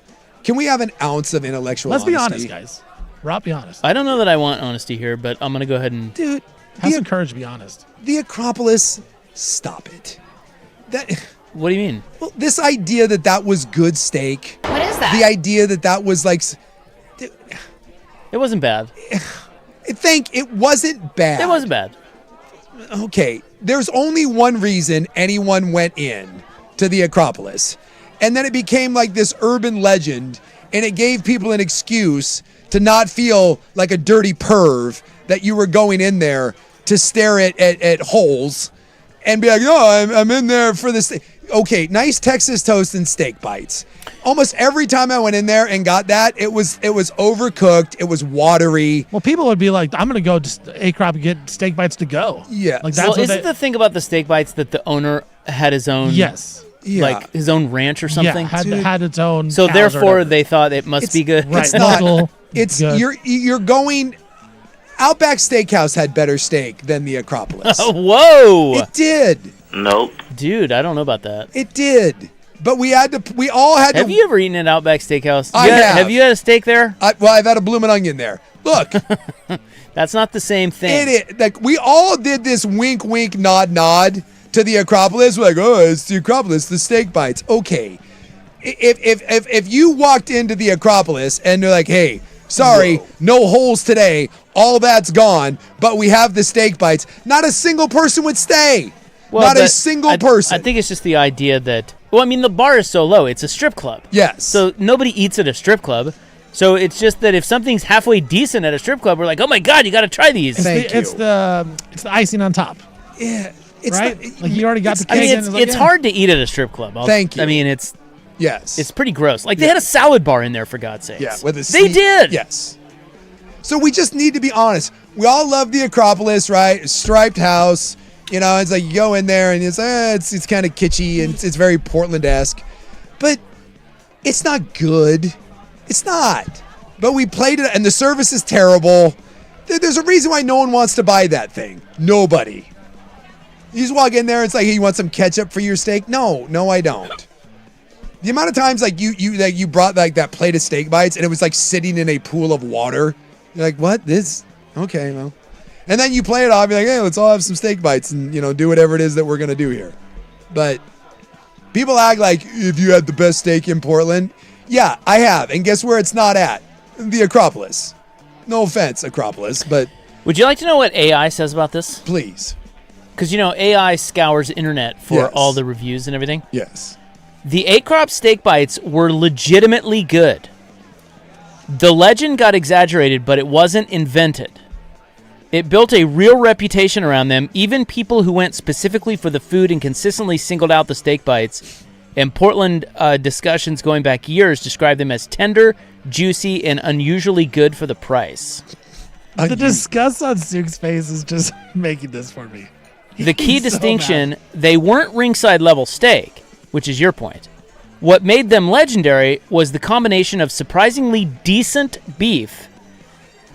Can we have an ounce of intellectual Let's be honesty? honest, guys. Rob, be honest. I don't know that I want honesty here, but I'm gonna go ahead and. Dude, Have some courage to be honest. the Acropolis, stop it. What do you mean? Well, this idea that was good steak. What is that? The idea that was like, It wasn't bad. it wasn't bad. It wasn't bad. Okay, there's only one reason anyone went in to the Acropolis. And then it became like this urban legend, and it gave people an excuse to not feel like a dirty perv that you were going in there to stare at holes and be like, oh, I'm in there for this. Okay, nice Texas toast and steak bites. Almost every time I went in there and got that, it was overcooked. It was watery. Well, people would be like, I'm going to go just A-Crop and get steak bites to go. Yeah. Like, that's Well, what isn't the thing about the steak bites that the owner had his own, Yes. Yeah. like his own ranch or something? Yeah, had its own So cows or therefore, whatever. they thought it must be good. Right. It's not. Local, It's good. you're going. Outback Steakhouse had better steak than the Acropolis. Whoa, It did. dude! I don't know about that. It did. But we all had Have to. you ever eaten at Outback Steakhouse? I have. Have you had a steak there? I've had a bloomin' onion there. Look, That's not the same thing. it is like we all did this wink, wink, nod, nod to the Acropolis. We're like, oh, it's the Acropolis, the steak bites. Okay, if you walked into the Acropolis and they're like, hey, Sorry, no holes today. All that's gone, but we have the steak bites. Not a single person would stay. Not a single person. I think it's just the idea that, well, I mean, the bar is so low. It's a strip club. Yes. So nobody eats at a strip club. So it's just that if something's halfway decent at a strip club, we're like, oh my God, you got to try these. It's the icing on top. Yeah. It's right? not- Like you already got the I cake. mean, and it's hard to eat at a strip club. Thank you. I mean, it's Yes. pretty gross. Like they had a salad bar in there, for God's sakes. Yeah, with a They did. Yes. So we just need to be honest. We all love the Acropolis, right? Striped house. You know, it's like you go in there and it's kind of kitschy and it's very Portland-esque. But it's not good. It's not. But we played it and the service is terrible. There's a reason why no one wants to buy that thing. Nobody. You just walk in there, it's like, hey, you want some ketchup for your steak? No, I don't. The amount of times like you brought like that plate of steak bites and it was like sitting in a pool of water. You're like, what? This? Okay, well. And then you play it off, you're like, hey, let's all have some steak bites and, do whatever it is that we're going to do here. But people act like if you had the best steak in Portland. Yeah, I have. And guess where it's not at? The Acropolis. No offense, Acropolis, but Would you like to know what AI says about this? please. Because, AI scours internet for Yes. all the reviews and everything. Yes. The A-Crop steak bites were legitimately good. The legend got exaggerated, but it wasn't invented. It built a real reputation around them. Even people who went specifically for the food and consistently singled out the steak bites. And Portland discussions going back years described them as tender, juicy, and unusually good for the price. The disgust on Suk's face is just making this for me. The key He's so distinction, mad. they weren't ringside level steak, which is your point. What made them legendary was the combination of surprisingly decent beef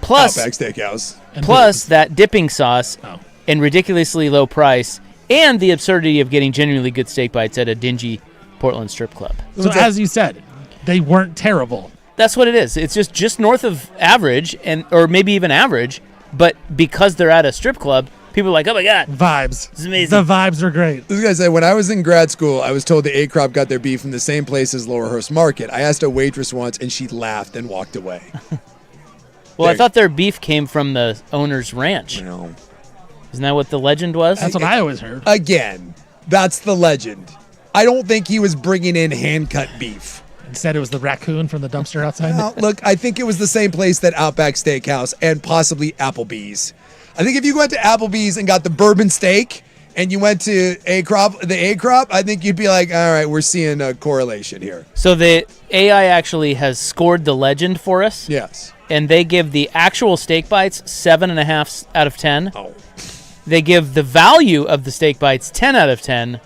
plus Outback Steakhouse. plus that dipping sauce Oh. and ridiculously low price and the absurdity of getting genuinely good steak bites at a dingy Portland strip club. So as you said, they weren't terrible. That's what it is. It's just north of average or maybe even average, but because they're at a strip club, people are like, oh my God. Vibes. This is amazing. The vibes are great. This guy said, when I was in grad school, I was told the A-Crop got their beef from the same place as Laurelhurst Market. I asked a waitress once, and she laughed and walked away. Well, I There- thought their beef came from the owner's ranch. No. Isn't that what the legend was? That's what I always heard. Again, that's the legend. I don't think he was bringing in hand-cut beef. Instead, it was the raccoon from the dumpster outside. Now, look, I think it was the same place that Outback Steakhouse and possibly Applebee's. I think if you went to Applebee's and got the bourbon steak and you went to the A-Crop, I think you'd be like, all right, we're seeing a correlation here. So the AI actually has scored the legend for us, Yes. and they give the actual steak bites 7.5 out of 10. Oh. They give the value of the steak bites 10 out of 10,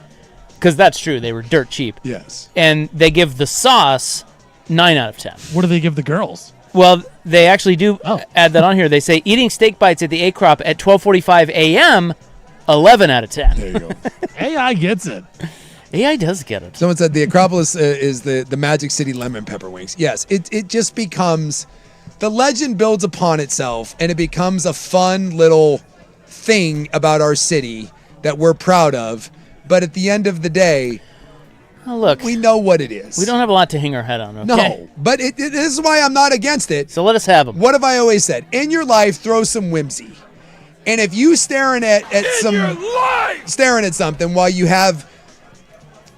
because that's true. They were dirt cheap. Yes. And they give the sauce 9 out of 10. What do they give the girls? Well, they actually do Oh. add that on here. They say eating steak bites at the A-Crop at 12:45 a.m., 11 out of 10. There you go. AI gets it. AI does get it. Someone said the Acropolis is the Magic City lemon pepper wings. Yes, it just becomes, the legend builds upon itself, and it becomes a fun little thing about our city that we're proud of. But at the end of the day, Oh, look, we know what it is. we don't have a lot to hang our head on, okay? No, but this is why I'm not against it. So let us have them. What have I always said? In your life, throw some whimsy. And if you staring at something while you have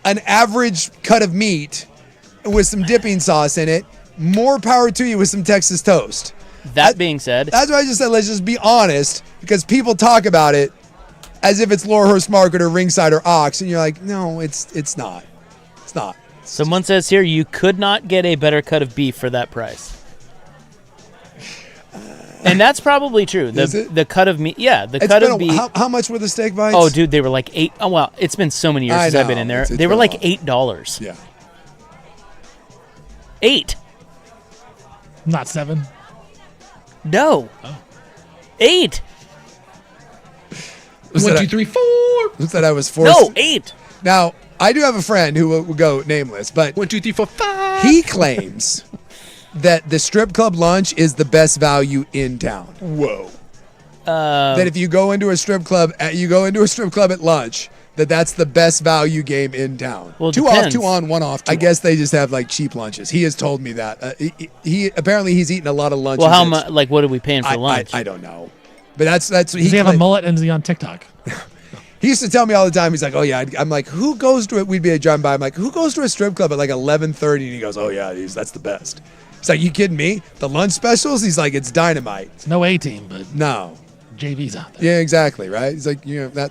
an average cut of meat with some dipping sauce in it, more power to you with some Texas toast. That being said, That's why I just said let's just be honest, because people talk about it as if it's Laurelhurst Market or Ringside or Ox, and you're like, no, it's not. It's not. someone says here you could not get a better cut of beef for that price. And that's probably true. Is it? The cut of meat, yeah, the It's cut been of beef. how much were the steak bites? Oh, dude, they were like $8. Oh, well, it's been so many years I since I've been know. in there. It's They were been a like while. $8. Yeah. 8? Not 7. No. 8? Who said 1, I- 2, 3, 4. Who said I was forced? No, 8. Now, I do have a friend who will go nameless, but 1, 2, 3, 4, 5. he claims that the strip club lunch is the best value in town. Whoa. That if you go into a strip club at lunch that's the best value game in town. Well, it two off, depends. 2 on, 1 off. I guess they just have like cheap lunches. He has told me that. He apparently he's eaten a lot of lunches. Well, how much? Like, what are we paying for lunch? I don't know, but that's Does he have a mullet and is he on TikTok? He used to tell me all the time. He's like, "Oh yeah." I'm like, "Who goes to it?" We'd be driving by. I'm like, "Who goes to a strip club at like 11:30?" And he goes, "Oh yeah, that's the best." He's like, "You kidding me? The lunch specials?" He's like, "It's dynamite." It's no A team, but No. JV's out there. Yeah, exactly. Right. He's like,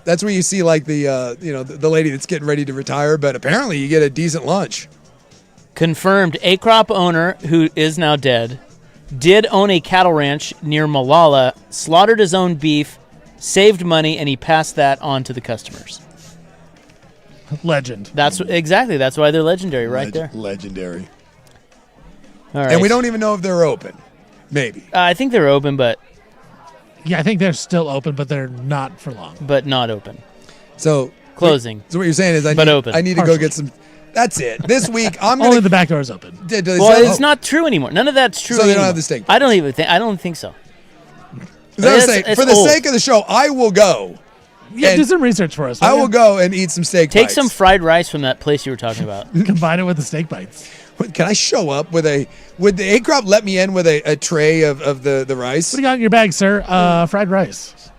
that's where you see like the the lady that's getting ready to retire, but apparently you get a decent lunch. Confirmed. A-Crop owner, who is now dead, did own a cattle ranch near Malala, slaughtered his own beef, saved money, and he passed that on to the customers. Legend. That's why they're legendary, right there. Legendary. All right. And we don't even know if they're open. Maybe. I think they're open, but Yeah, I think they're still open, but they're not for long. not open. So Closing. So what you're saying is open. I need to go get some. That's it. This week I'm Only gonna. the back door is open. Well, it's not true anymore. None of that's true. So they don't anymore. have the steak I don't think so. For the old. sake of the show, I will go. Yeah, And do some research for us. I will go and eat some steak. Take bites. some fried rice from that place you were talking about. Combine it with the steak bites. Can I show up with a? Would the A-Crop let me in with a tray of the rice? What do you got in your bag, sir? Fried rice.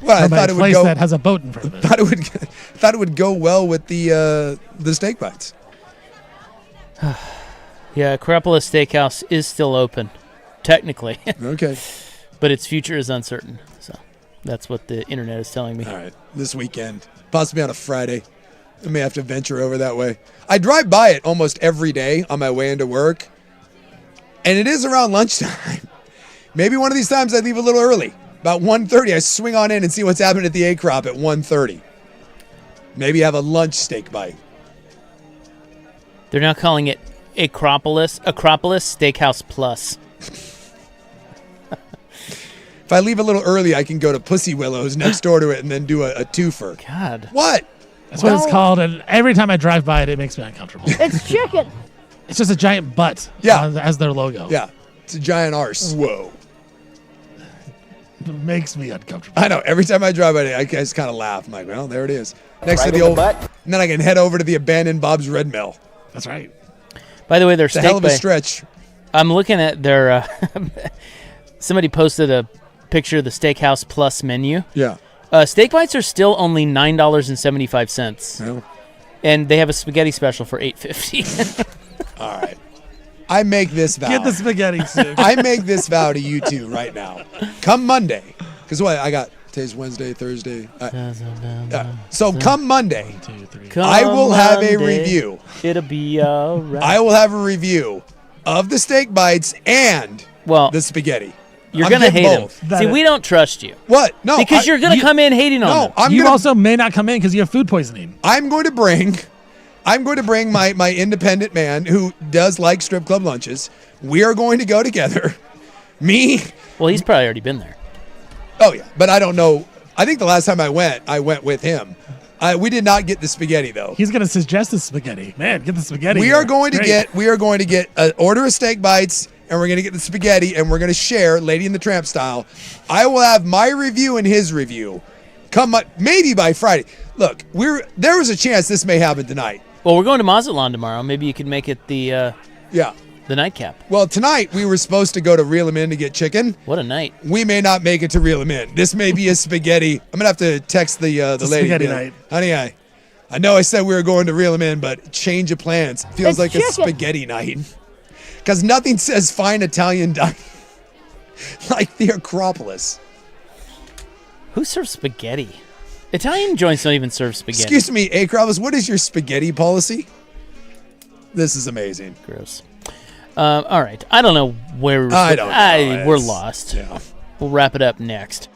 Well, I From thought a it would place go. that has a boat in front of it. Thought it would go well with the steak bites. Yeah, Acropolis Steakhouse is still open, technically, Okay. but its future is uncertain. So that's what the internet is telling me. All right. This weekend, possibly on a Friday, I may have to venture over that way. I drive by it almost every day on my way into work, and it is around lunchtime. Maybe one of these times I leave a little early. About 1:30, I swing on in and see what's happening at the A-Crop at 1:30. Maybe have a lunch steak bite. They're now calling it Acropolis Steakhouse Plus. If I leave a little early, I can go to Pussy Willow's next door to it and then do a twofer. God. What? That's what it's called, and every time I drive by it, it makes me uncomfortable. It's chicken. It's just a giant butt as their logo. Yeah. It's a giant arse. Whoa. It makes me uncomfortable. I know. Every time I drive by it, I just kind of laugh. I'm like, well, there it is. Next to the old... and then I can head over to the abandoned Bob's Red Mill. That's right. By the way, their It's a steak hell of a bite. stretch. I'm looking at their. Somebody posted a picture of the Steakhouse Plus menu. Yeah. Steak bites are still only $9.75, Well, and they have a spaghetti special for $8.50. all right. I make this vow. Get the spaghetti soup. I make this vow to you two right now. Come Monday. Because what? I got... Today's Wednesday, Thursday. So come Monday, I will have a review. It'll be all right. I will have a review of the steak bites and the spaghetti. You're I'm going to getting hate both. them. See, we don't trust you. What? No. Because you're going to come in hating on them. You also may not come in because you have food poisoning. I'm going to bring my independent man who does like strip club lunches. We are going to go together. Me. Well, he's probably already been there. Oh yeah, but I don't know. I think the last time I went with him. We did not get the spaghetti though. He's going to suggest the spaghetti. Man, get the spaghetti. We are going to get order of steak bites, and we're going to get the spaghetti, and we're going to share Lady and the Tramp style. I will have my review and his review. Maybe by Friday. Look, there was a chance this may happen tonight. Well, we're going to Mazatlan tomorrow. Maybe you could make it the nightcap. Well, tonight we were supposed to go to Reel 'em In to get chicken. What a night. We may not make it to Reel 'em In. This may be a spaghetti. I'm going to have to text the lady. Spaghetti night. Honey, I know I said we were going to Reel 'em In, but change of plans. Feels like a spaghetti night. Because nothing says fine Italian dining like the Acropolis. Who serves spaghetti? Italian joints don't even serve spaghetti. Excuse me, Acropolis, what is your spaghetti policy? This is amazing. Gross. All right. I don't know where we're lost. Yeah. We'll wrap it up next.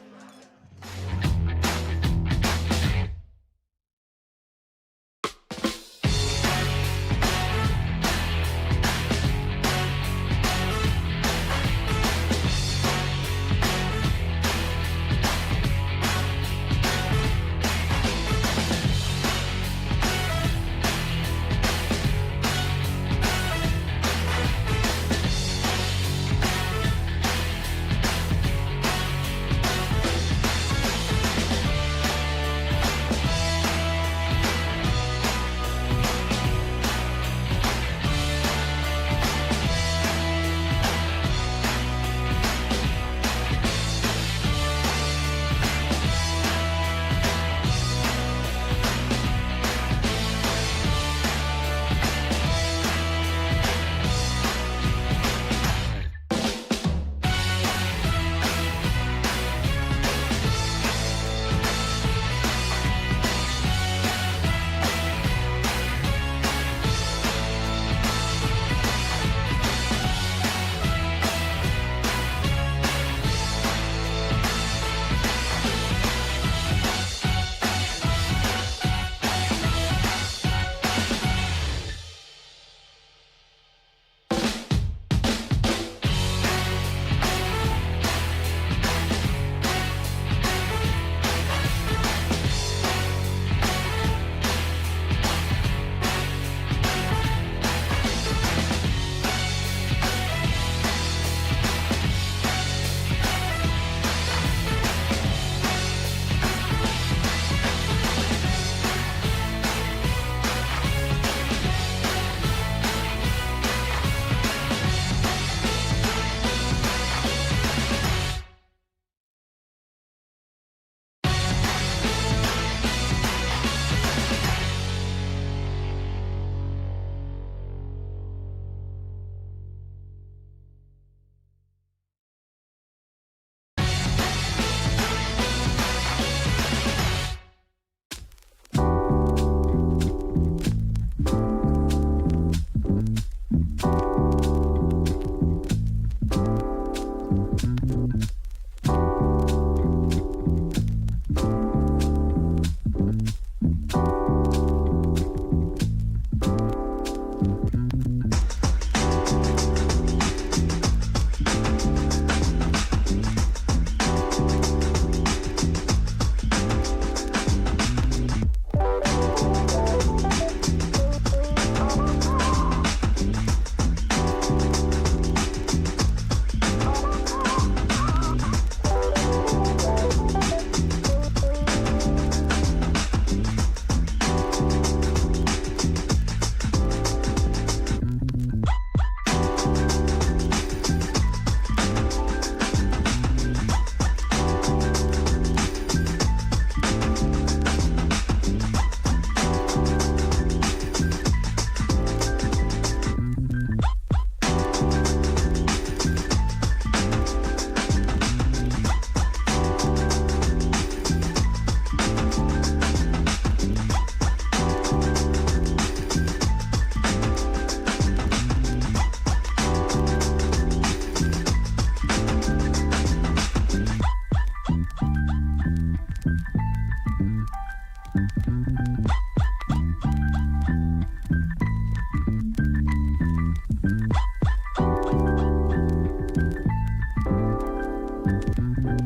All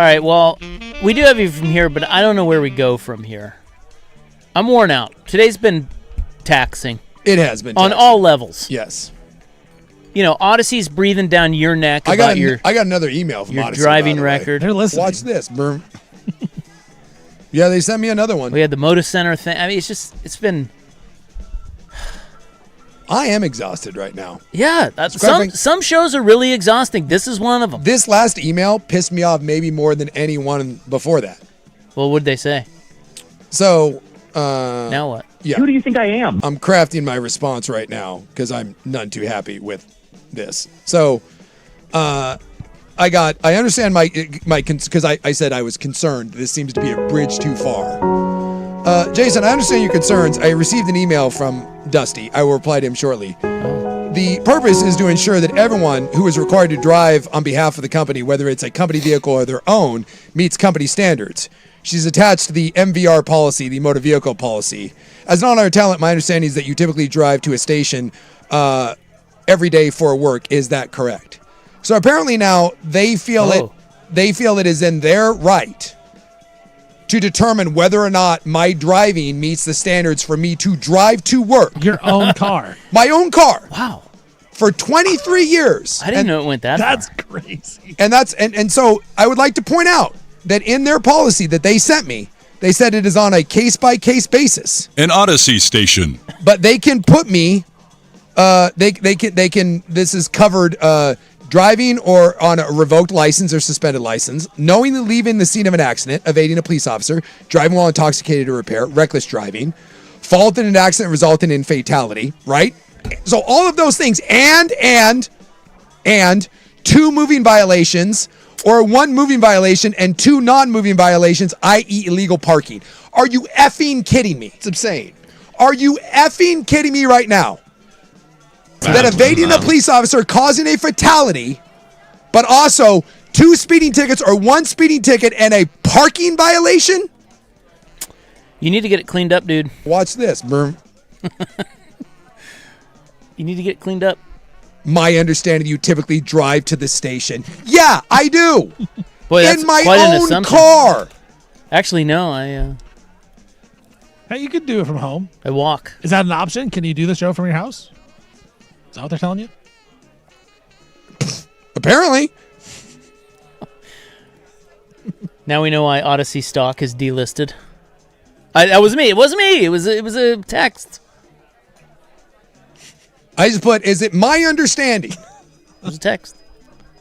right, well, we do have you from here, but I don't know where we go from here. I'm worn out. Today's been taxing. It has been on all levels. Yes. You know, Odyssey's breathing down your neck I about got another email from your Odyssey, driving by the way. record. They're listening. Watch this. Boom. Yeah, they sent me another one. We had the Motor Center thing. I mean, it's been. I am exhausted right now. Yeah, some shows are really exhausting. This is one of them. This last email pissed me off maybe more than any one before that. Well, what'd they say? So, now what? Yeah. Who do you think I am? I'm crafting my response right now because I'm none too happy with this. So, I understand my because I said I was concerned. This seems to be a bridge too far. Jason, I understand your concerns. I received an email from Dusty. I will reply to him shortly. The purpose is to ensure that everyone who is required to drive on behalf of the company, whether it's a company vehicle or their own, meets company standards. She's attached to the MVR policy, the motor vehicle policy. As an on-air talent, my understanding is that you typically drive to a station every day for work. Is that correct? So apparently now they feel it is in their right to determine whether or not my driving meets the standards for me to drive to work. Your own car. My own car. Wow. For 23 years. I didn't know it went that far. That's crazy. And so I would like to point out that in their policy that they sent me, they said it is on a case-by-case basis. An Odyssey station. But they can put me they can this is covered driving or on a revoked license or suspended license, knowingly leaving the scene of an accident, evading a police officer, driving while intoxicated or impaired, reckless driving, fault in an accident resulting in fatality, right? So all of those things and two moving violations or one moving violation and two non-moving violations, i.e. illegal parking. Are you effing kidding me? It's insane. Are you effing kidding me right now? That evading a police officer causing a fatality, but also two speeding tickets or one speeding ticket and a parking violation? You need to get it cleaned up, dude. Watch this. You need to get it cleaned up. My understanding, you typically drive to the station. Yeah, I do. Boy, that's in my quite an own assumption. car. Actually, no. Hey, you could do it from home. I walk. Is that an option? Can you do the show from your house? Is that what they're telling you? Apparently. Now we know why Odyssey stock is delisted. That was me. It wasn't me. It was a text. I just put, is it my understanding? It was a text.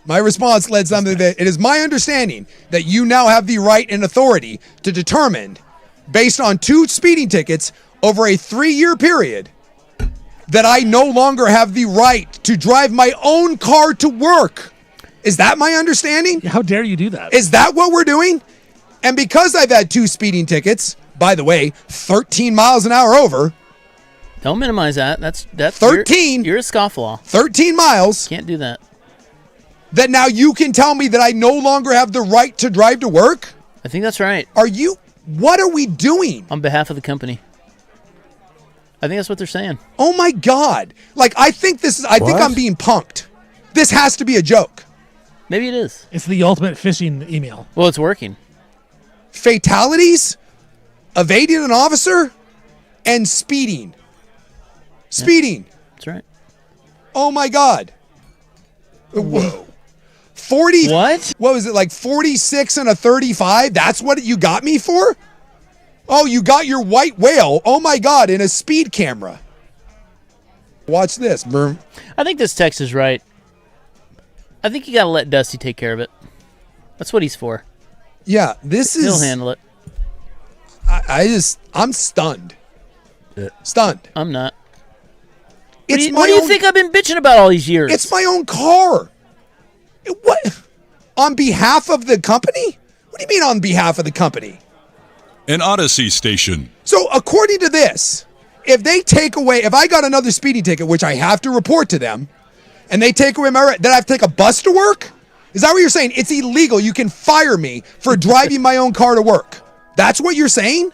My response led something that it is my understanding that you now have the right and authority to determine, based on two speeding tickets over a 3-year period, that I no longer have the right to drive my own car to work. Is that my understanding? How dare you do that? Is that what we're doing? And because I've had two speeding tickets, by the way, 13 miles an hour over. Don't minimize that. That's 13. You're a scofflaw. 13 miles. Can't do that. That now you can tell me that I no longer have the right to drive to work? I think that's right. What are we doing? On behalf of the company. I think that's what they're saying. Oh my God. I think I'm being punked. This has to be a joke. Maybe it is. It's the ultimate phishing email. Well, it's working. Fatalities, evading an officer, and speeding. Speeding. That's right. Oh my God. Whoa. 40. What? What was it, like 46 and a 35? That's what you got me for? Oh, you got your white whale. Oh my God, in a speed camera. Watch this. I think this text is right. I think you got to let Dusty take care of it. That's what he's for. Yeah, this is... He'll handle it. I'm stunned. Stunned. I'm not. It's what do you think I've been bitching about all these years? It's my own car. What? On behalf of the company? What do you mean on behalf of the company? An Odyssey station. So according to this, if they take away, if I got another speeding ticket, which I have to report to them, and they take away my right, then I have to take a bus to work? Is that what you're saying? It's illegal. You can fire me for driving my own car to work. That's what you're saying?